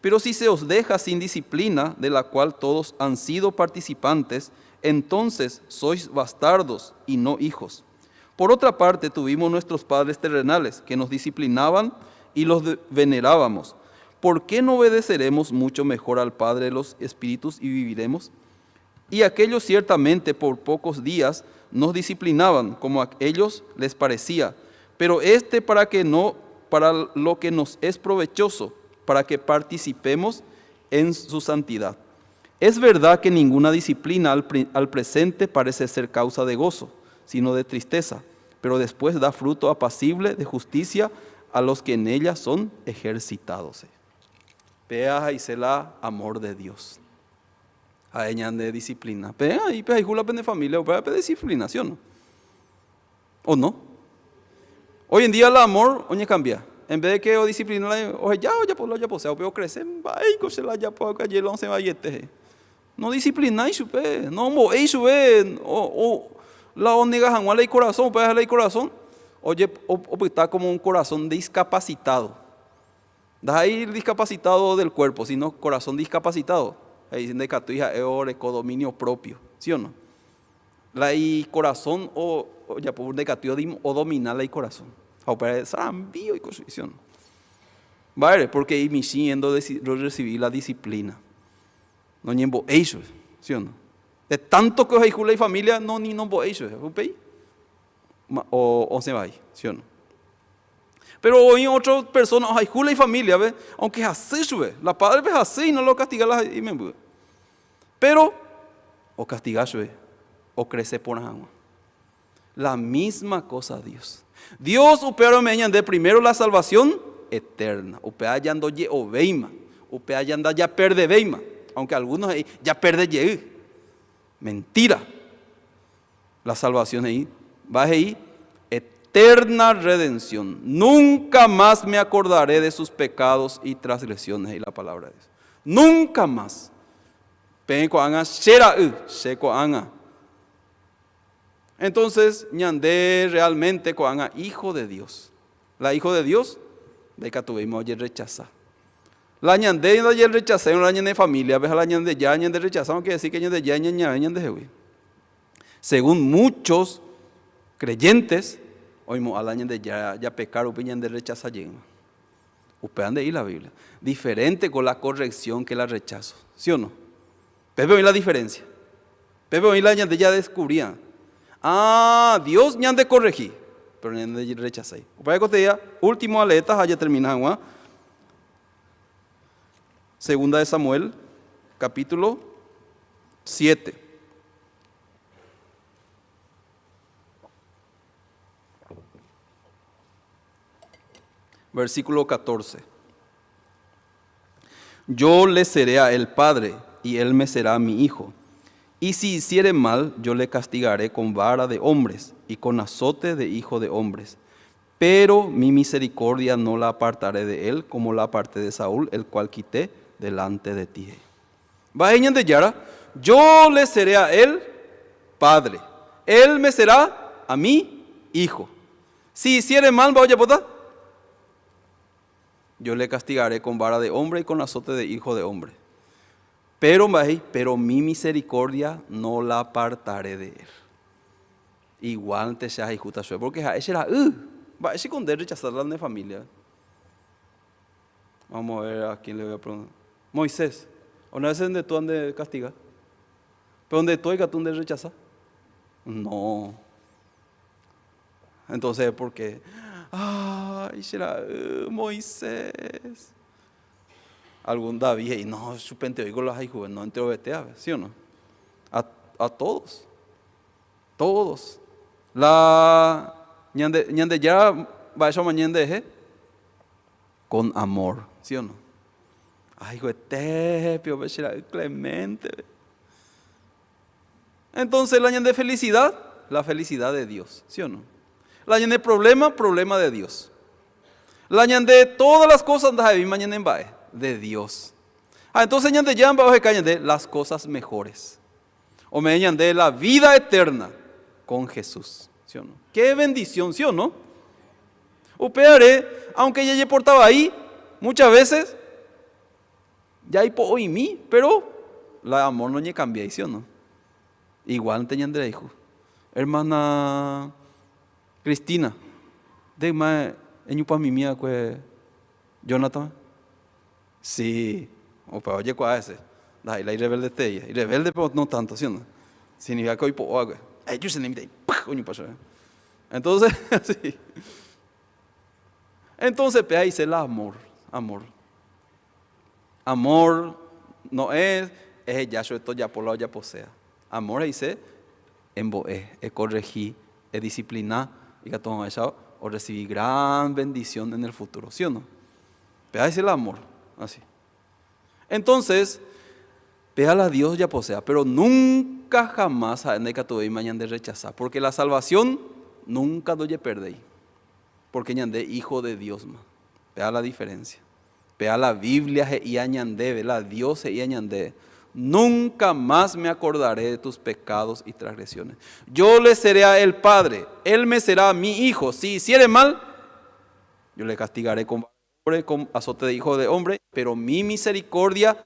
Pero si se os deja sin disciplina, de la cual todos han sido participantes, entonces sois bastardos y no hijos. Por otra parte, tuvimos nuestros padres terrenales que nos disciplinaban y los venerábamos. ¿Por qué no obedeceremos mucho mejor al Padre de los Espíritus y viviremos? Y aquellos ciertamente por pocos días nos disciplinaban como a ellos les parecía, pero para lo que nos es provechoso, para que participemos en su santidad. Es verdad que ninguna disciplina al presente parece ser causa de gozo, sino de tristeza, pero después da fruto apacible de justicia a los que en ella son ejercitados. Pea y se la amor de Dios. A ella de disciplina. Pea y pea y jula de familia, o pea de disciplinación. ¿O no? Hoy en día el amor, oye, cambia. En vez de que o disciplina, o ya pues, o peor crecen, vai, coche la ya pues, que no se vaya. No disciplináis, no movéis, o la onega janguala y corazón, puede dejarle el corazón. Oye, o está como un corazón discapacitado. Da ahí el discapacitado del cuerpo, sino corazón discapacitado. Ahí dicen de que tu hija es dominio propio, ¿sí o no? La y corazón o ya por de que o dominar la y corazón. O para sarambío y construcción. Vale, porque ahí me siendo recibir la disciplina. No ni en eso, ¿sí o no? De tanto que hay y familia, no ni no eso, o se va ahí, ¿sí o no? Pero hoy otras personas, hay y familia, ¿ve? Aunque es así, la padre es así y no lo castiga y me. Pero, o castigar, o crece por agua. La misma cosa Dios. Dios upea de primero la salvación eterna. Upea yando ye o veima. Upea yanda ya perde veima. Aunque algunos ahí ya perde ye. Mentira. La salvación ahí va ahí. Eterna redención. Nunca más me acordaré de sus pecados y transgresiones. Y la palabra de Dios. Nunca más. Entonces, ñandé realmente coanga hijo de Dios. La hijo de Dios, de que tuvimos ayer rechaza. La ñandé ayer rechazé, la ñandé familia, ves la ñandé ya, ñandé rechazamos, quiere decir que ñandé ya, ñandé jehui. Según muchos creyentes, oímos a la ñandé ya pecar, upe ñandé rechaza llegma. Upean de ahí la Biblia. Diferente con la corrección que la rechazo, ¿sí o no? Pepe oí la diferencia. Pepe oí la ñandé ya descubría. Dios ñande corregí, pero ñande rechazé. Para que te último aletas, ya terminamos. Segunda de Samuel, capítulo 7. Versículo 14. Yo le seré a él padre, y él me será mi hijo. Y si hiciere mal, yo le castigaré con vara de hombres y con azote de hijo de hombres. Pero mi misericordia no la apartaré de él, como la aparté de Saúl, el cual quité delante de ti. Va de Yara, yo le seré a él padre, Él me será a mí hijo. Si hiciere mal, vaya pota, yo le castigaré con vara de hombre y con azote de hijo de hombre. Pero mi misericordia no la apartaré de él. Igual te seas injusta, porque ese era, va a esconder rechazar la de familia. Vamos a ver a quién le voy a preguntar. Moisés, ¿una vez donde tú andes castigar? ¿Pero donde tú hay que tú andes rechazar? No. Entonces, ¿por qué? Ay, será Moisés. Algún David, y no, supente oigo los hijos, no entre obetea, ¿sí o no? A todos. Todos. La ñande ya va a esa mañana de con amor, ¿sí o no? Ay, hijo de tepio, Clemente. Entonces, la ñande de felicidad, la felicidad de Dios, ¿sí o no? La ñande de problema, problema de Dios. La ñande de todas las cosas de Dios. Entonces ñande ya de las cosas mejores. O me ñande la vida eterna con Jesús, ¿sí o no? Qué bendición, ¿sí o no? Upearé, aunque ya portaba ahí, muchas veces, ya hay po y mí, pero la amor no me cambia, ¿sí o no? Igual te ñande hijo. Hermana Cristina, de más en mi mía que Jonathan. Sí, o pero oye cuál es ese. La rebelde te ella, y rebelde pero no tanto, ¿sí o no? Significa que hoy po agua. Yo se le invité, coño pasó. Entonces, sí. Entonces, ahí dice el amor. Amor no es ya yo estoy ya por la ya posea. Amor dice es corregir, es disciplinar y que todo eso o recibir gran bendición en el futuro, ¿sí o no? Pero ahí dice el amor, así. Entonces, péala a Dios ya posea, pero nunca jamás hay que tuve mañana de rechazar, porque la salvación nunca doy perder, porque ñande hijo de Dios más. Vea la diferencia. Vea la Biblia y añande, ve la Dios y añande. Nunca más me acordaré de tus pecados y transgresiones. Yo le seré a él padre, él me será mi hijo. Si hiciere mal, yo le castigaré con azote de hijo de hombre, pero mi misericordia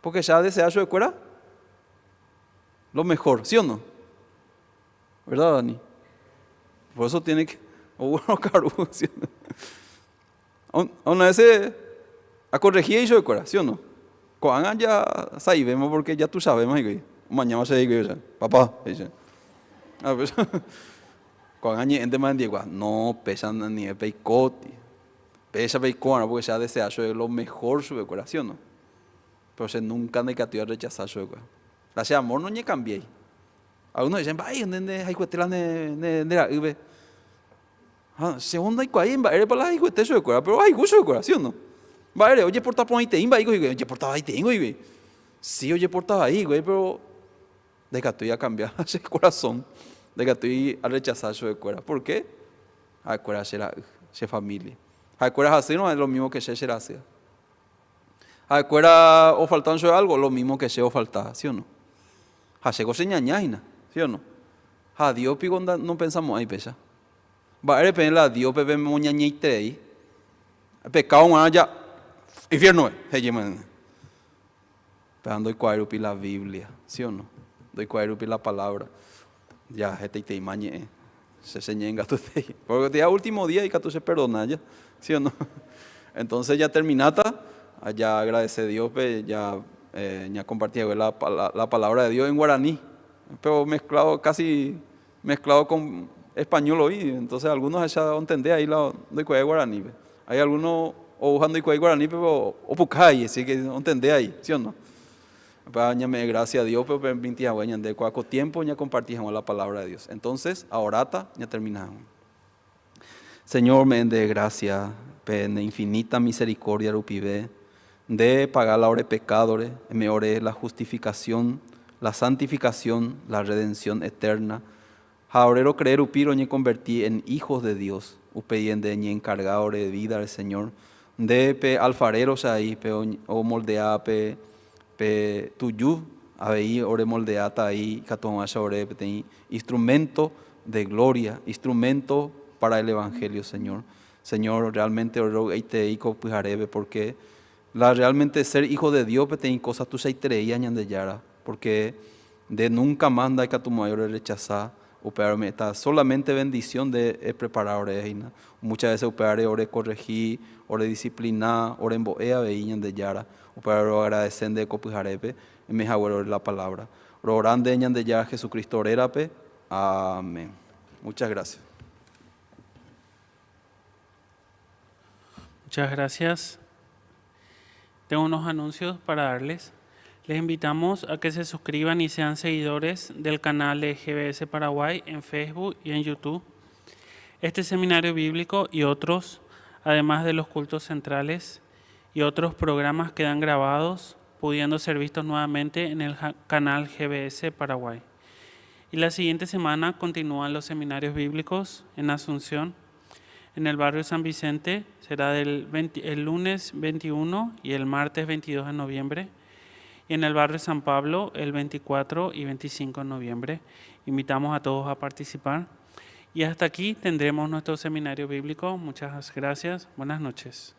porque ya desea su escuela lo mejor, ¿sí o no? ¿Verdad, Dani? Por eso tiene que ¿sí o no? Una vez a corregir y su escuela, ¿sí o no? Cuando ya sabemos porque ya tú sabes más mañana se dice papá dice cuando gente más digo no pesan ni el peicoti pesa peicona porque ya desea su lo mejor su escuela, ¿sí o no? Pero se nunca negativo a rechazar su escuela. La sea amor no ni cambié. Algunos dicen ay donde hay cuestiones de la ibe segundo hay cuál para la hijo de su escuela, pero hay gusto de escuela, ¿sí o no? Vale, oye, portaba por ahí te inva, oye, portaba ahí tengo, güey. Sí, oye, portaba ahí, güey, pero de que estoy a cambiar ese corazón, de que estoy a rechazar su escuela. ¿Por qué? A escuela será familia. A escuela así no es lo mismo que se será así. A escuela o faltan algo, lo mismo que se o falta, ¿sí o no? A se cosa ñañaina, ¿sí o no? A Dios pico no pensamos ahí pesa. Va a depender a Dios pepe moñañite ahí. Pecado más ya. Infierno, pero doy cuadrupi la Biblia, ¿sí o no? Doy cuadrupi la palabra. Ya, este te imañe, se señenga tu te. Porque te da último día y que tú se perdona ya, ¿sí o no? Entonces ya terminata, ya agradece a Dios, ya compartí la palabra de Dios en guaraní, pero casi mezclado con español hoy, entonces algunos ya entendés ahí la doy cuadrupi guaraní. Hay algunos o usando y guaraní, pero o pucay, así que no entendés ahí, ¿sí o no? Páñame, gracias a Dios, pero permitía de cuaco tiempo ya compartíamos la palabra de Dios. Entonces, ahora ya terminamos. Señor, me de gracia, de infinita misericordia, rupivé, de pagar la hora de pecadores, me oré la justificación, la santificación, la redención eterna. Ahora creer upiro y convertí en hijos de Dios, upeyende y encargado de vida del Señor, de pe alfareros ahí, pe o moldea pe tuyu, ahí ore moldeata ahí, catomasha ore pe instrumento de gloria, instrumento para el evangelio, Señor. Señor, realmente oro eite ico pujarebe porque realmente ser hijo de Dios pe te cosas tu seitereía ñande yara, porque de nunca manda que tu mayor rechazar. Upearme está solamente bendición de preparar oreja. Muchas veces upeare ore corregir, ore disciplinar, ore emboea veían de yara. Upeare agradecen de copujarepe, y me jaguero la palabra. Orán de ñan de yara Jesucristo orerape. Amén. Muchas gracias. Muchas gracias. Tengo unos anuncios para darles. Les invitamos a que se suscriban y sean seguidores del canal de GBS Paraguay en Facebook y en YouTube. Este seminario bíblico y otros, además de los cultos centrales y otros programas quedan grabados, pudiendo ser vistos nuevamente en el canal GBS Paraguay. Y la siguiente semana continúan los seminarios bíblicos en Asunción. En el barrio San Vicente será el lunes 21 y el martes 22 de noviembre. Y en el barrio San Pablo el 24 y 25 de noviembre. Invitamos a todos a participar. Y hasta aquí tendremos nuestro seminario bíblico. Muchas gracias. Buenas noches.